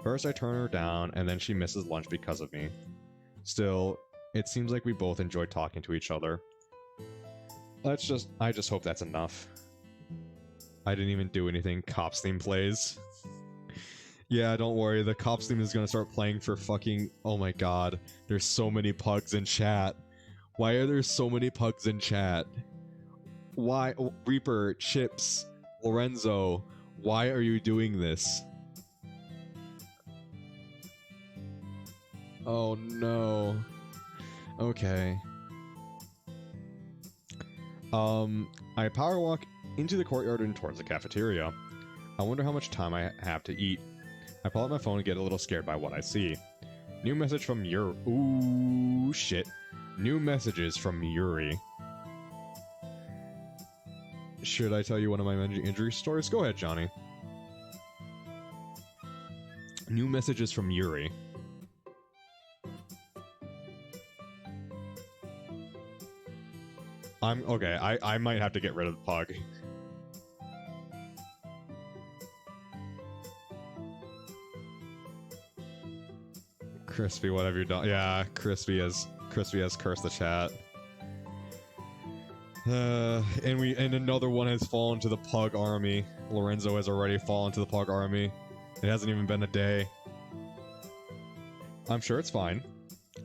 First I turn her down, and then she misses lunch because of me. Still, it seems like we both enjoy talking to each other. I just hope that's enough. I didn't even do anything. Cops theme plays. Yeah, don't worry. The cops theme is gonna start playing for fucking. Oh my god. There's so many pugs in chat. Why are there so many pugs in chat? Why? Reaper, Chips, Lorenzo, why are you doing this? Oh no. Okay. I power walk into the courtyard and towards the cafeteria. I wonder how much time I have to eat. I pull out my phone and get a little scared by what I see. New message from Yuri. Ooh, shit. New messages from Yuri. Should I tell you one of my injury stories? Go ahead, Johnny. New messages from Yuri. Okay, I might have to get rid of the pug. Crispy, what have you done? Yeah, Crispy has cursed the chat. And another one has fallen to the pug army. Lorenzo has already fallen to the pug army. It hasn't even been a day. I'm sure it's fine.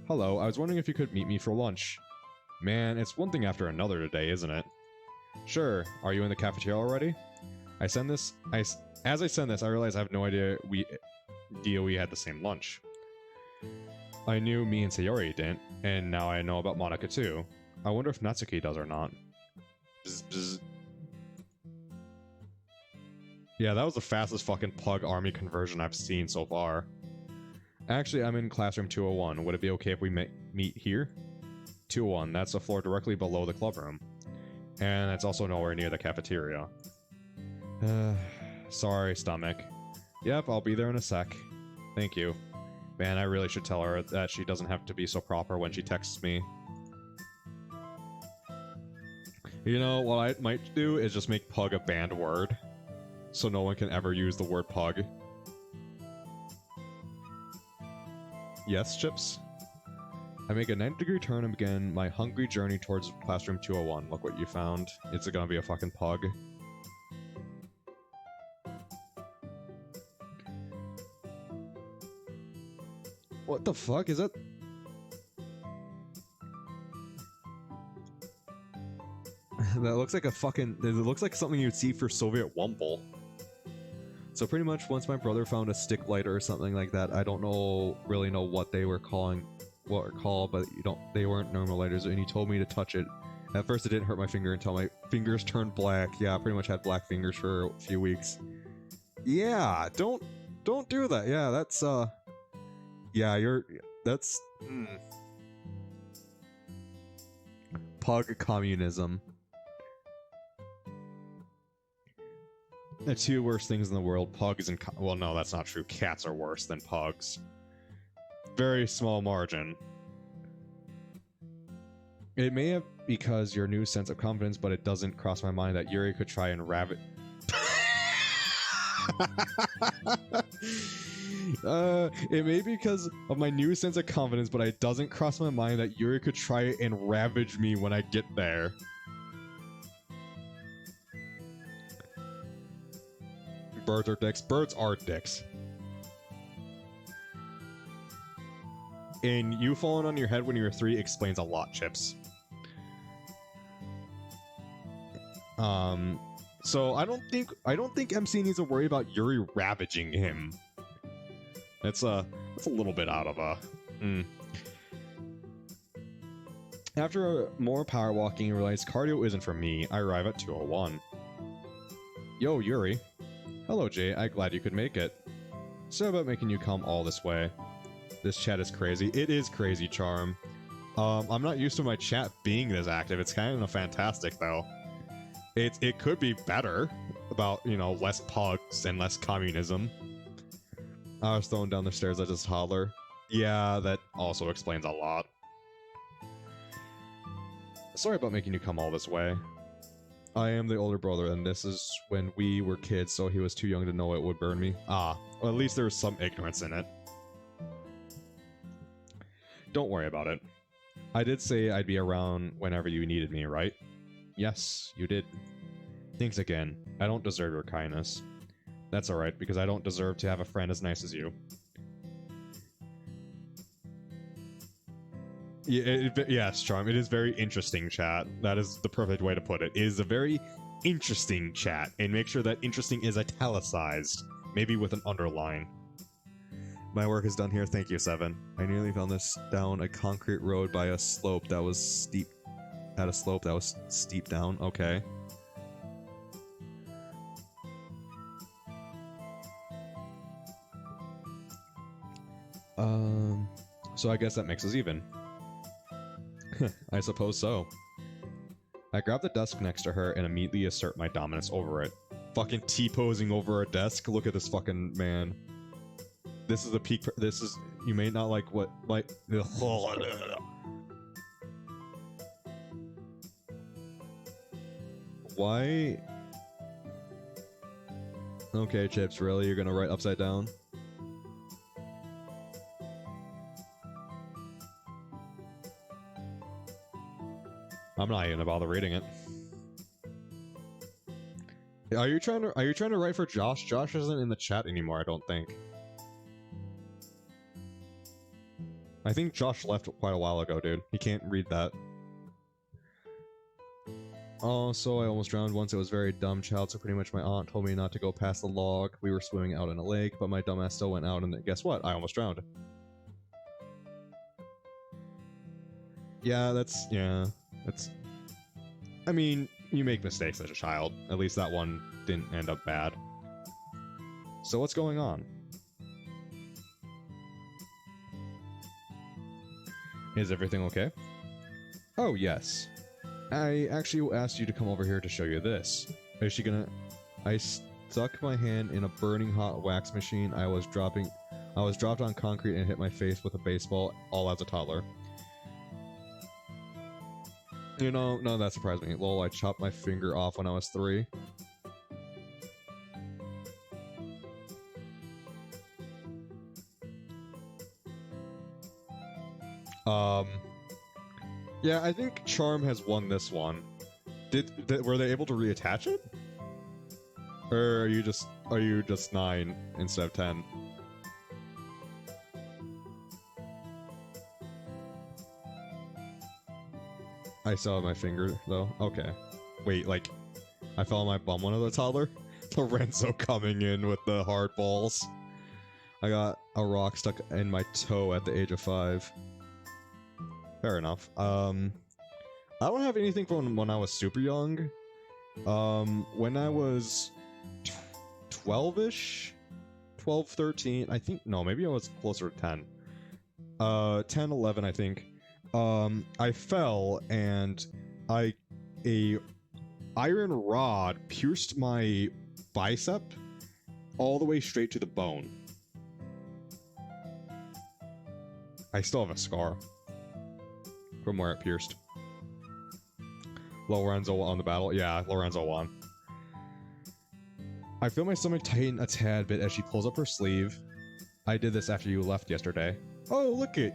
Hello, I was wondering if you could meet me for lunch. Man, it's one thing after another today, isn't it? Sure. Are you in the cafeteria already? As I send this, I realize I have no idea we had the same lunch. I knew me and Sayori didn't, and now I know about Monica too. I wonder if Natsuki does or not. Bzz, bzz. Yeah, that was the fastest fucking pug army conversion I've seen so far. Actually, I'm in classroom 201. Would it be okay if we meet here? 201, that's a floor directly below the clubroom. And it's also nowhere near the cafeteria. Sorry, stomach. Yep, I'll be there in a sec. Thank you. Man, I really should tell her that she doesn't have to be so proper when she texts me. You know, what I might do is just make pug a banned word. So no one can ever use the word pug. Yes, Chips? I make a 90-degree turn and begin my hungry journey towards classroom 201. Look what you found. It's gonna be a fucking pug. What the fuck is that? That looks like a fucking... It looks like something you'd see for Soviet Wumble. So pretty much once my brother found a stick lighter or something like that, I don't really know what they were calling... what are called, but they weren't normal lighters, and he told me to touch it. At first it didn't hurt my finger until my fingers turned black. Yeah, I pretty much had black fingers for a few weeks. Yeah, don't do that. Yeah, that's yeah, that's pug communism. The two worst things in the world, pugs and well, no, that's not true. Cats are worse than pugs. Very small margin. It may have because your new sense of confidence, but it doesn't cross my mind that Yuri could try and ravage. It may be because of my new sense of confidence, but it doesn't cross my mind that Yuri could try and ravage me when I get there. Birds are dicks. Birds are dicks. And you falling on your head when you were 3 explains a lot, Chips. So I don't think MC needs to worry about Yuri ravaging him. That's a little bit out of a... After more power walking and realize cardio isn't for me, I arrive at 201. Yo, Yuri. Hello, Jay. I'm glad you could make it. So about making you come all this way. This chat is crazy. It is crazy, Charm. I'm not used to my chat being this active. It's kind of fantastic, though. It could be better about, you know, less pugs and less communism. I was thrown down the stairs. I just holler. Yeah, that also explains a lot. Sorry about making you come all this way. I am the older brother, and this is when we were kids, so he was too young to know it would burn me. Ah, well, at least there was some ignorance in it. Don't worry about it. I did say I'd be around whenever you needed me, right? Yes, you did. Thanks again. I don't deserve your kindness. That's alright, because I don't deserve to have a friend as nice as you. Yeah, yes, Charm. It is very interesting, chat. That is the perfect way to put it. It is a very interesting chat, and make sure that interesting is italicized, maybe with an underline. My work is done here. Thank you, Seven. I nearly found this down a concrete road by a slope that was steep. At a slope that was steep down. Okay. So I guess that makes us even. I suppose so. I grab the desk next to her and immediately assert my dominance over it. Fucking T-posing over a desk. Look at this fucking man. This is a peak. This is. You may not like what. Like. Why? Okay, Chips, really? You're gonna write upside down? I'm not even gonna bother reading it. Are you trying to write for Josh? Josh isn't in the chat anymore, I don't think. I think Josh left quite a while ago, dude. He can't read that. Oh, so I almost drowned once. It was very dumb, child, so pretty much my aunt told me not to go past the log. We were swimming out in a lake, but my dumbass still went out, and guess what? I almost drowned. Yeah, that's... I mean, you make mistakes as a child. At least that one didn't end up bad. So what's going on? Is everything okay? Oh, yes. I actually asked you to come over here to show you this. Is she gonna... I stuck my hand in a burning hot wax machine. I was dropped on concrete and hit my face with a baseball, all as a toddler. You know, none of that surprised me. Lol, I chopped my finger off when I was 3. Yeah, I think Charm has won this one. Were they able to reattach it? Or are you just 9 instead of 10? I still have my finger, though. Okay. Wait, like, I fell on my bum when I was a toddler? Lorenzo coming in with the hard balls. I got a rock stuck in my toe at the age of 5. Fair enough. I don't have anything from when I was super young. When I was 12-ish? 12, 13, I think, no, maybe I was closer to 10. 10, 11, I think. I fell and a iron rod pierced my bicep all the way straight to the bone. I still have a scar from where it pierced. Lorenzo on the battle. Yeah, Lorenzo won. I feel my stomach tighten a tad bit as she pulls up her sleeve. I did this after you left yesterday. Oh, look it!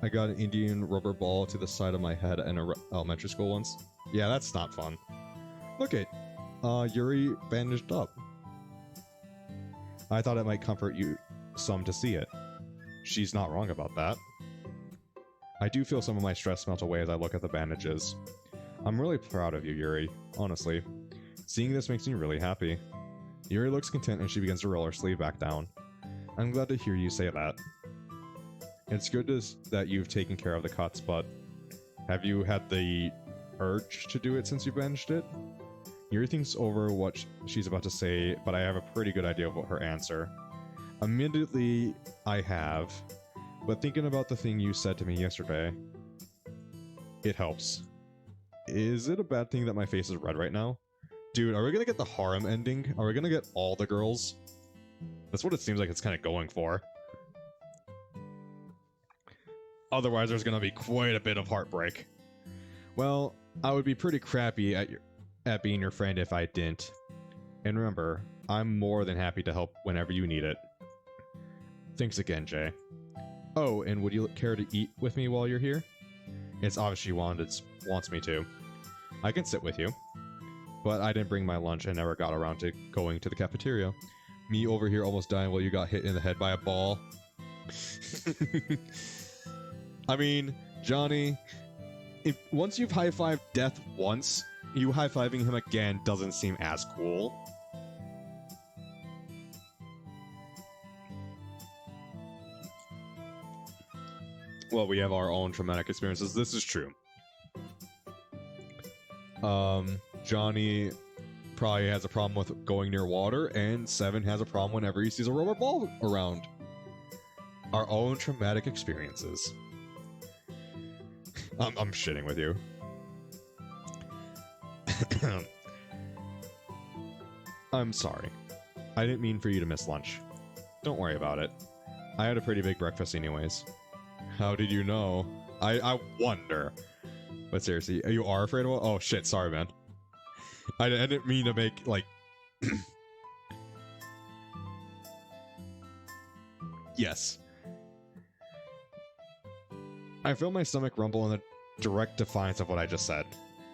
I got an Indian rubber ball to the side of my head in elementary school once. Yeah, that's not fun. Look it! Yuri bandaged up. I thought it might comfort you some to see it. She's not wrong about that. I do feel some of my stress melt away as I look at the bandages. I'm really proud of you, Yuri, honestly. Seeing this makes me really happy. Yuri looks content and she begins to roll her sleeve back down. I'm glad to hear you say that. It's good that you've taken care of the cuts, but have you had the urge to do it since you bandaged it? Yuri thinks over what she's about to say, but I have a pretty good idea of what her answer. Immediately, I have, but thinking about the thing you said to me yesterday, it helps. Is it a bad thing that my face is red right now? Dude, are we gonna get the harem ending? Are we gonna get all the girls? That's what it seems like it's kind of going for. Otherwise, there's gonna be quite a bit of heartbreak. Well, I would be pretty crappy at being your friend if I didn't. And remember, I'm more than happy to help whenever you need it. Thanks again, Jay. Oh, and would you care to eat with me while you're here? It's obvious she wants me to. I can sit with you. But I didn't bring my lunch and never got around to going to the cafeteria. me over here almost dying while you got hit in the head by a ball. I mean, Johnny, if once you've high-fived death once, you high-fiving him again doesn't seem as cool. Well, we have our own traumatic experiences. This is true. Johnny probably has a problem with going near water, and Seven has a problem whenever he sees a rubber ball around. Our own traumatic experiences. I'm shitting with you. I'm sorry. I didn't mean for you to miss lunch. Don't worry about it. I had a pretty big breakfast anyways. How did you know? I wonder. But seriously, you are afraid of what? Oh shit, sorry man. I didn't mean to make, like... Yes. I feel my stomach rumble in the direct defiance of what I just said.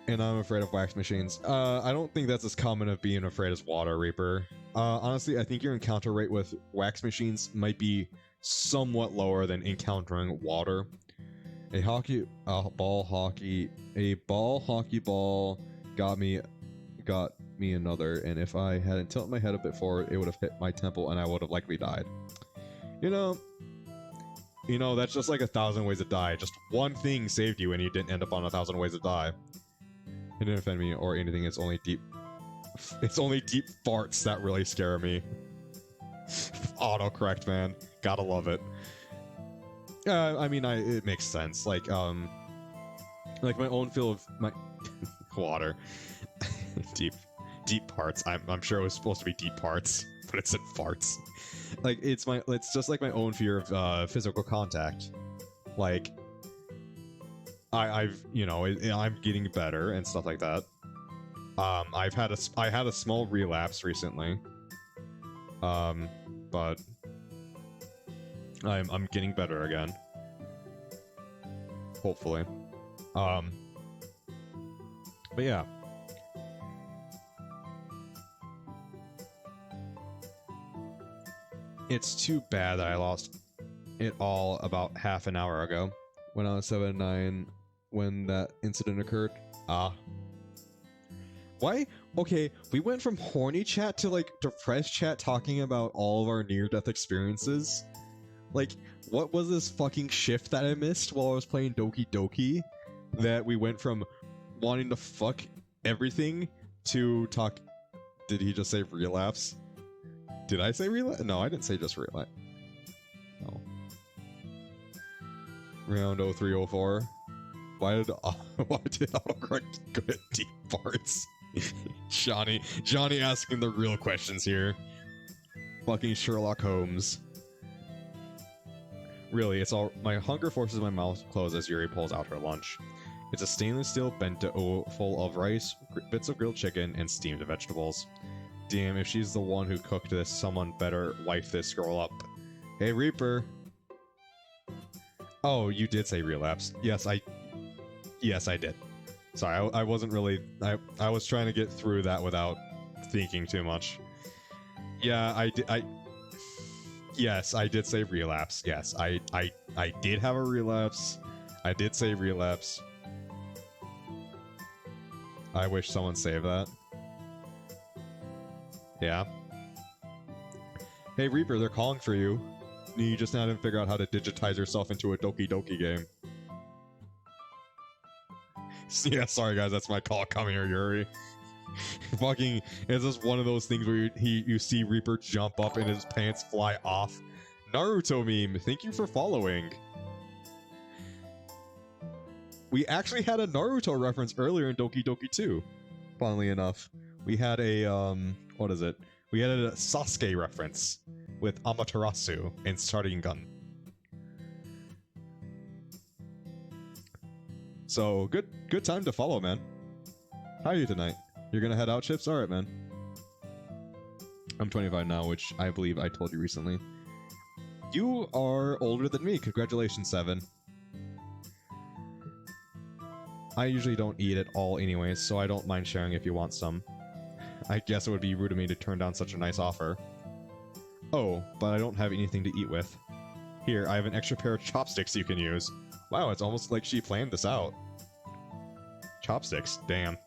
And I'm afraid of wax machines. I don't think that's as common of being afraid as Water Reaper. Honestly, I think your encounter rate with wax machines might be somewhat lower than encountering water. A ball hockey ball got me another, and if I hadn't tilted my head a bit forward, it would have hit my temple and I would have likely died. You know, that's just like 1,000 ways to die. Just one thing saved you and you didn't end up on 1,000 ways to die. It didn't offend me or anything, it's only deep farts that really scare me. Autocorrect, man. Gotta love it. I mean, it makes sense. Like my own feel of my water. deep parts. I'm sure it was supposed to be deep parts, but it said farts. Like it's just like my own fear of physical contact. Like I'm getting better and stuff like that. I had a small relapse recently. But I'm getting better again. Hopefully. But yeah. It's too bad that I lost it all about half an hour ago when I was 7-9 when that incident occurred. Why? Okay, we went from horny chat to like depressed chat talking about all of our near-death experiences. Like, what was this fucking shift that I missed while I was playing Doki Doki? That we went from wanting to fuck everything to talk... Did he just say relapse? Did I say relapse? No, I didn't say just relapse. No. Round 0304. Why did autocorrect go at deep parts? Johnny asking the real questions here. Fucking Sherlock Holmes. Really, it's all... My hunger forces my mouth closed as Yuri pulls out her lunch. It's a stainless steel bento full of rice, bits of grilled chicken, and steamed vegetables. Damn, if she's the one who cooked this, someone better wife this girl up. Hey, Reaper! Oh, you did say relapse. Yes, I did. Sorry, I wasn't really... I was trying to get through that without thinking too much. Yeah, yes, I did say relapse. Yes, I did have a relapse. I did say relapse. I wish someone saved that. Yeah. Hey, Reaper, they're calling for you. You just now didn't figure out how to digitize yourself into a Doki Doki game. Yeah, sorry guys, that's my call. Come here, Yuri. Fucking, it's just one of those things where you see Reaper jump up and his pants fly off. Naruto meme, thank you for following. We actually had a Naruto reference earlier in Doki Doki 2. Funnily enough. We had a, what is it? We had a Sasuke reference with Amaterasu in Starting Gun. So, good time to follow, man. How are you tonight? You're gonna head out, Chips? Alright, man. I'm 25 now, which I believe I told you recently. You are older than me. Congratulations, 7. I usually don't eat it all anyways, so I don't mind sharing if you want some. I guess it would be rude of me to turn down such a nice offer. Oh, but I don't have anything to eat with. Here, I have an extra pair of chopsticks you can use. Wow, it's almost like she planned this out. Chopsticks, damn.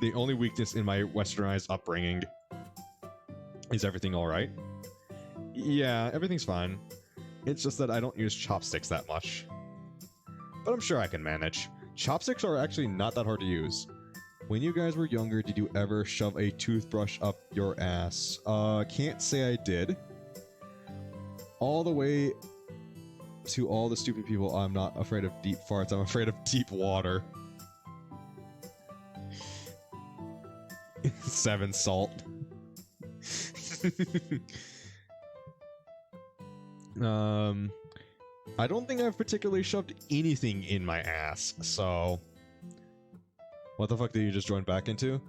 The only weakness in my westernized upbringing. Is everything alright? Yeah, everything's fine. It's just that I don't use chopsticks that much. But I'm sure I can manage. Chopsticks are actually not that hard to use. When you guys were younger, did you ever shove a toothbrush up your ass? Can't say I did. All the way to all the stupid people, I'm not afraid of deep farts, I'm afraid of deep water. 7 salt. I don't think I've particularly shoved anything in my ass, so... What the fuck did you just join back into?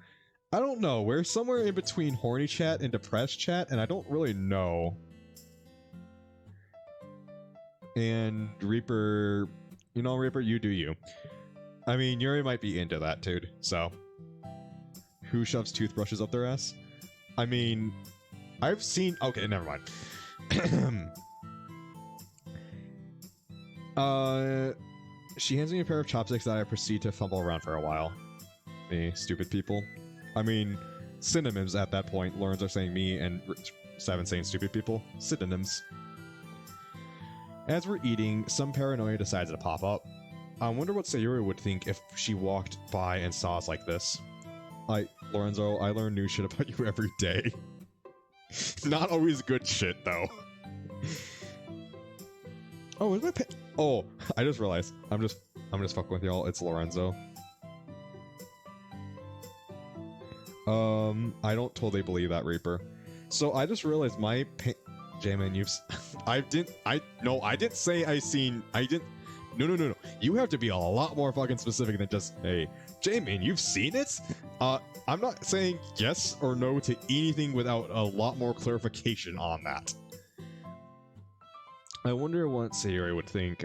I don't know, we're somewhere in between horny chat and depressed chat, and I don't really know. And Reaper... You know, Reaper, you do you. I mean, Yuri might be into that, dude, so... Who shoves toothbrushes up their ass? I mean... I've seen... Okay, never mind. She hands me a pair of chopsticks that I proceed to fumble around for a while. Me, stupid people. I mean, synonyms at that point. Lawrence are saying me and Seven saying stupid people. Synonyms. As we're eating, some paranoia decides to pop up. I wonder what Sayuri would think if she walked by and saw us like this. Lorenzo, I learn new shit about you every day. Not always good shit, though. Oh, is my Oh, I just realized. I'm just fucking with y'all. It's Lorenzo. I don't totally believe that, Reaper. So I just realized my J-Man, I didn't say No. You have to be a lot more fucking specific than just, hey, J-Man, you've seen it? I'm not saying yes or no to anything without a lot more clarification on that. I wonder what Sayuri would think,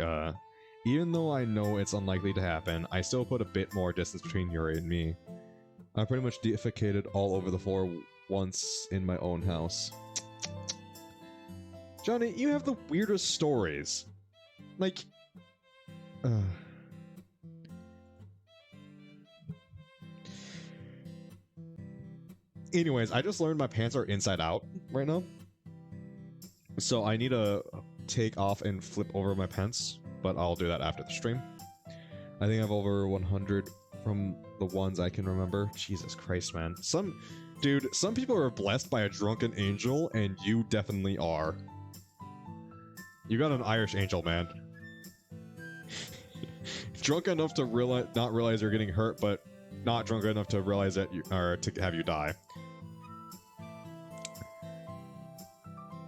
even though I know it's unlikely to happen, I still put a bit more distance between Yuri and me. I pretty much defecated all over the floor once in my own house. Johnny, you have the weirdest stories. Like... Anyways, I just learned my pants are inside out right now. So I need to take off and flip over my pants, but I'll do that after the stream. I think I have over 100 from the ones I can remember. Jesus Christ, man. Some people are blessed by a drunken angel, and you definitely are. You got an Irish angel, man. Drunk enough to not realize you're getting hurt, but not drunk enough to realize that to have you die.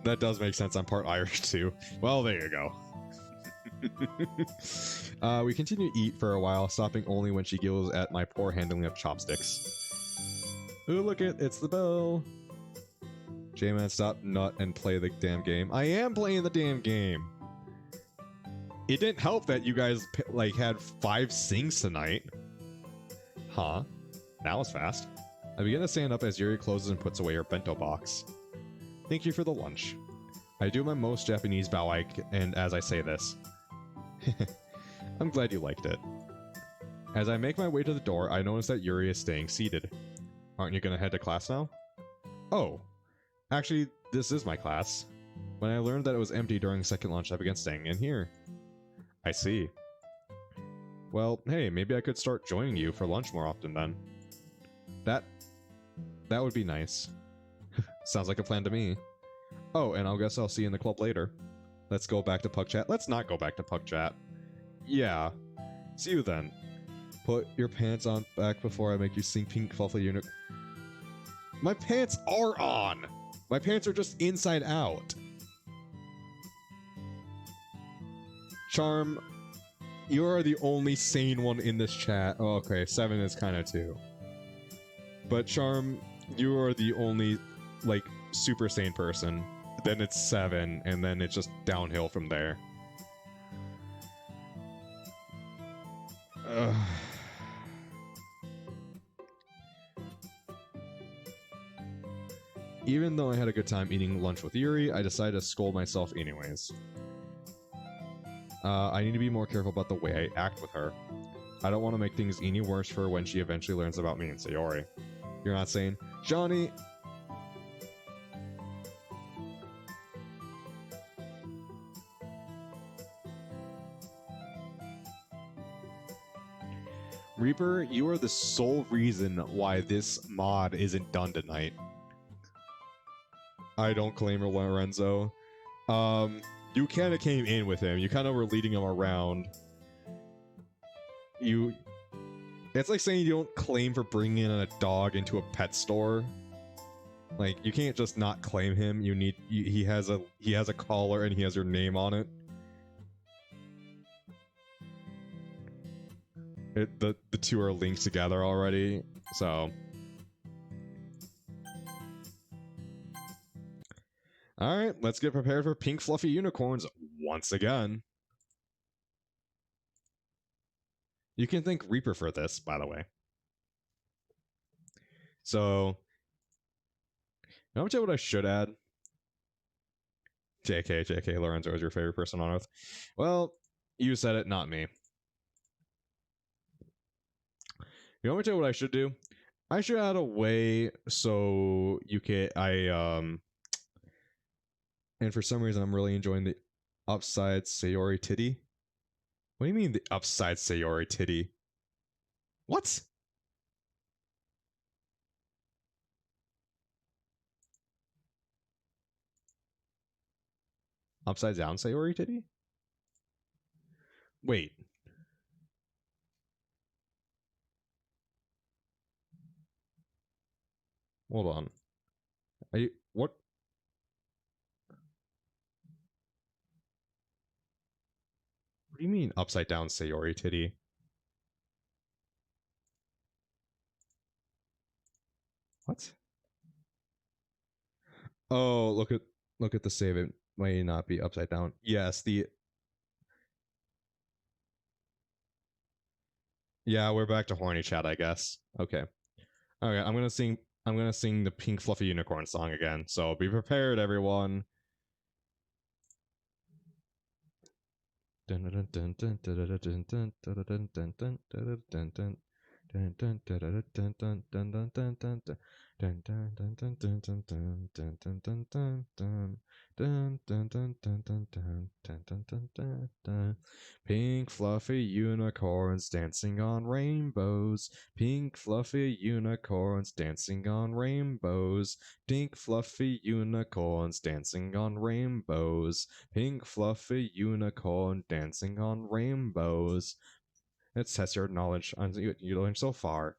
That does make sense. I'm part Irish too. Well, there you go. We continue to eat for a while, stopping only when she giggles at my poor handling of chopsticks. Ooh, look it's the bell. J-Man, stop, nut, and play the damn game. I am playing the damn game. It didn't help that you guys had 5 sings tonight. Huh? That was fast. I begin to stand up as Yuri closes and puts away her bento box. Thank you for the lunch. I do my most Japanese bow and as I say this. I'm glad you liked it. As I make my way to the door, I notice that Yuri is staying seated. Aren't you gonna head to class now? Oh. Actually, this is my class. When I learned that it was empty during second lunch, I began staying in here. I see. Well, hey, maybe I could start joining you for lunch more often then. That would be nice. Sounds like a plan to me. Oh, and I guess I'll see you in the club later. Let's go back to Pug Chat. Let's not go back to Pug Chat. Yeah. See you then. Put your pants on back before I make you sing Pink Fluffy Unicorn. My pants are on! My pants are just inside out. Charm, you are the only sane one in this chat. Oh, okay, 7 is kind of too. But Charm, you are the only, super sane person. Then it's 7, and then it's just downhill from there. Even though I had a good time eating lunch with Yuri, I decided to scold myself anyways. I need to be more careful about the way I act with her. I don't want to make things any worse for her when she eventually learns about me and Sayori. You're not saying, Johnny... Reaper, you are the sole reason why this mod isn't done tonight. I don't claim Lorenzo. You kind of came in with him. You kind of were leading him around. It's like saying you don't claim for bringing in a dog into a pet store. Like, you can't just not claim him. He has a collar and he has your name on it. The two are linked together already, so... Alright, let's get prepared for pink fluffy unicorns once again. You can thank Reaper for this, by the way. So... Now I'll tell you what I should add. JK, Lorenzo is your favorite person on Earth. Well, you said it, not me. You want me to tell you what I should do? I should add a way so you can... And for some reason, I'm really enjoying the upside Sayori titty. What do you mean the upside Sayori titty? What? Upside down Sayori titty? Wait. Hold on. What? What do you mean upside down Sayori titty? What? Oh, look at the save. It may not be upside down. Yes, yeah, we're back to horny chat, I guess. Okay. Okay, I'm gonna sing the pink fluffy unicorn song again. So be prepared, everyone. Pink fluffy unicorns dancing on rainbows. Pink fluffy unicorns dancing on rainbows. Pink fluffy unicorns dancing on rainbows. Pink fluffy unicorn dancing on rainbows. Let's test your knowledge on you learned so far.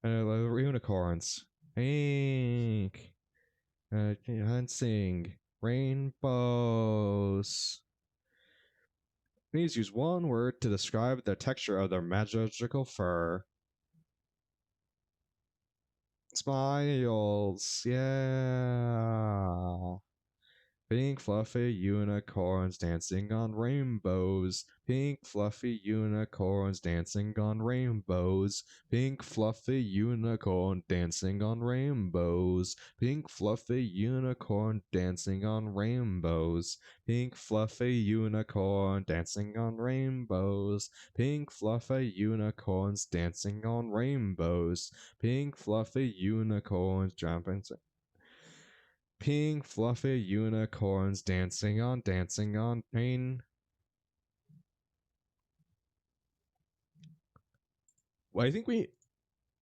Unicorns. Pink. Dancing. Rainbows. Please use one word to describe the texture of their magical fur. Smiles. Yeah. Pink fluffy unicorns dancing on rainbows. Pink fluffy unicorns dancing on rainbows. Pink fluffy unicorn dancing on rainbows. Pink fluffy unicorn dancing on rainbows. Pink fluffy unicorn dancing on rainbows. Pink fluffy unicorns dancing on rainbows. Pink fluffy unicorns jumping. Pink fluffy unicorns dancing on pain. Well, I think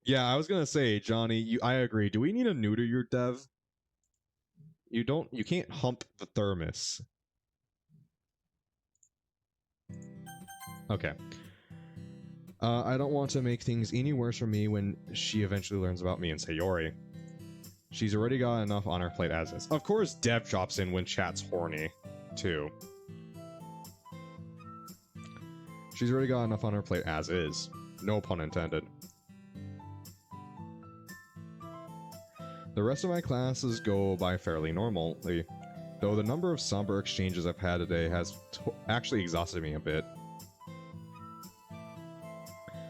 yeah, I was gonna say, Johnny, I agree. Do we need a neuter your dev? You can't hump the thermos. Okay. I don't want to make things any worse for me when she eventually learns about me and Sayori. She's already got enough on her plate as is. Of course, Dev drops in when chat's horny, too. She's already got enough on her plate as is. No pun intended. The rest of my classes go by fairly normally, though the number of somber exchanges I've had today has actually exhausted me a bit.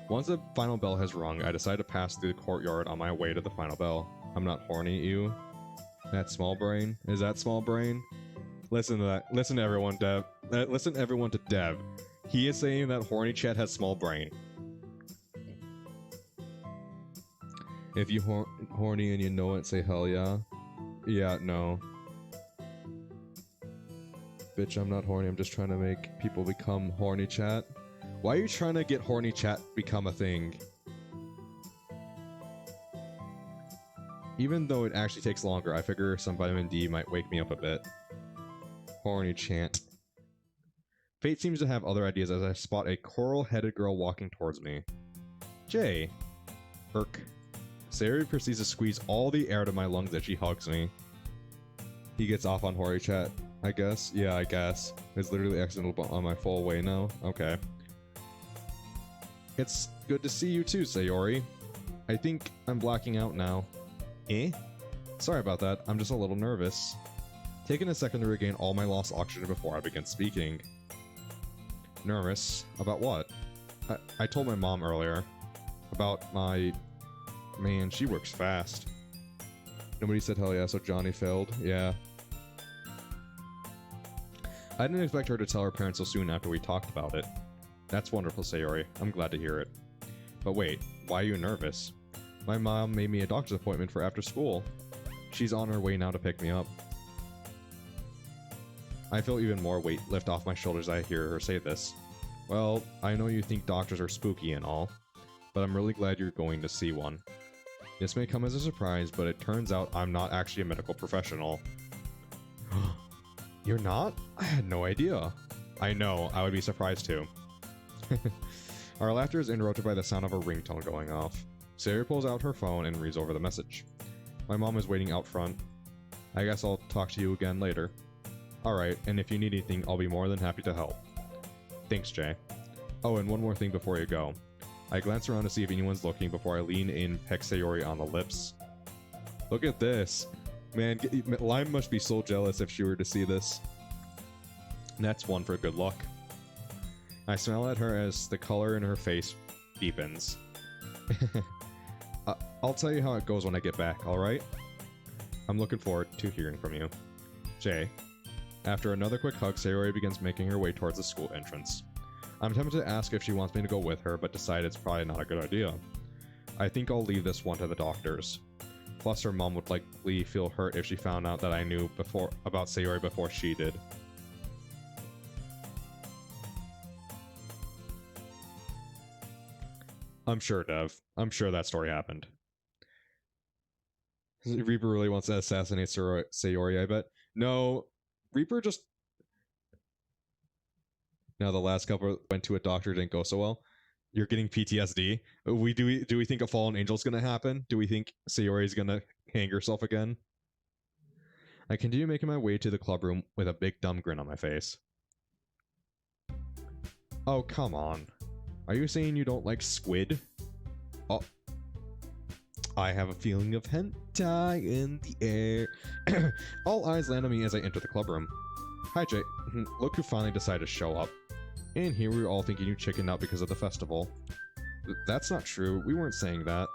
Once the final bell has rung, I decide to pass through the courtyard on my way to the final bell. I'm not horny at you. That small brain? Is that small brain? Listen to that. Listen to everyone, Dev. Listen everyone to Dev. He is saying that horny chat has small brain. If you horny and you know it, say hell yeah. Yeah, no. Bitch, I'm not horny. I'm just trying to make people become horny chat. Why are you trying to get horny chat become a thing? Even though it actually takes longer, I figure some vitamin D might wake me up a bit. Horny chant. Fate seems to have other ideas as I spot a coral-headed girl walking towards me. Jay. Irk. Sayori proceeds to squeeze all the air out of my lungs as she hugs me. He gets off on horny chat, I guess. Yeah, I guess. It's literally accidental on my full way now. Okay. It's good to see you too, Sayori. I think I'm blacking out now. Eh? Sorry about that. I'm just a little nervous. Taking a second to regain all my lost oxygen before I begin speaking. Nervous? About what? I told my mom earlier. About my... Man, she works fast. Nobody said hell yeah, so Johnny failed. Yeah. I didn't expect her to tell her parents so soon after we talked about it. That's wonderful, Sayori. I'm glad to hear it. But wait, why are you nervous? My mom made me a doctor's appointment for after school. She's on her way now to pick me up. I feel even more weight lift off my shoulders as I hear her say this. Well, I know you think doctors are spooky and all, but I'm really glad you're going to see one. This may come as a surprise, but it turns out I'm not actually a medical professional. You're not? I had no idea. I know, I would be surprised too. Our laughter is interrupted by the sound of a ringtone going off. Sayori pulls out her phone and reads over the message. My mom is waiting out front. I guess I'll talk to you again later. Alright, and if you need anything, I'll be more than happy to help. Thanks, Jay. Oh, and one more thing before you go. I glance around to see if anyone's looking before I lean in and peck Sayori on the lips. Look at this. Man, Lime must be so jealous if she were to see this. And that's one for good luck. I smile at her as the color in her face deepens. I'll tell you how it goes when I get back, alright? I'm looking forward to hearing from you. Jay. After another quick hug, Sayori begins making her way towards the school entrance. I'm tempted to ask if she wants me to go with her, but decide it's probably not a good idea. I think I'll leave this one to the doctors. Plus, her mom would likely feel hurt if she found out that I knew about Sayori before she did. I'm sure, Dev. I'm sure that story happened. Reaper really wants to assassinate Sayori, I bet. No, Reaper just... Now the last couple went to a doctor, didn't go so well. You're getting PTSD. Do we think a fallen angel's gonna happen? Do we think Sayori's gonna hang herself again? I continue making my way to the club room with a big dumb grin on my face. Oh, come on. Are you saying you don't like squid? Oh. I have a feeling of hentai in the air. All eyes land on me as I enter the club room. Hi, Jay. Look who finally decided to show up. And here we were all thinking you chickened out because of the festival. That's not true. We weren't saying that.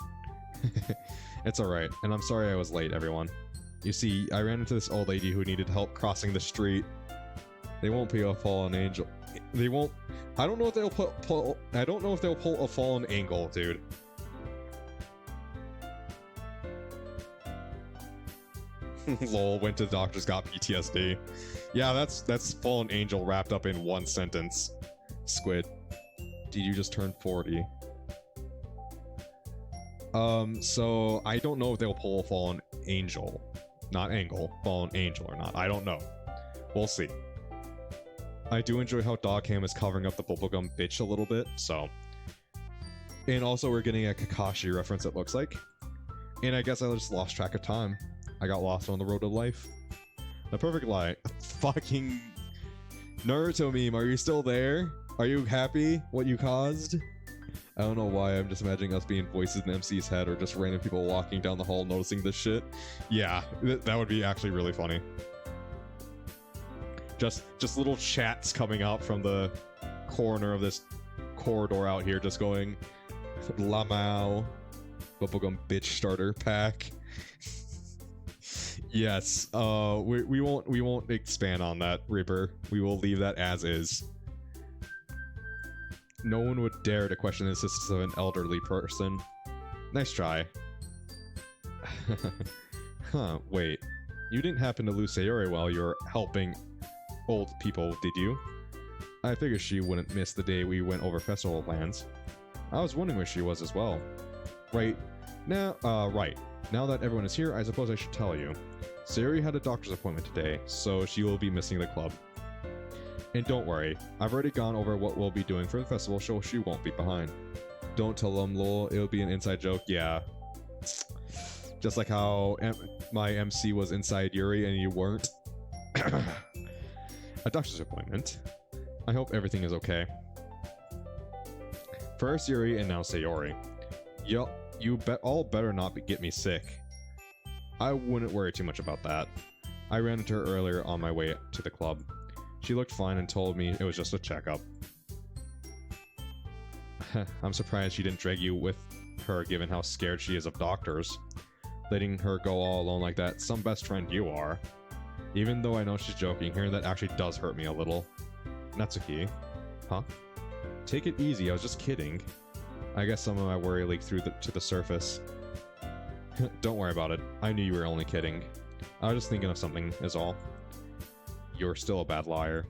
It's alright, and I'm sorry I was late, everyone. You see, I ran into this old lady who needed help crossing the street. They won't be a fallen angel. They won't... I don't know if they'll pull... I don't know if they'll pull a fallen angle, dude. Lol, went to the doctors, got PTSD. Yeah, that's fallen angel wrapped up in one sentence. Squid. Did you just turn 40? So I don't know if they'll pull a fallen angel. Not angle, fallen angel or not. I don't know. We'll see. I do enjoy how Dogham is covering up the bubblegum bitch a little bit, so. And also we're getting a Kakashi reference, it looks like. And I guess I just lost track of time. I got lost on the road to life. The perfect lie. Fucking Naruto meme, are you still there? Are you happy what you caused? I don't know why, I'm just imagining us being voices in MC's head or just random people walking down the hall noticing this shit. Yeah, that would be actually really funny. Just little chats coming out from the corner of this corridor out here just going, Lamau, bubblegum bitch starter pack. Yes. We won't expand on that, Reaper. We will leave that as is. No one would dare to question the existence of an elderly person. Nice try. Huh, wait. You didn't happen to lose Sayori while you were helping old people, did you? I figured she wouldn't miss the day we went over festival plans. I was wondering where she was as well. Right. Now that everyone is here, I suppose I should tell you. Sayori had a doctor's appointment today, so she will be missing the club. And don't worry, I've already gone over what we'll be doing for the festival, so she won't be behind. Don't tell them, lol, it'll be an inside joke, yeah. Just like how my MC was inside Yuri and you weren't. A doctor's appointment. I hope everything is okay. First Yuri and now Sayori. You all better not get me sick. I wouldn't worry too much about that. I ran into her earlier on my way to the club. She looked fine and told me it was just a checkup. I'm surprised she didn't drag you with her given how scared she is of doctors. Letting her go all alone like that, some best friend you are. Even though I know she's joking, hearing that actually does hurt me a little. Natsuki. Huh? Take it easy, I was just kidding. I guess some of my worry leaked through to the surface. Don't worry about it. I knew you were only kidding. I was just thinking of something, is all. You're still a bad liar.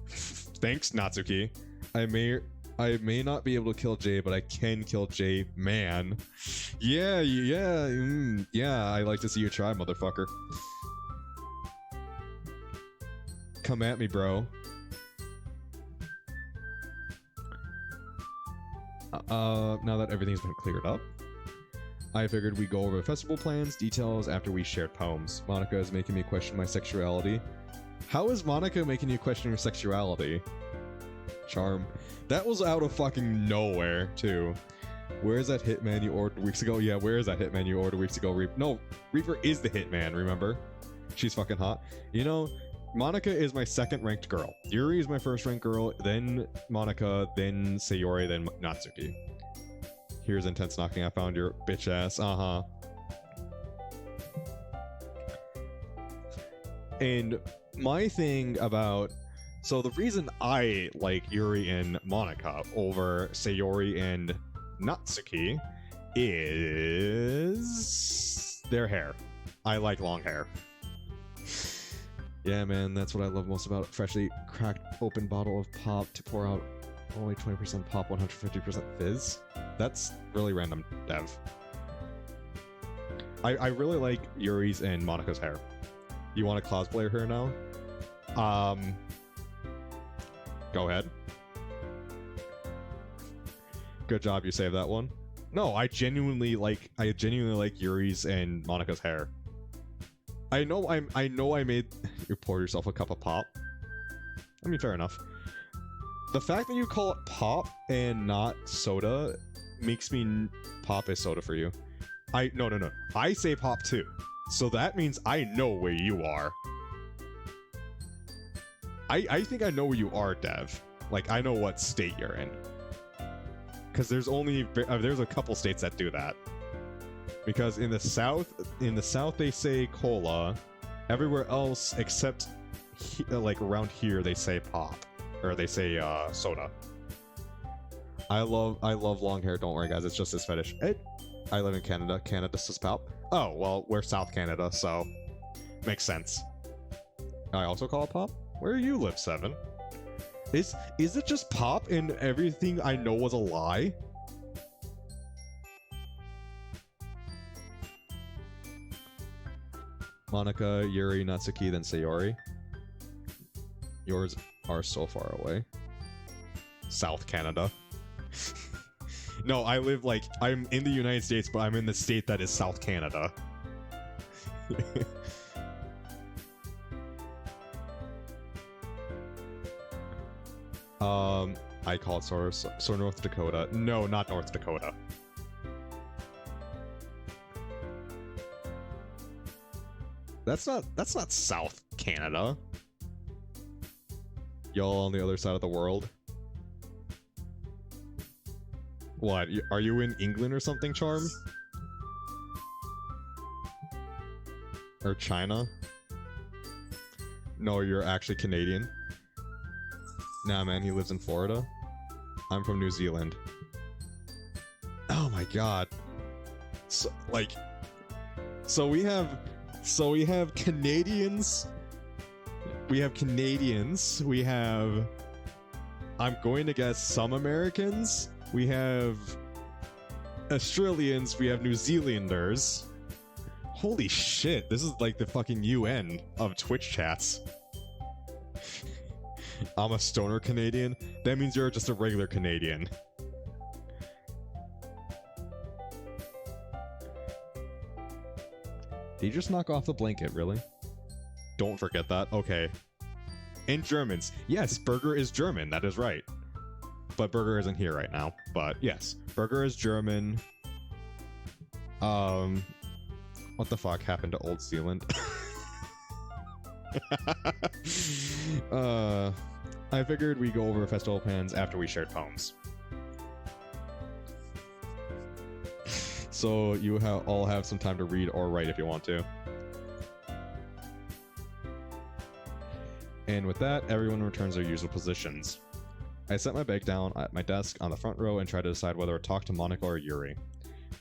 Thanks, Natsuki. I may not be able to kill Jay, but I can kill Jay, man. Yeah, I like to see you try, motherfucker. Come at me, bro. Now that everything's been cleared up, I figured we'd go over festival plans, details after we shared poems. Monica is making me question my sexuality. How is Monica making you question your sexuality? Charm. That was out of fucking nowhere, too. Where is that hitman you ordered weeks ago? Yeah, where is that hitman you ordered weeks ago? No, Reaper is the hitman, remember? She's fucking hot. You know, Monica is my second ranked girl. Yuri is my first ranked girl, then Monica, then Sayori, then Natsuki. Here's intense knocking. I found your bitch ass. Uh-huh. And my thing about... So the reason I like Yuri and Monica over Sayori and Natsuki is their hair. I like long hair. Yeah, man, that's what I love most about it. Freshly cracked open bottle of pop to pour out only 20% pop, 150% fizz. That's really random, Dev. I really like Yuri's and Monica's hair. You want to cosplay her now? Go ahead. Good job, you saved that one. No, I genuinely like Yuri's and Monica's hair. I know I made you pour yourself a cup of pop. I mean, fair enough. The fact that you call it pop and not soda makes me pop is soda for you. No. I say pop too. So that means I know where you are. I think I know where you are, Dev. Like, I know what state you're in. Because there's a couple states that do that. Because in the south they say cola. Everywhere else except like around here they say pop, or they say soda. I love long hair. Don't worry, guys. It's just this fetish. I live in Canada. Canada says pop. Oh well, we're South Canada, so makes sense. I also call it pop. Where do you live, Seven? Is it just pop and everything I know was a lie? Monica, Yuri, Natsuki, then Sayori. Yours are so far away. South Canada. No, I live I'm in the United States, but I'm in the state that is South Canada. I call it so North Dakota. No, not North Dakota. That's not South Canada. Y'all on the other side of the world. What? Are you in England or something, Charm? Or China? No, you're actually Canadian. Nah, man, he lives in Florida. I'm from New Zealand. Oh my god. So, like... So we have Canadians. We have Canadians. We have... I'm going to guess some Americans. We have Australians. We have New Zealanders. Holy shit, this is like the fucking UN of Twitch chats. I'm a stoner Canadian. That means you're just a regular Canadian. Did you just knock off the blanket, really? Don't forget that. Okay. And Germans. Yes, Burger is German. That is right. But Burger isn't here right now. But yes, Burger is German. What the fuck happened to Old Zealand? I figured we'd go over festival plans after we shared poems. So you all have some time to read or write if you want to. And with that, everyone returns their usual positions. I set my bag down at my desk on the front row and tried to decide whether to talk to Monica or Yuri.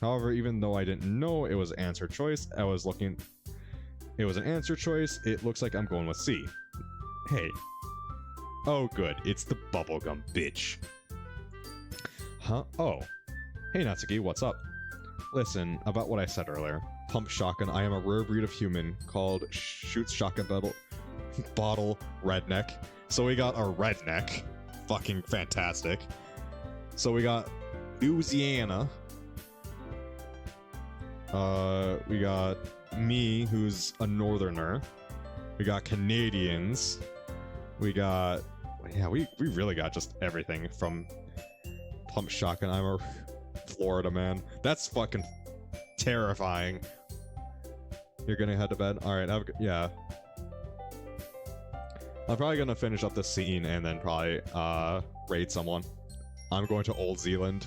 However, even though I didn't know it was an answer choice, it was an answer choice, it looks like I'm going with C. Hey. Oh good, it's the bubblegum bitch. Huh? Oh. Hey Natsuki, what's up? Listen, about what I said earlier. Pump shotgun, I am a rare breed of human called shoots shotgun bottle redneck. So we got a redneck. Fucking fantastic. So we got Louisiana. We got me, who's a northerner. We got Canadians. We got... Yeah, we really got just everything from Pump Shotgun. I'm a Florida man. That's fucking terrifying. You're gonna head to bed? Alright, yeah. I'm probably gonna finish up this scene and then probably, raid someone. I'm going to Old Zealand.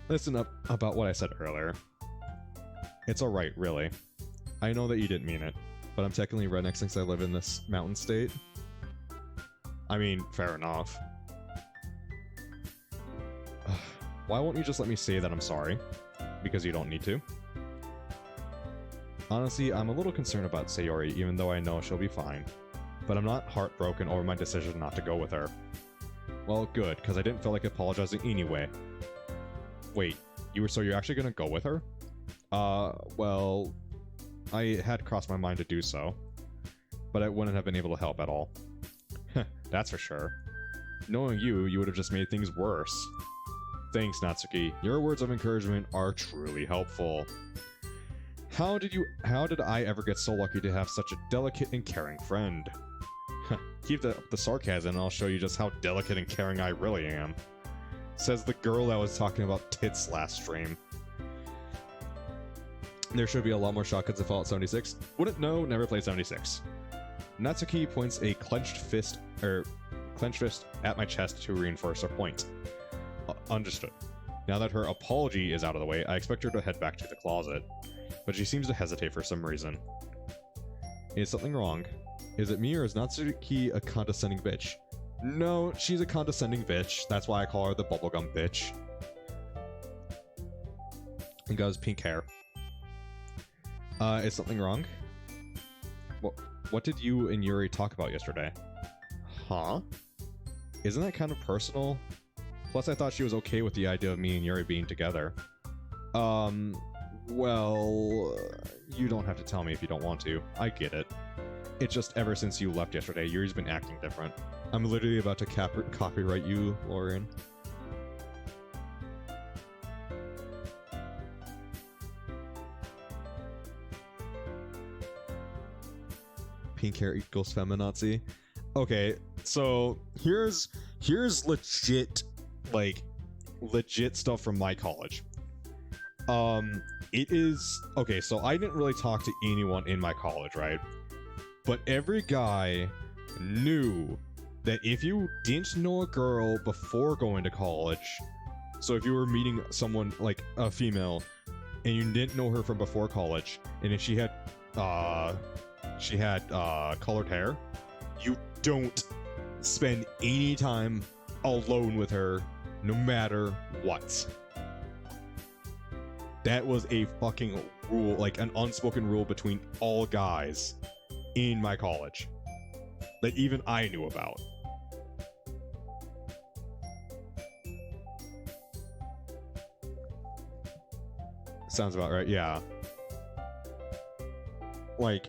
Listen up about what I said earlier. It's alright, really. I know that you didn't mean it, but I'm technically redneck since I live in this mountain state. I mean, fair enough. Why won't you just let me say that I'm sorry? Because you don't need to. Honestly, I'm a little concerned about Sayori, even though I know she'll be fine. But I'm not heartbroken over my decision not to go with her. Well, good, because I didn't feel like apologizing anyway. Wait, so you're actually gonna go with her? Well... I had crossed my mind to do so. But I wouldn't have been able to help at all. That's for sure. Knowing you would have just made things worse. Thanks, Natsuki. Your words of encouragement are truly helpful. How did I ever get so lucky to have such a delicate and caring friend? Keep the sarcasm and I'll show you just how delicate and caring I really am. Says the girl that was talking about tits last stream. There should be a lot more shotguns in Fallout 76. Wouldn't know, never played 76. Natsuki points a clenched fist at my chest to reinforce her point. Understood. Now that her apology is out of the way, I expect her to head back to the closet. But she seems to hesitate for some reason. Is something wrong? Is it me or is Natsuki a condescending bitch? No, she's a condescending bitch. That's why I call her the bubblegum bitch. And got his pink hair. Is something wrong? What did you and Yuri talk about yesterday? Huh? Isn't that kind of personal? Plus, I thought she was okay with the idea of me and Yuri being together. Well... You don't have to tell me if you don't want to. I get it. It's just ever since you left yesterday, Yuri's been acting different. I'm literally about to copyright you, Lauren. Pink hair equals feminazi. Okay, so here's legit, like, legit stuff from my college. It is... Okay, so I didn't really talk to anyone in my college, right? But every guy knew that if you didn't know a girl before going to college, so if you were meeting someone, like a female, and you didn't know her from before college, and if she had colored hair, you don't spend any time alone with her, no matter what. That was a fucking rule, like an unspoken rule between all guys in my college that even I knew about. Sounds about right, yeah. Like,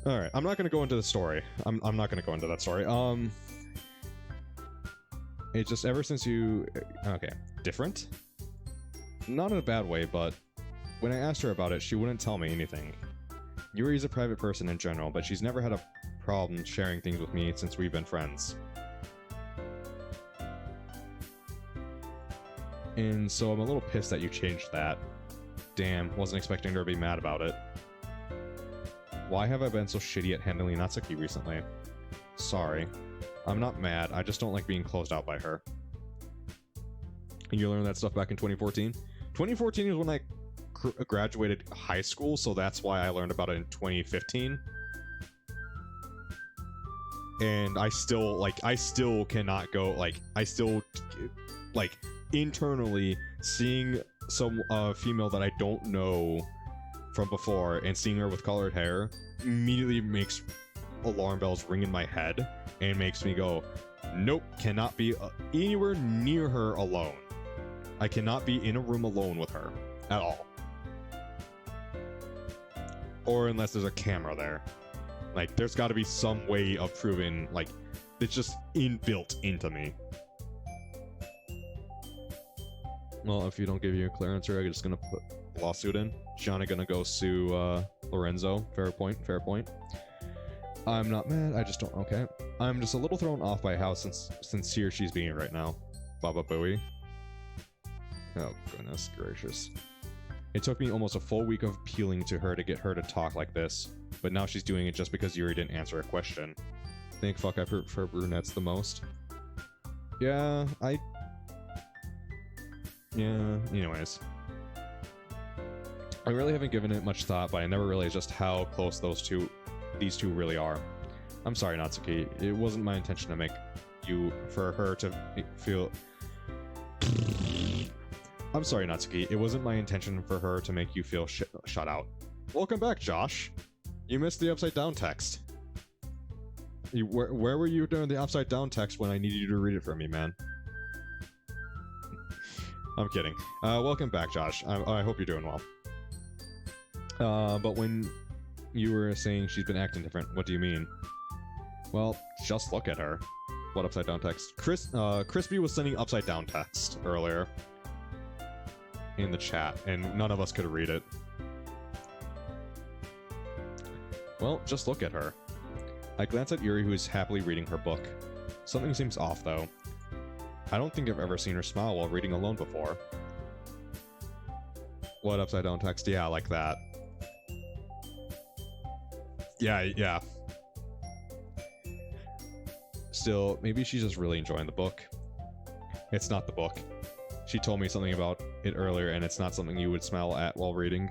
all right, I'm not gonna go into the story. I'm not gonna go into that story. It's just ever since you, okay, different? Not in a bad way, but when I asked her about it, she wouldn't tell me anything. Yuri's a private person in general, but she's never had a problem sharing things with me since we've been friends. And so I'm a little pissed that you changed that. Damn, wasn't expecting her to be mad about it. Why have I been so shitty at handling Natsuki recently? Sorry. I'm not mad, I just don't like being closed out by her. And you learned that stuff back in 2014? 2014 is when I graduated high school, so that's why I learned about it in 2015. And I still cannot go, internally, seeing some female that I don't know from before and seeing her with colored hair immediately makes alarm bells ring in my head and makes me go, nope, cannot be anywhere near her alone. I cannot be in a room alone with her at all. Or unless there's a camera there. Like, there's got to be some way of proving, like, it's just inbuilt into me. Well, if you don't give you a clear answer, I'm just gonna put a lawsuit in. Gianna gonna go sue Lorenzo. Fair point, fair point. I'm not mad, I just don't, okay. I'm just a little thrown off by how sincere she's being right now. Baba Booey. Oh, goodness gracious. It took me almost a full week of appealing to her to get her to talk like this, but now she's doing it just because Yuri didn't answer a question. Think fuck I prefer brunettes the most. Yeah, anyways. I really haven't given it much thought, but I never realized just how close these two really are. I'm sorry, Natsuki. It wasn't my intention to make her feel... I'm sorry, Natsuki. It wasn't my intention for her to make you feel shut out. Welcome back, Josh. You missed the upside down text. Where were you during the upside down text when I needed you to read it for me, man? I'm kidding. Welcome back, Josh. I hope you're doing well. But when you were saying she's been acting different, what do you mean? Well, just look at her. What upside down text? Crispy was sending upside down text earlier in the chat, and none of us could read it. Well, just look at her. I glance at Yuri, who is happily reading her book. Something seems off, though. I don't think I've ever seen her smile while reading alone before. What upside down text? Yeah, like that. Yeah. Still, maybe she's just really enjoying the book. It's not the book. She told me something about it earlier, and it's not something you would smile at while reading.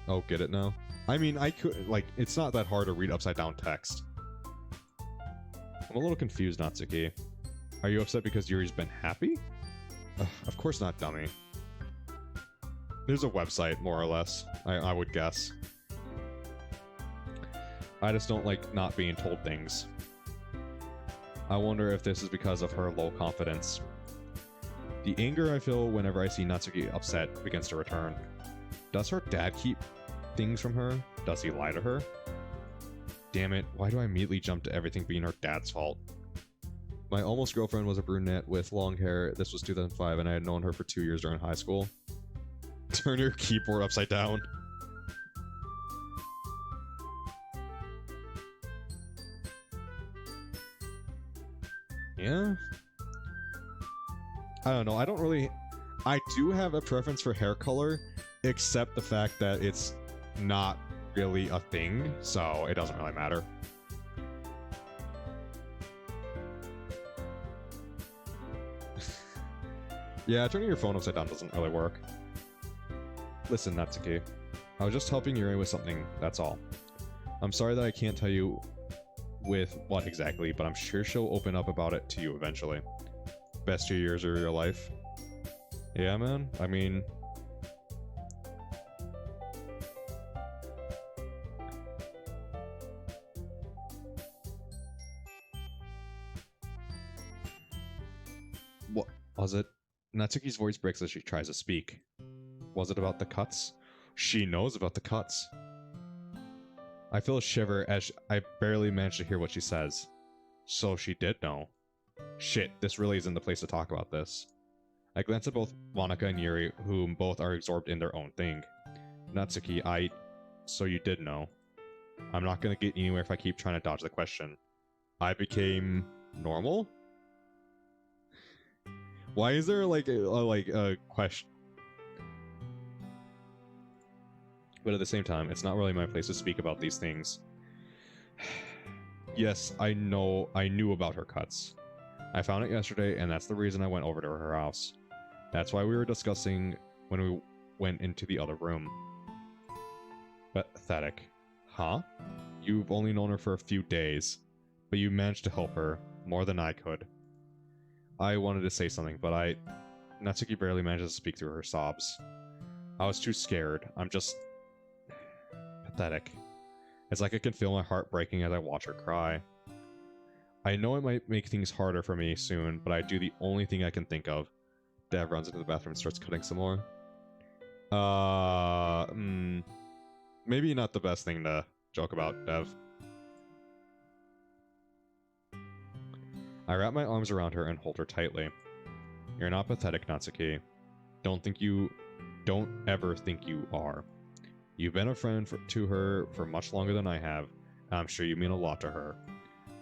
Oh, get it now? I mean, I could, like, it's not that hard to read upside down text. I'm a little confused, Natsuki. Are you upset because Yuri's been happy? Of course not, dummy. There's a website, more or less, I would guess. I just don't like not being told things. I wonder if this is because of her low confidence. The anger I feel whenever I see Natsuki upset begins to return. Does her dad keep things from her? Does he lie to her? Damn it, why do I immediately jump to everything being her dad's fault? My almost girlfriend was a brunette with long hair. This was 2005, and I had known her for 2 years during high school. Turn your keyboard upside down. Yeah? I don't know. I do have a preference for hair color, except the fact that it's not really a thing, so it doesn't really matter. Yeah, turning your phone upside down doesn't really work. Listen, Natsuki. I was just helping Yuri with something, that's all. I'm sorry that I can't tell you with what exactly, but I'm sure she'll open up about it to you eventually. Best 2 years of your life. Yeah, man. I mean... What was it? Natsuki's voice breaks as she tries to speak. Was it about the cuts? She knows about the cuts. I feel a shiver as I barely manage to hear what she says. So she did know. Shit, this really isn't the place to talk about this. I glance at both Monika and Yuri, whom both are absorbed in their own thing. Natsuki, so you did know. I'm not gonna get anywhere if I keep trying to dodge the question. I became... normal? Why is there like a question? But at the same time, it's not really my place to speak about these things. Yes, I knew about her cuts. I found it yesterday, and that's the reason I went over to her house. That's why we were discussing when we went into the other room. Pathetic. Huh? You've only known her for a few days, but you managed to help her more than I could. I wanted to say something, but Natsuki barely manages to speak through her sobs. I was too scared. I'm just... pathetic. It's like I can feel my heart breaking as I watch her cry. I know it might make things harder for me soon, but I do the only thing I can think of. Dev runs into the bathroom and starts cutting some more. Maybe not the best thing to joke about, Dev. I wrap my arms around her and hold her tightly. You're not pathetic, Natsuki. Don't ever think you are. You've been a friend to her for much longer than I have, and I'm sure you mean a lot to her.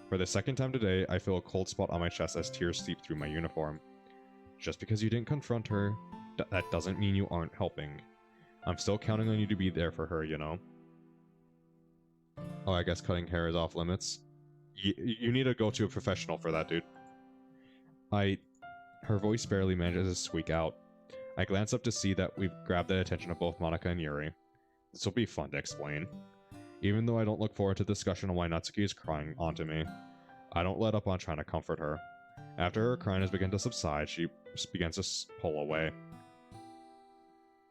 For the second time today, I feel a cold spot on my chest as tears seep through my uniform. Just because you didn't confront her, that doesn't mean you aren't helping. I'm still counting on you to be there for her, you know? Oh, I guess cutting hair is off limits. You need to go to a professional for that, dude. Her voice barely manages to squeak out. I glance up to see that we've grabbed the attention of both Monika and Yuri. This will be fun to explain. Even though I don't look forward to discussion on why Natsuki is crying onto me, I don't let up on trying to comfort her. After her crying has begun to subside, she begins to pull away.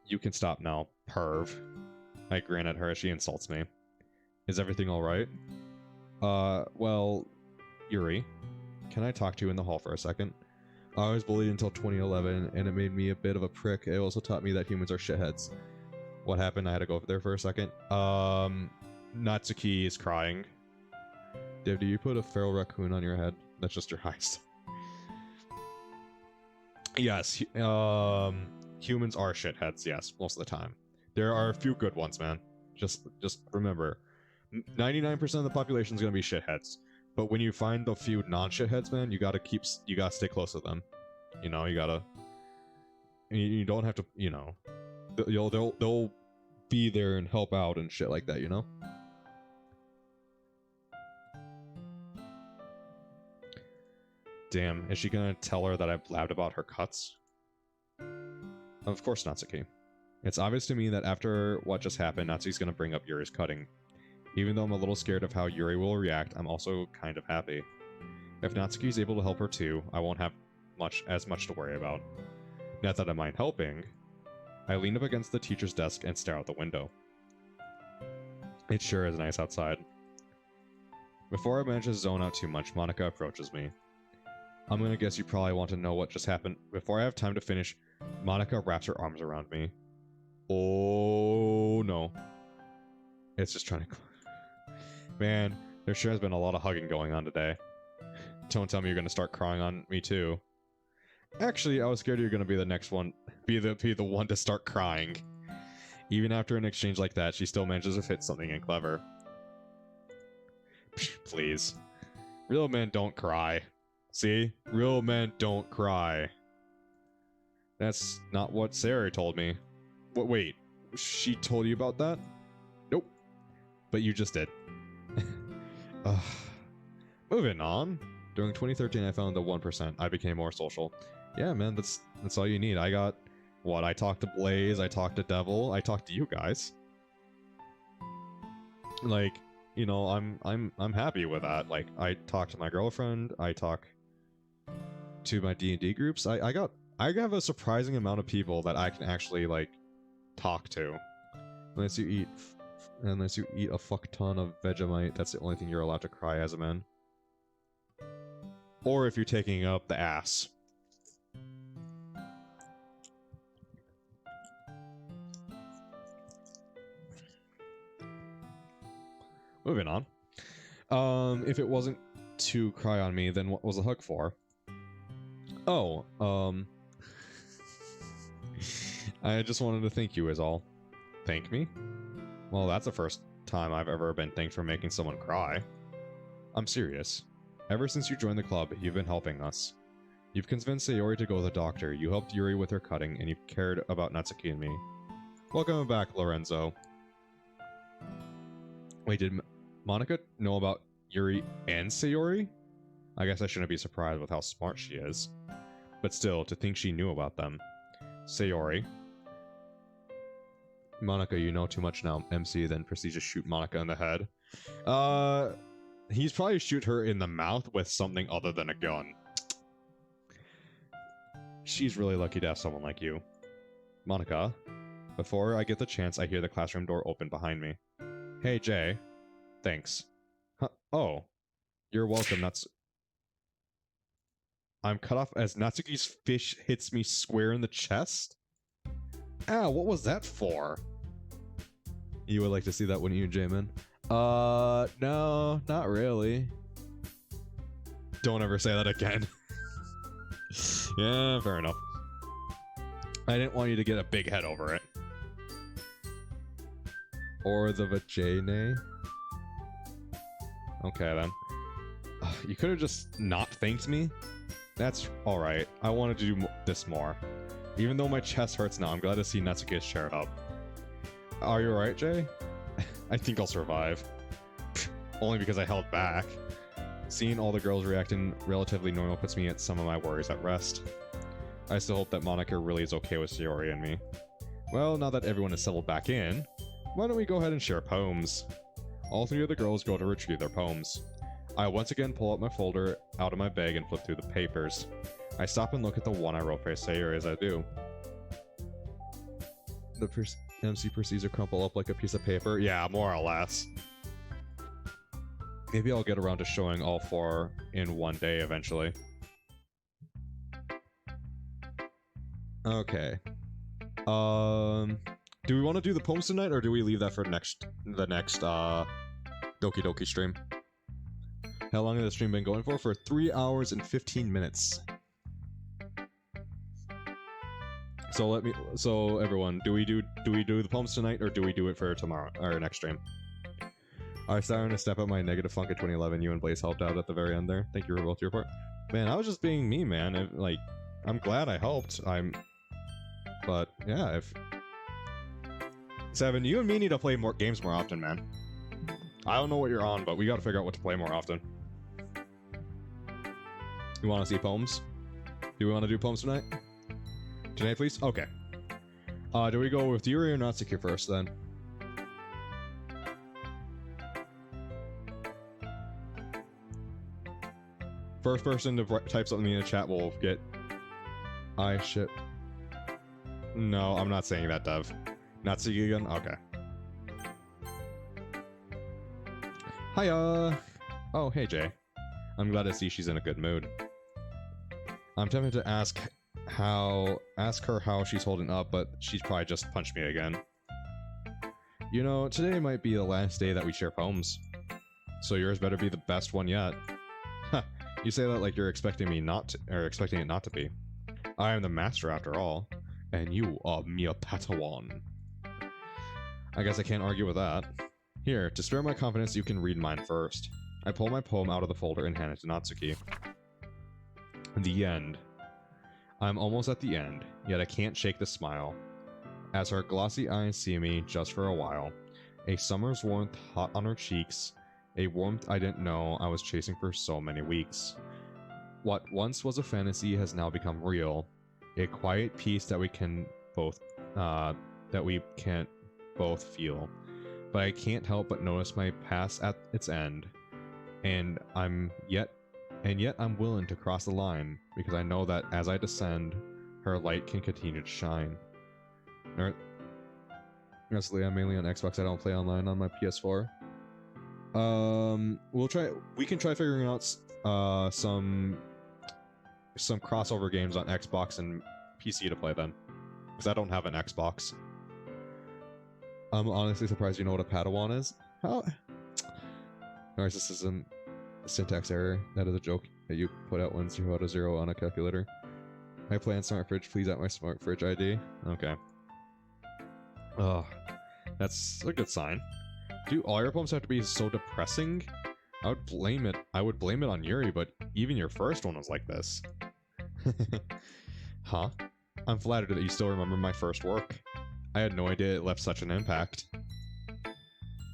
You can stop now, perv. I grin at her as she insults me. Is everything alright? Well, Yuri, can I talk to you in the hall for a second? I was bullied until 2011, and it made me a bit of a prick. It also taught me that humans are shitheads. What happened? I had to go over there for a second. Natsuki is crying. Dave, do you put a feral raccoon on your head? That's just your eyes. Yes, humans are shitheads, yes, most of the time. There are a few good ones, man. Just remember, 99% of the population is going to be shitheads. But when you find the few non-shitheads, man, you gotta stay close to them. You know, you don't have to, you know, they'll be there and help out and shit like that, you know? Damn, is she gonna tell her that I've blabbed about her cuts? Of course, Natsuki. It's obvious to me that after what just happened, Natsuki's gonna bring up Yuri's cutting. Even though I'm a little scared of how Yuri will react, I'm also kind of happy. If Natsuki's able to help her too, I won't have as much to worry about. Not that I mind helping. I lean up against the teacher's desk and stare out the window. It sure is nice outside. Before I manage to zone out too much, Monika approaches me. I'm gonna guess you probably want to know what just happened. Before I have time to finish, Monika wraps her arms around me. Oh no. It's just trying to... Man, there sure has been a lot of hugging going on today. Don't tell me you're gonna start crying on me too. Actually, I was scared you're gonna be the next one, be the one to start crying. Even after an exchange like that, she still manages to fit something in clever. Please. Real men don't cry. See? Real men don't cry. That's not what Sarah told me. Wait, she told you about that? Nope. But you just did. Moving on. During 2013, I found the 1%. I became more social. Yeah, man, that's all you need. I got what? I talked to Blaze, I talked to Devil, I talked to you guys. Like, you know, I'm happy with that. Like, I talk to my girlfriend, I talk to my D&D groups. I have a surprising amount of people that I can actually like talk to. Unless you eat a fuck ton of Vegemite, that's the only thing you're allowed to cry as a man. Or if you're taking up the ass. Moving on. If it wasn't to cry on me, then what was the hug for? Oh, I just wanted to thank you is all. Thank me? Well, that's the first time I've ever been thanked for making someone cry. I'm serious. Ever since you joined the club, you've been helping us. You've convinced Sayori to go to the doctor, you helped Yuri with her cutting, and you cared about Natsuki and me. Welcome back, Lorenzo. Wait, did Monica know about Yuri and Sayori? I guess I shouldn't be surprised with how smart she is. But still, to think she knew about them. Sayori. Monica, you know too much now. MC then proceeds to shoot Monica in the head. He's probably shoot her in the mouth with something other than a gun. She's really lucky to have someone like you. Monica, before I get the chance, I hear the classroom door open behind me. Hey, Jay. Thanks. Huh? Oh. You're welcome, I'm cut off as Natsuki's fish hits me square in the chest? Ow, what was that for? You would like to see that, wouldn't you, Jamin? No, not really. Don't ever say that again. Yeah, fair enough. I didn't want you to get a big head over it. Or the vagina. Okay, then. You could have just not thanked me? That's alright. I wanted to do this more. Even though my chest hurts now, I'm glad to see Natsuki cheered up. Are you alright, Jay? I think I'll survive. Only because I held back. Seeing all the girls reacting relatively normal puts me at some of my worries at rest. I still hope that Monica really is okay with Sayori and me. Well, now that everyone is settled back in, why don't we go ahead and share poems? All three of the girls go to retrieve their poems. I once again pull out my folder out of my bag and flip through the papers. I stop and look at the one I wrote for Sayori as I do. The MC proceeds to crumple up like a piece of paper. Yeah, more or less. Maybe I'll get around to showing all four in one day eventually. Okay. Do we want to do the poems tonight, or do we leave that for the next Doki Doki stream? How long has the stream been going for? For 3 hours and 15 minutes. So everyone, do we do the poems tonight, or do we do it for tomorrow or next stream? I started to step up my negative funk in 2011. You and Blaze helped out at the very end there. Thank you for both your part. Man, I was just being me, man. I'm glad I helped. But yeah, if Seven, you and me need to play more games more often, man. I don't know what you're on, but we gotta figure out what to play more often. You want to see poems? Do we want to do poems tonight? Tonight, please? Okay. Do we go with Yuri or Natsuki first, then? First person to type something in the chat will get... shit. No, I'm not saying that, Dev. Natsuki again? Okay. Hiya! Oh, hey, Jay. I'm glad to see she's in a good mood. I'm tempted to ask her how she's holding up, but she's probably just punched me again. You know, today might be the last day that we share poems. So yours better be the best one yet. Huh, you say that like you're expecting me not to, or expecting it not to be. I am the master after all, and you are mere Padawan. I guess I can't argue with that. Here, to spare my confidence, you can read mine first. I pull my poem out of the folder and hand it to Natsuki. The end. I'm almost at the end, yet I can't shake the smile. As her glossy eyes see me just for a while, a summer's warmth hot on her cheeks, a warmth I didn't know I was chasing for so many weeks. What once was a fantasy has now become real. A quiet peace that we can both can't both feel. But I can't help but notice my past at its end, and yet I'm willing to cross the line because I know that as I descend, her light can continue to shine. Honestly, I'm mainly on Xbox. I don't play online on my PS4. We can try figuring out some crossover games on Xbox and PC to play then, because I don't have an Xbox. I'm honestly surprised you know what a Padawan is. How? Alright, this isn't a syntax error. That is a joke that you put out 1 0 out of 0 on a calculator. I play on Smart Fridge. Please at my Smart Fridge ID. Okay. Ugh. That's a good sign. Do all your poems have to be so depressing? I would blame it on Yuri, but even your first one was like this. Huh? I'm flattered that you still remember my first work. I had no idea it left such an impact.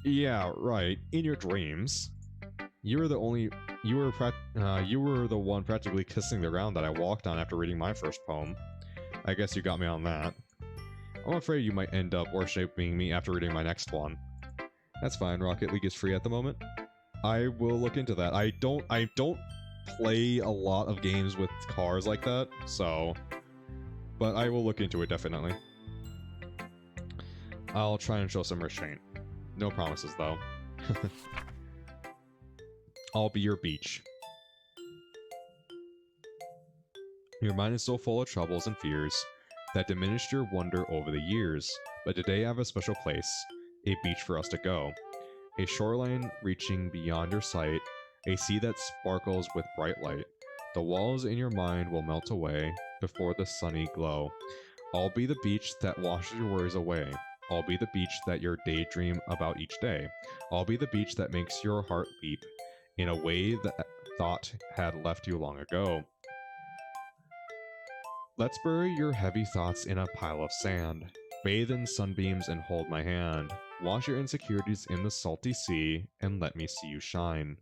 Yeah, right. In your dreams. You were the one practically kissing the ground that I walked on after reading my first poem. I guess you got me on that. I'm afraid you might end up worshipping me after reading my next one. That's fine, Rocket League is free at the moment. I will look into that. I don't play a lot of games with cars like that, so... But I will look into it, definitely. I'll try and show some restraint. No promises, though. I'll be your beach. Your mind is so full of troubles and fears that diminished your wonder over the years, but today I have a special place, a beach for us to go. A shoreline reaching beyond your sight, a sea that sparkles with bright light. The walls in your mind will melt away before the sunny glow. I'll be the beach that washes your worries away. I'll be the beach that you daydream about each day. I'll be the beach that makes your heart leap in a way that thought had left you long ago. Let's bury your heavy thoughts in a pile of sand. Bathe in sunbeams and hold my hand. Wash your insecurities in the salty sea and let me see you shine.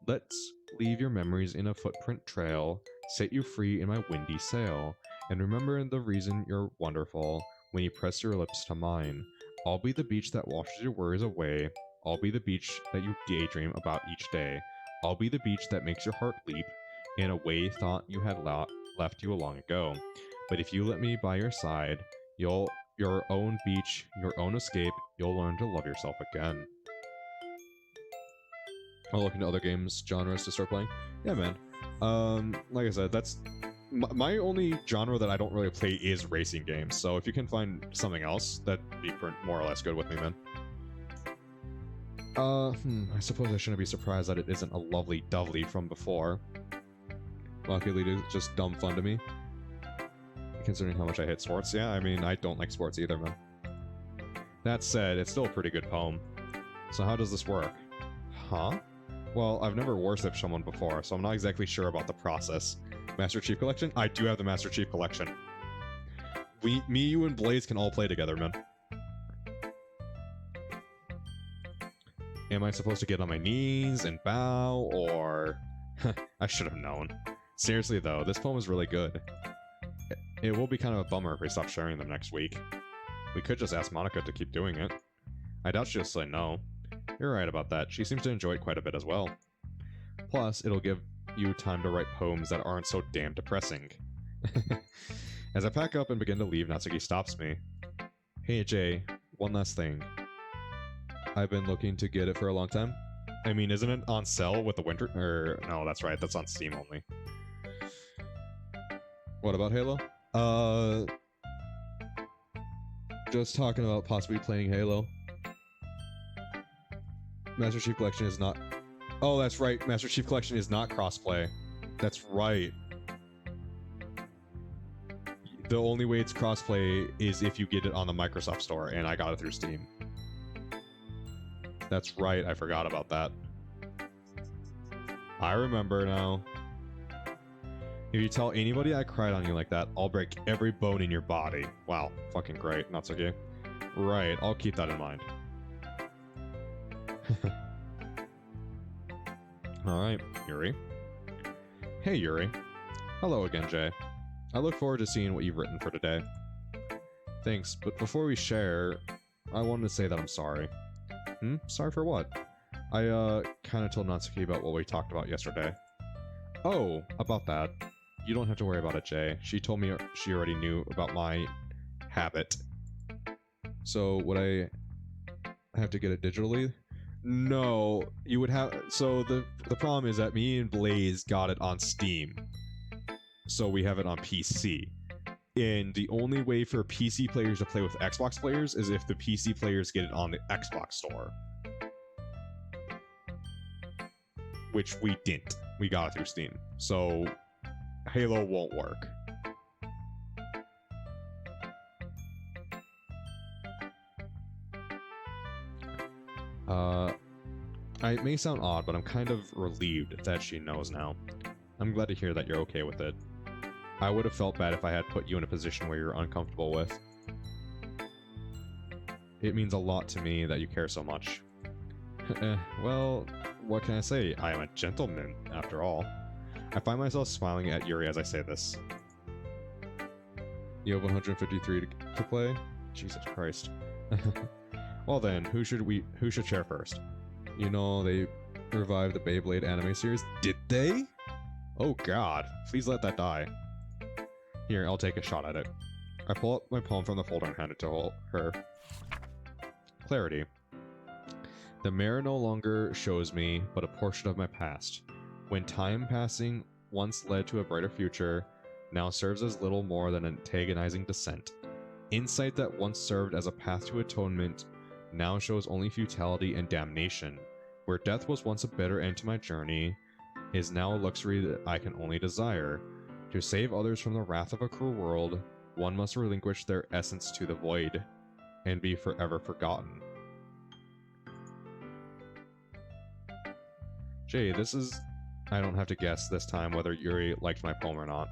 Let's leave your memories in a footprint trail, set you free in my windy sail, and remember the reason you're wonderful when you press your lips to mine. I'll be the beach that washes your worries away. I'll be the beach that you daydream about each day. I'll be the beach that makes your heart leap in a way thought you had left you long ago. But if you let me by your side, your own beach, your own escape, you'll learn to love yourself again. I'll look into other games genres to start playing. Yeah, man. Like I said, that's my only genre that I don't really play is racing games. So if you can find something else, that'd be more or less good with me, man. I suppose I shouldn't be surprised that it isn't a lovely dovely from before. Rocket League is just dumb fun to me. Considering how much I hate sports. Yeah, I mean, I don't like sports either, man. That said, it's still a pretty good poem. So how does this work? Huh? Well, I've never worshipped someone before, so I'm not exactly sure about the process. Master Chief Collection? I do have the Master Chief Collection. Me, you, and Blaze can all play together, man. Am I supposed to get on my knees and bow, or... I should have known. Seriously, though, this poem is really good. It will be kind of a bummer if we stop sharing them next week. We could just ask Monica to keep doing it. I doubt she'll say no. You're right about that. She seems to enjoy it quite a bit as well. Plus, it'll give you time to write poems that aren't so damn depressing. As I pack up and begin to leave, Natsuki stops me. Hey Jay, one last thing. I've been looking to get it for a long time. I mean, isn't it on sale with the winter... no, that's right, that's on Steam only. What about Halo? Just talking about possibly playing Halo. Master Chief Collection is not... Oh, that's right, Master Chief Collection is not crossplay. That's right. The only way it's crossplay is if you get it on the Microsoft Store, and I got it through Steam. That's right, I forgot about that. I remember now. If you tell anybody I cried on you like that, I'll break every bone in your body. Wow, fucking great. Natsuki. Right, I'll keep that in mind. Alright, Yuri. Hey, Yuri. Hello again, Jay. I look forward to seeing what you've written for today. Thanks, but before we share, I wanted to say that I'm sorry. Sorry for what? I, kinda told Natsuki about what we talked about yesterday. Oh, about that. You don't have to worry about it, Jay. She told me she already knew about my habit. So, would I have to get it digitally? No, you would have... So, the problem is that me and Blaze got it on Steam. So, we have it on PC. And the only way for PC players to play with Xbox players is if the PC players get it on the Xbox store. Which we didn't. We got it through Steam. So, Halo won't work. It may sound odd, but I'm kind of relieved that she knows now. I'm glad to hear that you're okay with it. I would have felt bad if I had put you in a position where you're uncomfortable with. It means a lot to me that you care so much. Well, what can I say? I am a gentleman, after all. I find myself smiling at Yuri as I say this. You have 153 to play? Jesus Christ. Well then, who should share first? You know, they revived the Beyblade anime series. Did they? Oh god, please let that die. Here, I'll take a shot at it. I pull up my poem from the folder and hand it to her. Clarity. The mirror no longer shows me but a portion of my past. When time passing once led to a brighter future, now serves as little more than antagonizing dissent. Insight that once served as a path to atonement now shows only futility and damnation. Where death was once a bitter end to my journey, is now a luxury that I can only desire. To save others from the wrath of a cruel world, one must relinquish their essence to the void, and be forever forgotten. Jay, this is... I don't have to guess this time whether Yuri liked my poem or not.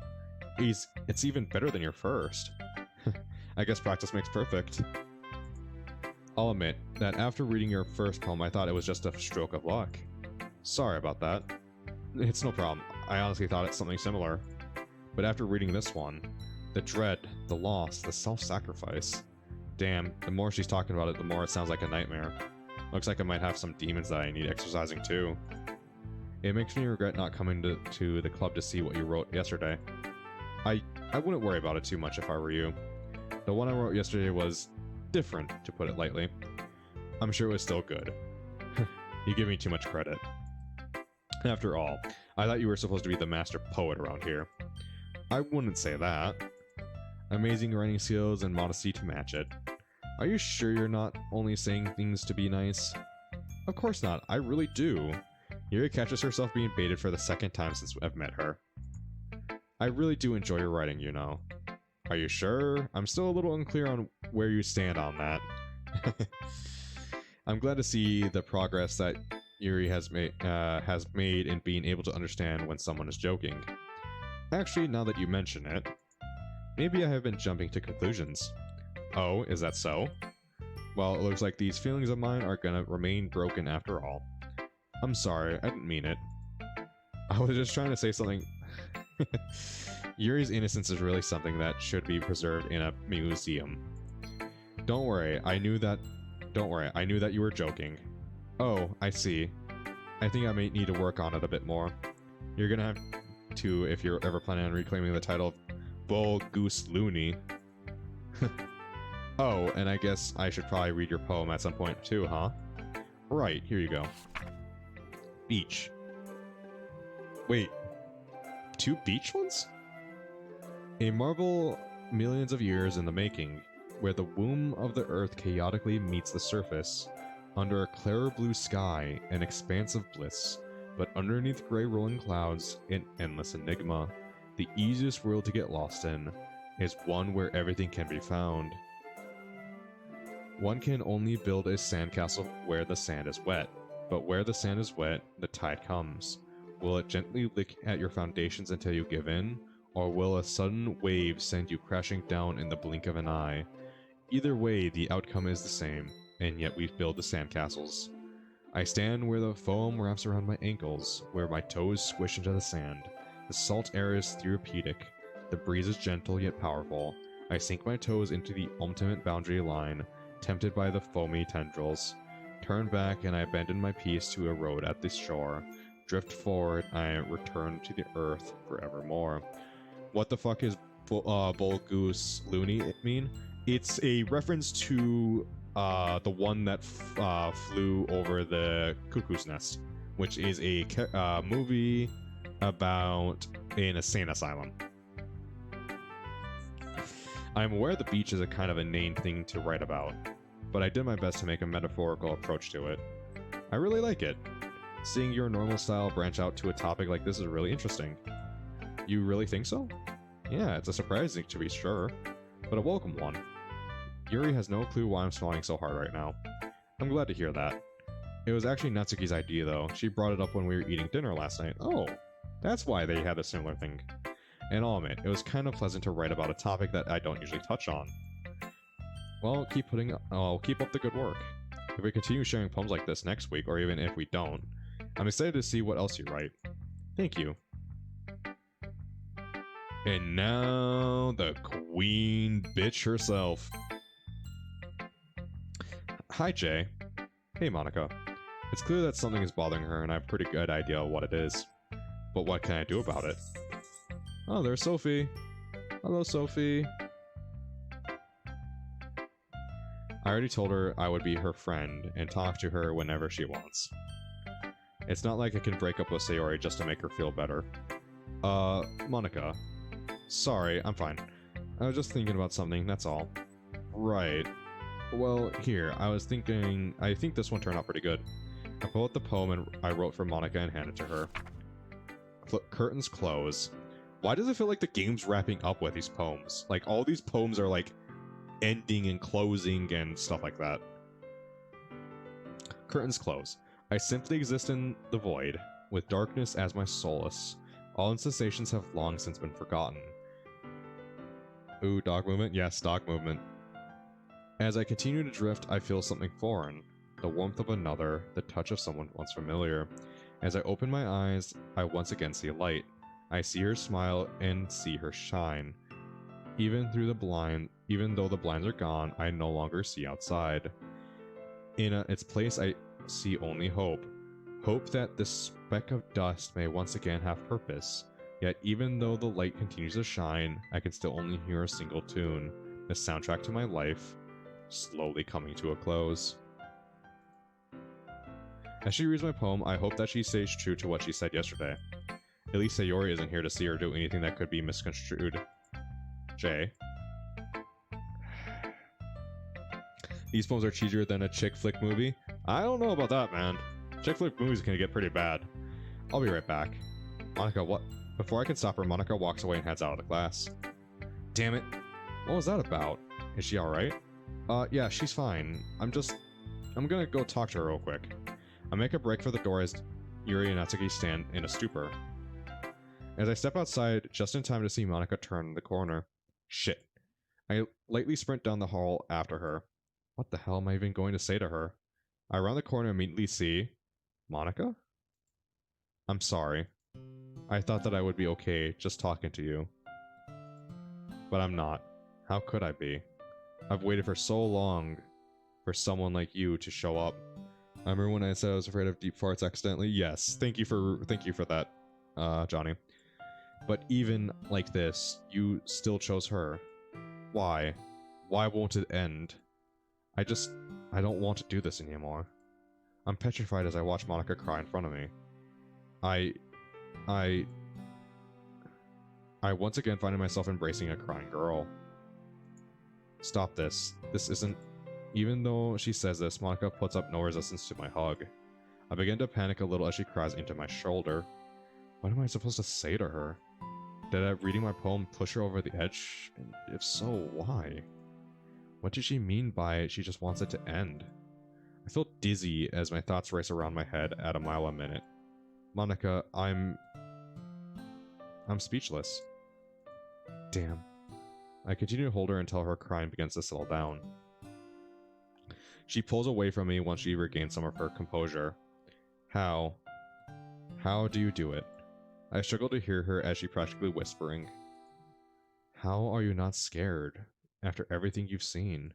It's even better than your first. I guess practice makes perfect. I'll admit that after reading your first poem, I thought it was just a stroke of luck. Sorry about that. It's no problem. I honestly thought it's something similar. But after reading this one, the dread, the loss, the self-sacrifice. Damn, the more she's talking about it, the more it sounds like a nightmare. Looks like I might have some demons that I need exercising too. It makes me regret not coming to the club to see what you wrote yesterday. I wouldn't worry about it too much if I were you. The one I wrote yesterday was different, to put it lightly. I'm sure it was still good. You give me too much credit. After all, I thought you were supposed to be the master poet around here. I wouldn't say that. Amazing writing skills and modesty to match it. Are you sure you're not only saying things to be nice? Of course not, I really do. Yuri catches herself being baited for the second time since I've met her. I really do enjoy your writing, you know. Are you sure? I'm still a little unclear on where you stand on that. I'm glad to see the progress that Yuri has made in being able to understand when someone is joking. Actually, now that you mention it, maybe I have been jumping to conclusions. Oh, is that so? Well, it looks like these feelings of mine are gonna remain broken after all. I'm sorry, I didn't mean it. I was just trying to say something... Yuri's innocence is really something that should be preserved in a museum. Don't worry, I knew that you were joking. Oh, I see. I think I may need to work on it a bit more. You're gonna have to if you're ever planning on reclaiming the title of Bull Goose Looney. Oh, and I guess I should probably read your poem at some point too, huh? Right, here you go. Beach. Wait. 2 beach ones? A marvel millions of years in the making, where the womb of the earth chaotically meets the surface, under a clearer blue sky, an expanse of bliss, but underneath gray rolling clouds, an endless enigma. The easiest world to get lost in is one where everything can be found. One can only build a sandcastle where the sand is wet, but where the sand is wet, the tide comes. Will it gently lick at your foundations until you give in, or will a sudden wave send you crashing down in the blink of an eye? Either way, the outcome is the same, and yet we build the sandcastles. I stand where the foam wraps around my ankles, where my toes squish into the sand. The salt air is therapeutic. The breeze is gentle yet powerful. I sink my toes into the ultimate boundary line, tempted by the foamy tendrils. Turn back and I abandon my piece to erode at the shore. Drift forward, I return to the earth forevermore. What the fuck is Bull Goose Looney mean? It's a reference to the one that flew over the cuckoo's nest, which is a movie about an insane asylum. I'm aware the beach is a kind of inane thing to write about, but I did my best to make a metaphorical approach to it. I really like it. Seeing your normal style branch out to a topic like this is really interesting. You really think so? Yeah, it's a surprise to be sure, but a welcome one. Yuri has no clue why I'm smiling so hard right now. I'm glad to hear that. It was actually Natsuki's idea though. She brought it up when we were eating dinner last night. Oh, that's why they had a similar thing. And I'll admit, it was kind of pleasant to write about a topic that I don't usually touch on. Well, keep up the good work. If we continue sharing poems like this next week, or even if we don't, I'm excited to see what else you write. Thank you. And now, the queen bitch herself. Hi, Jay. Hey, Monica. It's clear that something is bothering her, and I have a pretty good idea of what it is. But what can I do about it? Oh, there's Sophie. Hello, Sophie. I already told her I would be her friend and talk to her whenever she wants. It's not like I can break up with Sayori just to make her feel better. Monica. Sorry, I'm fine. I was just thinking about something, that's all. Right. Well, here, I think this one turned out pretty good. I pulled out the poem and I wrote for Monica and handed it to her. Curtains close. Why does it feel like the game's wrapping up with these poems? Like, all these poems are, like, ending and closing and stuff like that. Curtains close. I simply exist in the void, with darkness as my solace. All sensations have long since been forgotten. Ooh, dog movement? Yes, dog movement. As I continue to drift, I feel something foreign. The warmth of another, the touch of someone once familiar. As I open my eyes, I once again see a light. I see her smile and see her shine. Even though the blinds are gone, I no longer see outside. In its place, I see only hope. Hope that this speck of dust may once again have purpose. Yet even though the light continues to shine, I can still only hear a single tune, the soundtrack to my life, slowly coming to a close. As she reads my poem, I hope that she stays true to what she said yesterday. At least Sayori isn't here to see her do anything that could be misconstrued. Jay. These poems are cheesier than a chick flick movie? I don't know about that, man. Chick flick movies can get pretty bad. I'll be right back. Monica, what? Before I can stop her, Monica walks away and heads out of the class. Damn it. What was that about? Is she alright? Yeah, she's fine. I'm gonna go talk to her real quick. I make a break for the door as Yuri and Natsuki stand in a stupor. As I step outside, just in time to see Monica turn the corner. Shit. I lightly sprint down the hall after her. What the hell am I even going to say to her? I round the corner and immediately see... Monica? I'm sorry. I thought that I would be okay just talking to you. But I'm not. How could I be? I've waited for so long for someone like you to show up. I remember when I said I was afraid of deep farts accidentally? Yes. Thank you for that, Johnny. But even like this, you still chose her. Why? Why won't it end? I don't want to do this anymore. I'm petrified as I watch Monica cry in front of me. I once again find myself embracing a crying girl. Stop this. This isn't... Even though she says this, Monica puts up no resistance to my hug. I begin to panic a little as she cries into my shoulder. What am I supposed to say to her? Did reading my poem push her over the edge? And if so, why? What did she mean by she just wants it to end? I feel dizzy as my thoughts race around my head at a mile a minute. Monica, I'm speechless. Damn. I continue to hold her until her crying begins to settle down. She pulls away from me once she regains some of her composure. How do you do it? I struggle to hear her as she practically whispering. How are you not scared after everything you've seen?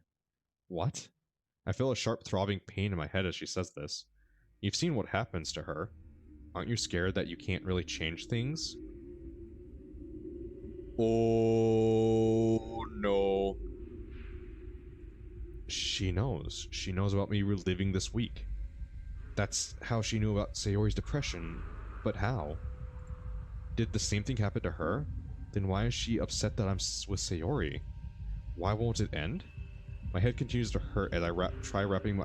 What? I feel a sharp throbbing pain in my head as she says this. You've seen what happens to her. Aren't you scared that you can't really change things? Oh no. She knows. She knows about me reliving this week. That's how she knew about Sayori's depression. But how? Did the same thing happen to her? Then why is she upset that I'm with Sayori? Why won't it end? My head continues to hurt as I try wrapping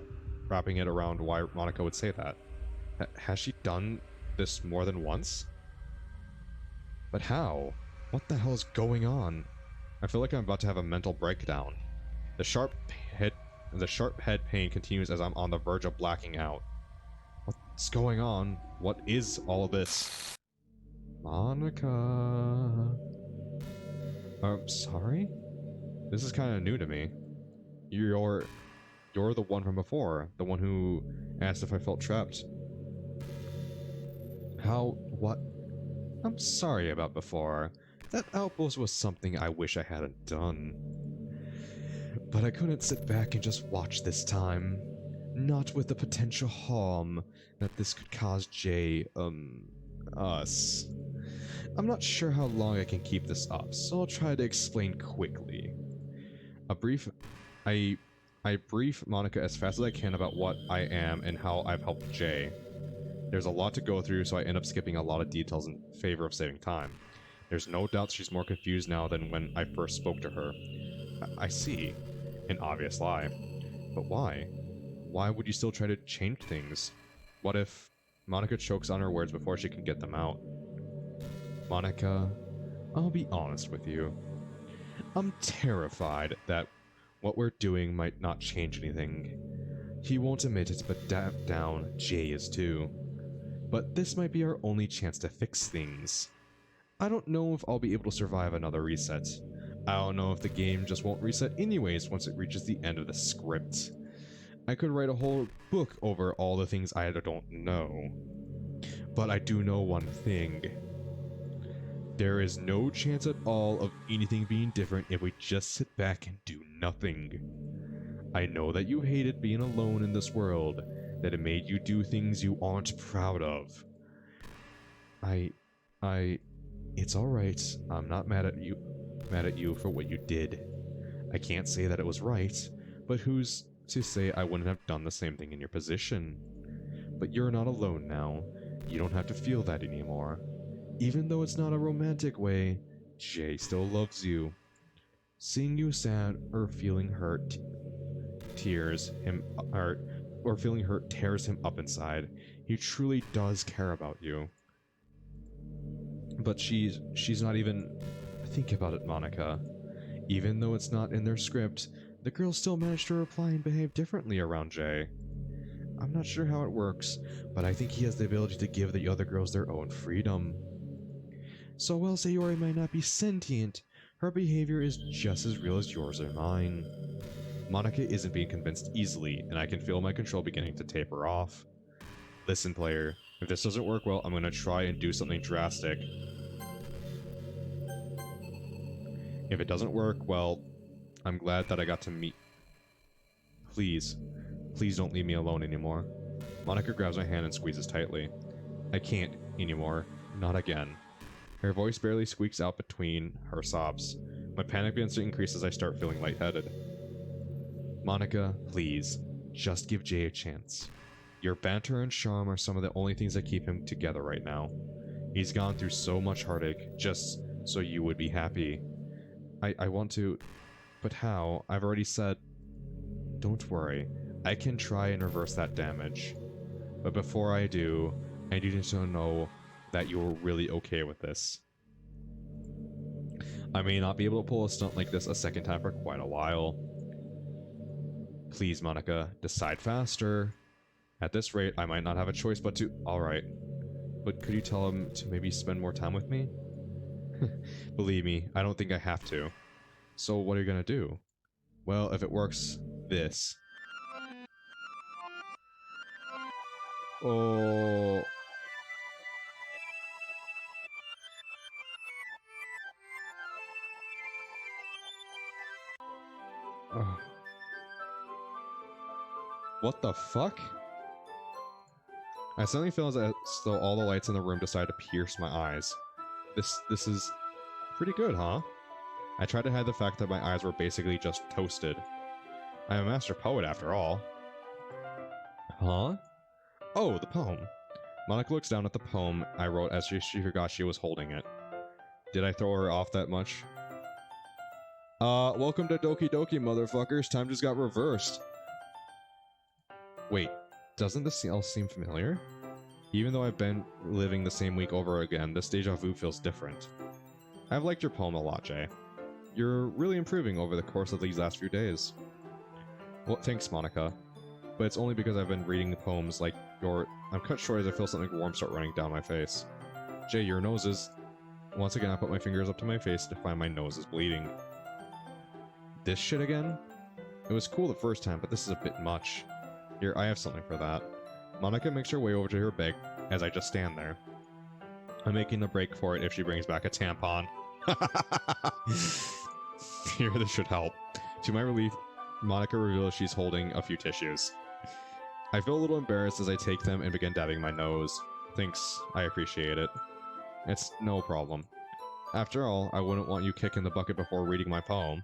it around why Monica would say that. Has she done this more than once? But how? What the hell is going on? I feel like I'm about to have a mental breakdown. The sharp head pain continues as I'm on the verge of blacking out. What's going on? What is all this? Monica. Sorry? This is kind of new to me. You're the one from before, the one who asked if I felt trapped. What? I'm sorry about before. That outpost was something I wish I hadn't done. But I couldn't sit back and just watch this time. Not with the potential harm that this could cause us. I'm not sure how long I can keep this up, so I'll try to explain quickly. I brief Monica as fast as I can about what I am and how I've helped Jay. There's a lot to go through, so I end up skipping a lot of details in favor of saving time. There's no doubt she's more confused now than when I first spoke to her. I see. An obvious lie. But why? Why would you still try to change things? What if... Monica chokes on her words before she can get them out. Monica, I'll be honest with you. I'm terrified that what we're doing might not change anything. He won't admit it, but down, Jay is too. But this might be our only chance to fix things. I don't know if I'll be able to survive another reset. I don't know if the game just won't reset anyways once it reaches the end of the script. I could write a whole book over all the things I don't know. But I do know one thing. There is no chance at all of anything being different if we just sit back and do nothing. I know that you hated being alone in this world, that it made you do things you aren't proud of. It's alright. I'm not mad at you for what you did. I can't say that it was right, but who's to say I wouldn't have done the same thing in your position? But you're not alone now. You don't have to feel that anymore. Even though it's not a romantic way, Jay still loves you. Seeing you sad or feeling hurt tears him or feeling hurt tears him up inside. He truly does care about you. But she's not even... Think about it, Monica. Even though it's not in their script, the girls still managed to reply and behave differently around Jay. I'm not sure how it works, but I think he has the ability to give the other girls their own freedom. So while Sayori might not be sentient, her behavior is just as real as yours or mine. Monica isn't being convinced easily, and I can feel my control beginning to taper off. Listen, player, if this doesn't work well, I'm going to try and do something drastic. If it doesn't work, well, I'm glad that I got to meet... Please don't leave me alone anymore. Monica grabs my hand and squeezes tightly. I can't anymore. Not again. Her voice barely squeaks out between her sobs. My panic begins to increase as I start feeling lightheaded. Monica, please, just give Jay a chance. Your banter and charm are some of the only things that keep him together right now. He's gone through so much heartache just so you would be happy. I want to... But how? I've already said... Don't worry. I can try and reverse that damage. But before I do, I need to know that you're really okay with this. I may not be able to pull a stunt like this a second time for quite a while. Please, Monica, decide faster. At this rate, I might not have a choice but to... Alright. But could you tell him to maybe spend more time with me? Believe me, I don't think I have to. So what are you gonna do? Well, if it works, this. Oh... Ugh. What the fuck? I suddenly feel as though all the lights in the room decide to pierce my eyes. This is pretty good, huh? I tried to hide the fact that my eyes were basically just toasted. I'm a master poet after all. Huh? Oh, the poem. Monica looks down at the poem I wrote as she forgot she was holding it. Did I throw her off that much? Welcome to Doki Doki, motherfuckers. Time just got reversed. Wait, doesn't this all seem familiar? Even though I've been living the same week over again, this deja vu feels different. I've liked your poem a lot, Jay. You're really improving over the course of these last few days. Well, thanks, Monica. But it's only because I've been reading the poems like your... I'm cut short as I feel something warm start running down my face. Jay, your nose is... Once again, I put my fingers up to my face to find my nose is bleeding. This shit again? It was cool the first time, but this is a bit much. Here, I have something for that. Monica makes her way over to her bag as I just stand there. I'm making a break for it if she brings back a tampon. Here, this should help. To my relief, Monica reveals she's holding a few tissues. I feel a little embarrassed as I take them and begin dabbing my nose. Thanks, I appreciate it. It's no problem. After all, I wouldn't want you kicking the bucket before reading my poem.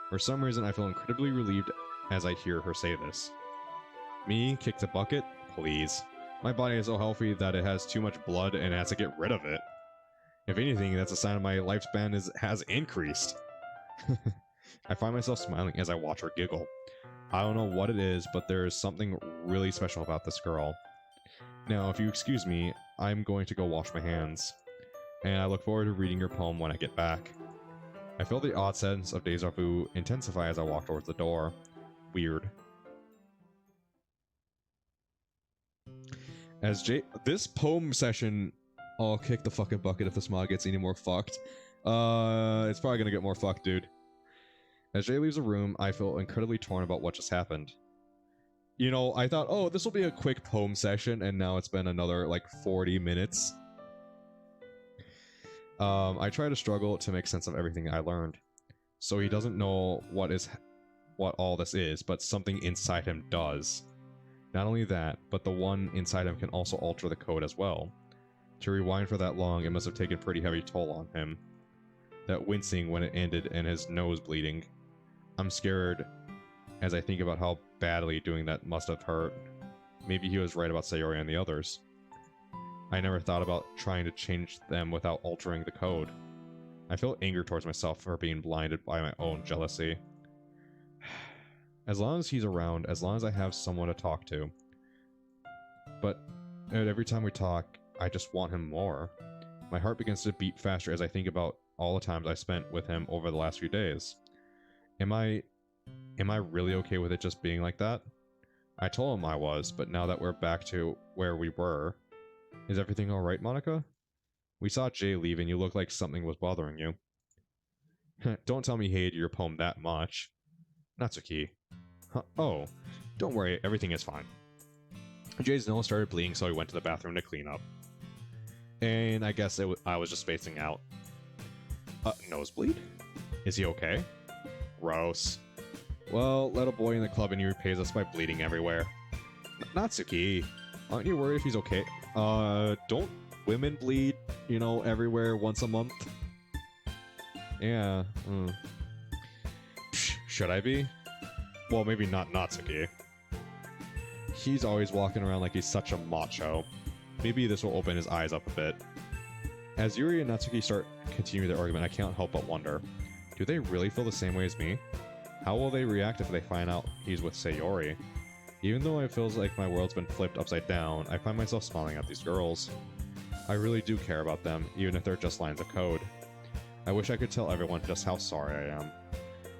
For some reason, I feel incredibly relieved as I hear her say this. Me? Kick the bucket? Please. My body is so healthy that it has too much blood and has to get rid of it. If anything, that's a sign of my lifespan has increased. I find myself smiling as I watch her giggle. I don't know what it is, but there is something really special about this girl. Now, if you excuse me, I'm going to go wash my hands. And I look forward to reading your poem when I get back. I feel the odd sense of deja vu intensify as I walk towards the door. Weird. As this poem session, I'll kick the fucking bucket if this mod gets any more fucked. It's probably gonna get more fucked, dude. As Jay leaves the room, I feel incredibly torn about what just happened. You know, I thought, oh, this will be a quick poem session, and now it's been another, like, 40 minutes. I try to struggle to make sense of everything I learned. So he doesn't know what all this is, but something inside him does. Not only that, but the one inside him can also alter the code as well. To rewind for that long, it must have taken a pretty heavy toll on him. That wincing when it ended and his nose bleeding. I'm scared as I think about how badly doing that must have hurt. Maybe he was right about Sayori and the others. I never thought about trying to change them without altering the code. I feel anger towards myself for being blinded by my own jealousy. As long as he's around, as long as I have someone to talk to. But every time we talk, I just want him more. My heart begins to beat faster as I think about all the times I spent with him over the last few days. Am I really okay with it just being like that? I told him I was, but now that we're back to where we were... Is everything alright, Monica? We saw Jay leave and you look like something was bothering you. Don't tell me he hated your poem that much. Natsuki. Huh, oh, don't worry, everything is fine. Jay's nose started bleeding, so he went to the bathroom to clean up. And I guess I was just spacing out. Nosebleed? Is he okay? Gross. Well, let a boy in the club and he repays us by bleeding everywhere. Natsuki, aren't you worried if he's okay? Don't women bleed, you know, everywhere once a month? Yeah, Should I be? Well, maybe not Natsuki. He's always walking around like he's such a macho. Maybe this will open his eyes up a bit. As Yuri and Natsuki start continuing their argument, I can't help but wonder, do they really feel the same way as me? How will they react if they find out he's with Sayori? Even though it feels like my world's been flipped upside down, I find myself smiling at these girls. I really do care about them, even if they're just lines of code. I wish I could tell everyone just how sorry I am.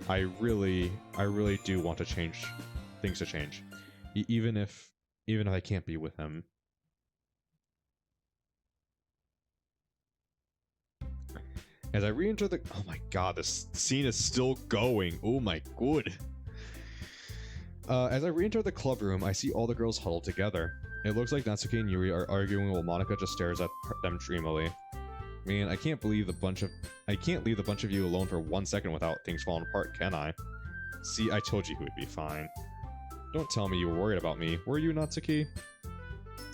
I really do want to change things to change. Even if I can't be with him. As I re-enter the... Oh my god, this scene is still going. Oh my good. As I re-enter the club room, I see all the girls huddled together. It looks like Natsuki and Yuri are arguing while Monica just stares at them dreamily. Man, I can't leave the bunch of you alone for 1 second without things falling apart, can I? See, I told you he would be fine. Don't tell me you were worried about me, were you, Natsuki?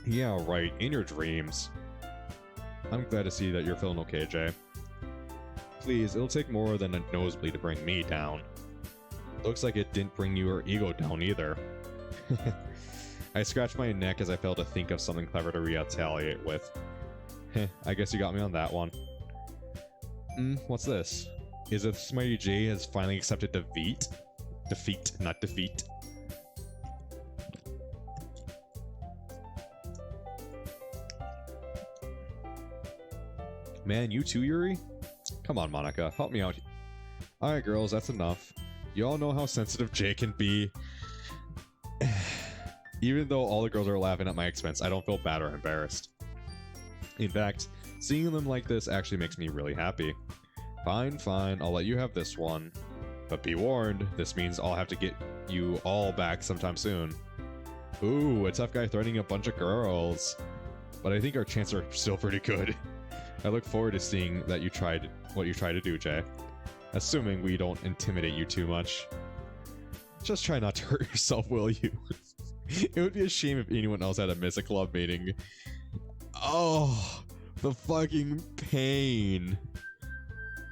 Yeah, right, in your dreams. I'm glad to see that you're feeling okay, Jay. Please, it'll take more than a nosebleed to bring me down. Looks like it didn't bring your ego down either. I scratched my neck as I failed to think of something clever to retaliate with. Heh, I guess you got me on that one. What's this? Is it Smarty J has finally accepted defeat? Defeat, not defeat. Man, you too, Yuri? Come on, Monica, help me out. Alright, girls, that's enough. You all know how sensitive Jay can be. Even though all the girls are laughing at my expense, I don't feel bad or embarrassed. In fact, seeing them like this actually makes me really happy. Fine, fine, I'll let you have this one. But be warned, this means I'll have to get you all back sometime soon. Ooh, a tough guy threatening a bunch of girls. But I think our chances are still pretty good. I look forward to seeing that you tried what you tried to do, Jay. Assuming we don't intimidate you too much. Just try not to hurt yourself, will you? It would be a shame if anyone else had to miss a club meeting. Oh, the fucking pain.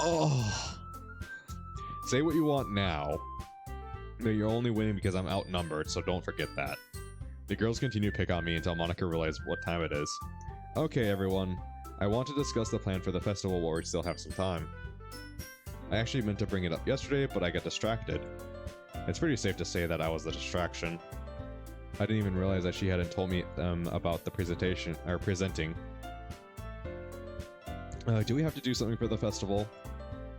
Oh. Say what you want now. But you're only winning because I'm outnumbered, so don't forget that. The girls continue to pick on me until Monica realizes what time it is. Okay, everyone. I want to discuss the plan for the festival while we still have some time. I actually meant to bring it up yesterday, but I got distracted. It's pretty safe to say that I was the distraction. I didn't even realize that she hadn't told me about the presentation, or presenting. Do we have to do something for the festival?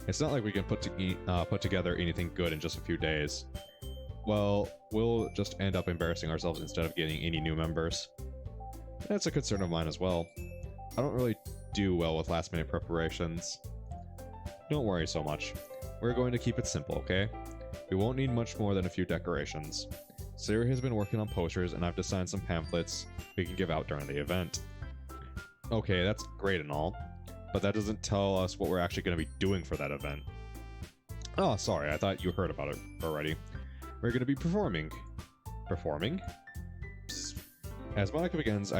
It's not like we can put together anything good in just a few days. Well, we'll just end up embarrassing ourselves instead of getting any new members. That's a concern of mine as well. I don't really do well with last-minute preparations. Don't worry so much. We're going to keep it simple, okay? We won't need much more than a few decorations. Sarah has been working on posters, and I've designed some pamphlets we can give out during the event. Okay, that's great and all, but that doesn't tell us what we're actually going to be doing for that event. Oh, sorry, I thought you heard about it already. We're going to be performing. Performing? Psst. As Monica begins,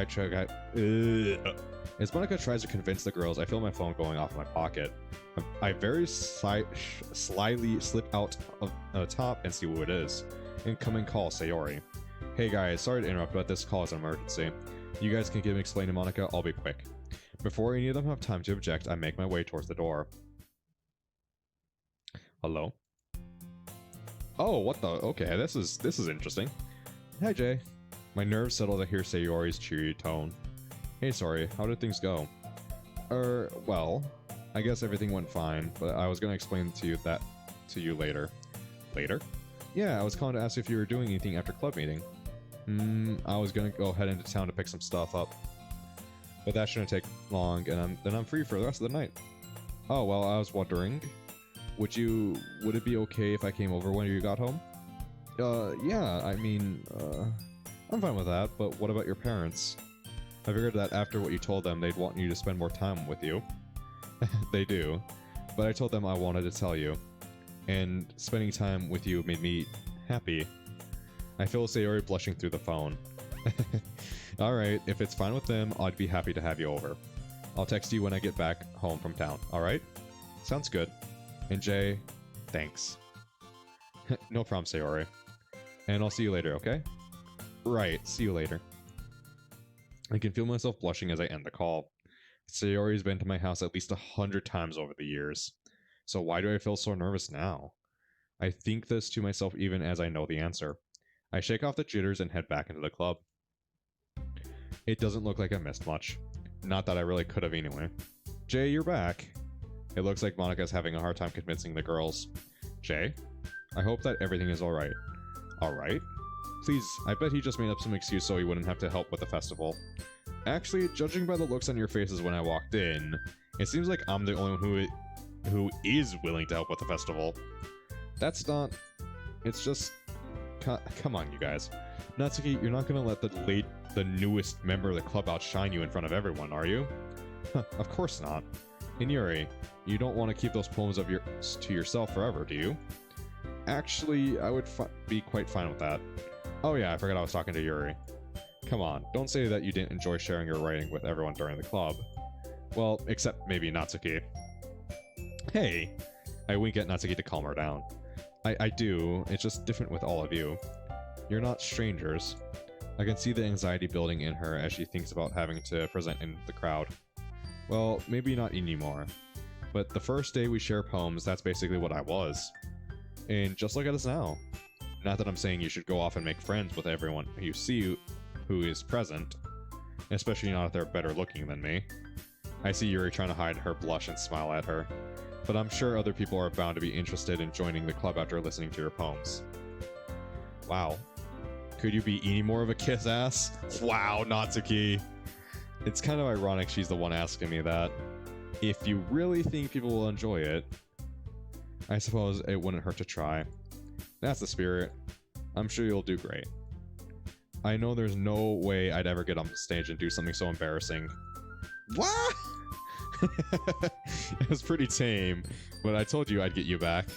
as Monica tries to convince the girls, I feel my phone going off in my pocket. I very slyly slip out of the top and see who it is. Incoming call, Sayori. Hey guys, sorry to interrupt, but this call is an emergency. You guys can give me explain to Monica, I'll be quick. Before any of them have time to object, I make my way towards the door. Hello? Oh, what the? Okay, this is interesting. Hi, Jay. My nerves settle to hear Sayori's cheery tone. Hey, sorry, how did things go? Well, I guess everything went fine, but I was gonna explain to you later. Later? Yeah, I was calling to ask if you were doing anything after club meeting. I was gonna go head into town to pick some stuff up. But that shouldn't take long, and then I'm free for the rest of the night. Oh, well, I was wondering, would it be okay if I came over when you got home? Yeah, I mean, I'm fine with that, but what about your parents? I figured that after what you told them, they'd want you to spend more time with you. They do, but I told them I wanted to tell you, and spending time with you made me happy. I feel Sayori blushing through the phone. Alright, if it's fine with them, I'd be happy to have you over. I'll text you when I get back home from town, alright? Sounds good. And Jay, thanks. No problem, Sayori. And I'll see you later, okay? Right, see you later. I can feel myself blushing as I end the call. Sayori's been to my house at least 100 times over the years. So why do I feel so nervous now? I think this to myself even as I know the answer. I shake off the jitters and head back into the club. It doesn't look like I missed much. Not that I really could have anyway. Jay, you're back. It looks like Monica's having a hard time convincing the girls. Jay? I hope that everything is alright. Alright? Please, I bet he just made up some excuse so he wouldn't have to help with the festival. Actually, judging by the looks on your faces when I walked in, it seems like I'm the only one who is willing to help with the festival. That's not... It's just... Come on, you guys. Natsuki, you're not gonna let the newest member of the club outshine you in front of everyone, are you? Of course not. And Yuri, you don't want to keep those poems of yours to yourself forever, do you? Actually, I would be quite fine with that. Oh yeah, I forgot I was talking to Yuri. Come on, don't say that you didn't enjoy sharing your writing with everyone during the club. Well, except maybe Natsuki. Hey! I wink at Natsuki to calm her down. I do, it's just different with all of you. You're not strangers. I can see the anxiety building in her as she thinks about having to present in the crowd. Well, maybe not anymore. But the first day we share poems, that's basically what I was. And just look at us now. Not that I'm saying you should go off and make friends with everyone you see who is present. Especially not if they're better looking than me. I see Yuri trying to hide her blush and smile at her. But I'm sure other people are bound to be interested in joining the club after listening to your poems. Wow. Could you be any more of a kiss ass? Wow, Natsuki! It's kind of ironic she's the one asking me that. If you really think people will enjoy it, I suppose it wouldn't hurt to try. That's the spirit. I'm sure you'll do great. I know there's no way I'd ever get on the stage and do something so embarrassing. What? It was pretty tame, but I told you I'd get you back.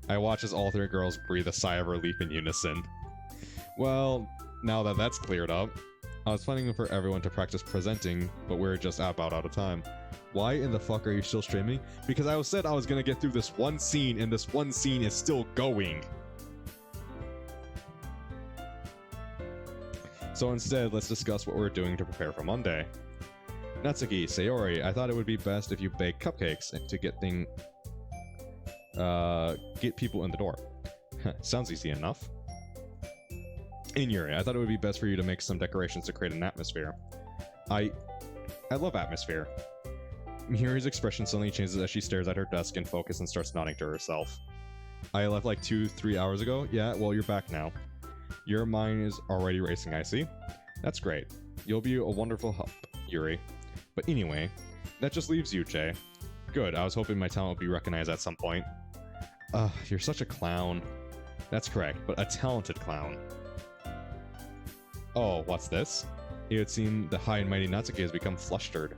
I watch as all three girls breathe a sigh of relief in unison. Well, now that that's cleared up, I was planning for everyone to practice presenting, but we're just about out of time. Why in the fuck are you still streaming? Because I said I was gonna get through this one scene, and this one scene is still going. So instead, let's discuss what we're doing to prepare for Monday. Natsuki, Sayori, I thought it would be best if you bake cupcakes to get people in the door. Sounds easy enough. And Yuri, I thought it would be best for you to make some decorations to create an atmosphere. I love atmosphere. Yuri's expression suddenly changes as she stares at her desk in focus and starts nodding to herself. I left like 2-3 hours ago? Yeah, well, you're back now. Your mind is already racing, I see. That's great. You'll be a wonderful help, Yuri. But anyway, that just leaves you, Jay. Good, I was hoping my talent would be recognized at some point. You're such a clown. That's correct, but a talented clown. Oh, what's this? It would seem the high and mighty Natsuki has become flustered.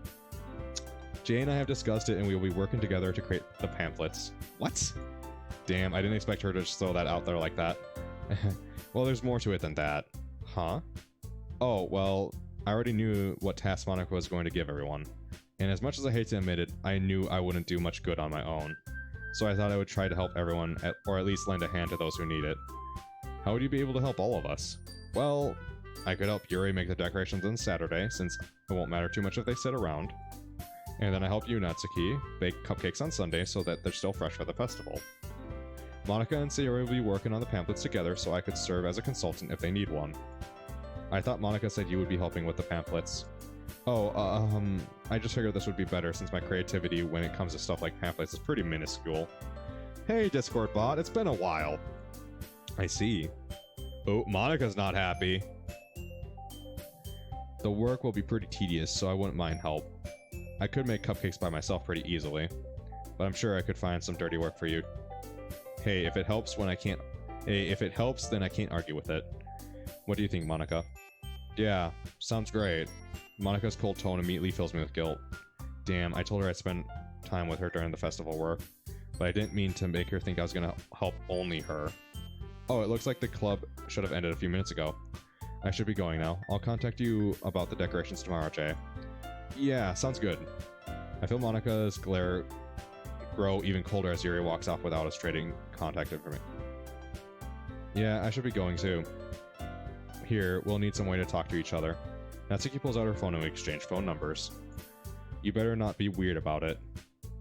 Jay and I have discussed it, and we will be working together to create the pamphlets. What? Damn, I didn't expect her to just throw that out there like that. Well, there's more to it than that. Huh? Oh, well, I already knew what task Monica was going to give everyone. And as much as I hate to admit it, I knew I wouldn't do much good on my own. So I thought I would try to help everyone, or at least lend a hand to those who need it. How would you be able to help all of us? Well, I could help Yuri make the decorations on Saturday, since it won't matter too much if they sit around. And then I help you, Natsuki, bake cupcakes on Sunday so that they're still fresh for the festival. Monica and Sayori will be working on the pamphlets together so I could serve as a consultant if they need one. I thought Monica said you would be helping with the pamphlets. Oh, I just figured this would be better since my creativity when it comes to stuff like pamphlets is pretty minuscule. Hey, Discord bot, it's been a while. I see. Oh, Monica's not happy. The work will be pretty tedious, so I wouldn't mind help. I could make cupcakes by myself pretty easily, but I'm sure I could find some dirty work for you. Hey, if it helps then I can't argue with it. What do you think, Monica? Yeah, sounds great. Monica's cold tone immediately fills me with guilt. Damn, I told her I'd spend time with her during the festival work, but I didn't mean to make her think I was gonna help only her. Oh, it looks like the club should have ended a few minutes ago. I should be going now. I'll contact you about the decorations tomorrow, Jay. Yeah, sounds good. I feel Monica's glare grow even colder as Yuri walks off without us trading contact information. Yeah, I should be going too. Here, we'll need some way to talk to each other. Natsuki pulls out her phone and we exchange phone numbers. You better not be weird about it.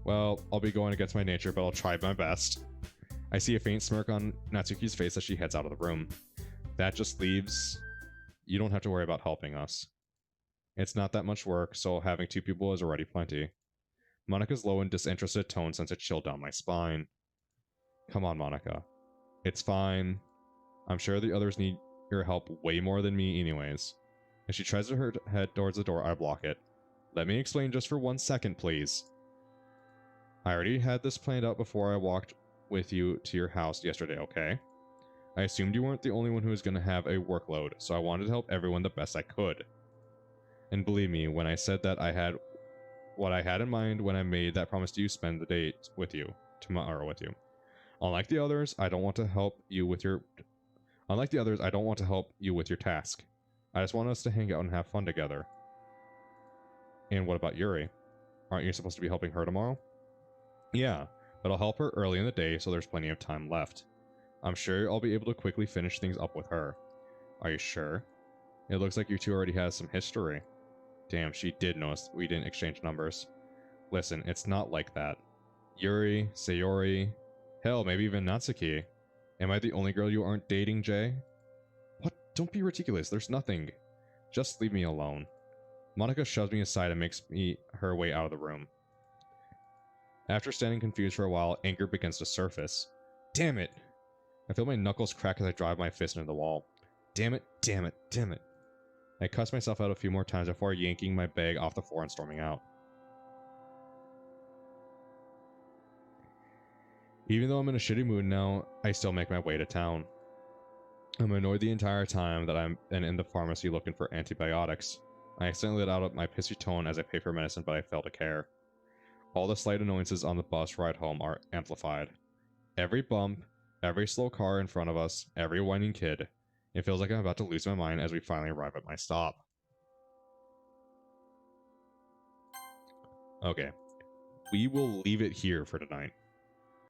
Well, I'll be going against my nature, but I'll try my best. I see a faint smirk on Natsuki's face as she heads out of the room. That just leaves... You don't have to worry about helping us. It's not that much work, so having two people is already plenty. Monica's low and disinterested tone sends a chill down my spine. Come on, Monica. It's fine. I'm sure the others need your help way more than me anyways. As she tries to head towards the door, I block it. Let me explain just for 1 second, please. I already had this planned out before I walked with you to your house yesterday, okay? I assumed you weren't the only one who was going to have a workload, so I wanted to help everyone the best I could. And believe me, when I said that I had what I had in mind when I made that promise to you spend the day with you, tomorrow with you. Unlike the others, I don't want to help you with your task. I just want us to hang out and have fun together. And what about Yuri? Aren't you supposed to be helping her tomorrow? Yeah, but I'll help her early in the day so there's plenty of time left. I'm sure I'll be able to quickly finish things up with her. Are you sure? It looks like you two already have some history. Damn, she did notice we didn't exchange numbers. Listen, it's not like that. Yuri, Sayori, hell, maybe even Natsuki. Am I the only girl you aren't dating, Jay? What? Don't be ridiculous, there's nothing. Just leave me alone. Monica shoves me aside and makes her way out of the room. After standing confused for a while, anger begins to surface. Damn it! I feel my knuckles crack as I drive my fist into the wall. Damn it, damn it, damn it. I cuss myself out a few more times before yanking my bag off the floor and storming out. Even though I'm in a shitty mood now, I still make my way to town. I'm annoyed the entire time that I'm in the pharmacy looking for antibiotics. I accidentally let out my pissy tone as I pay for medicine, but I fail to care. All the slight annoyances on the bus ride home are amplified. Every bump, every slow car in front of us, every whining kid. It feels like I'm about to lose my mind as we finally arrive at my stop. Okay. We will leave it here for tonight.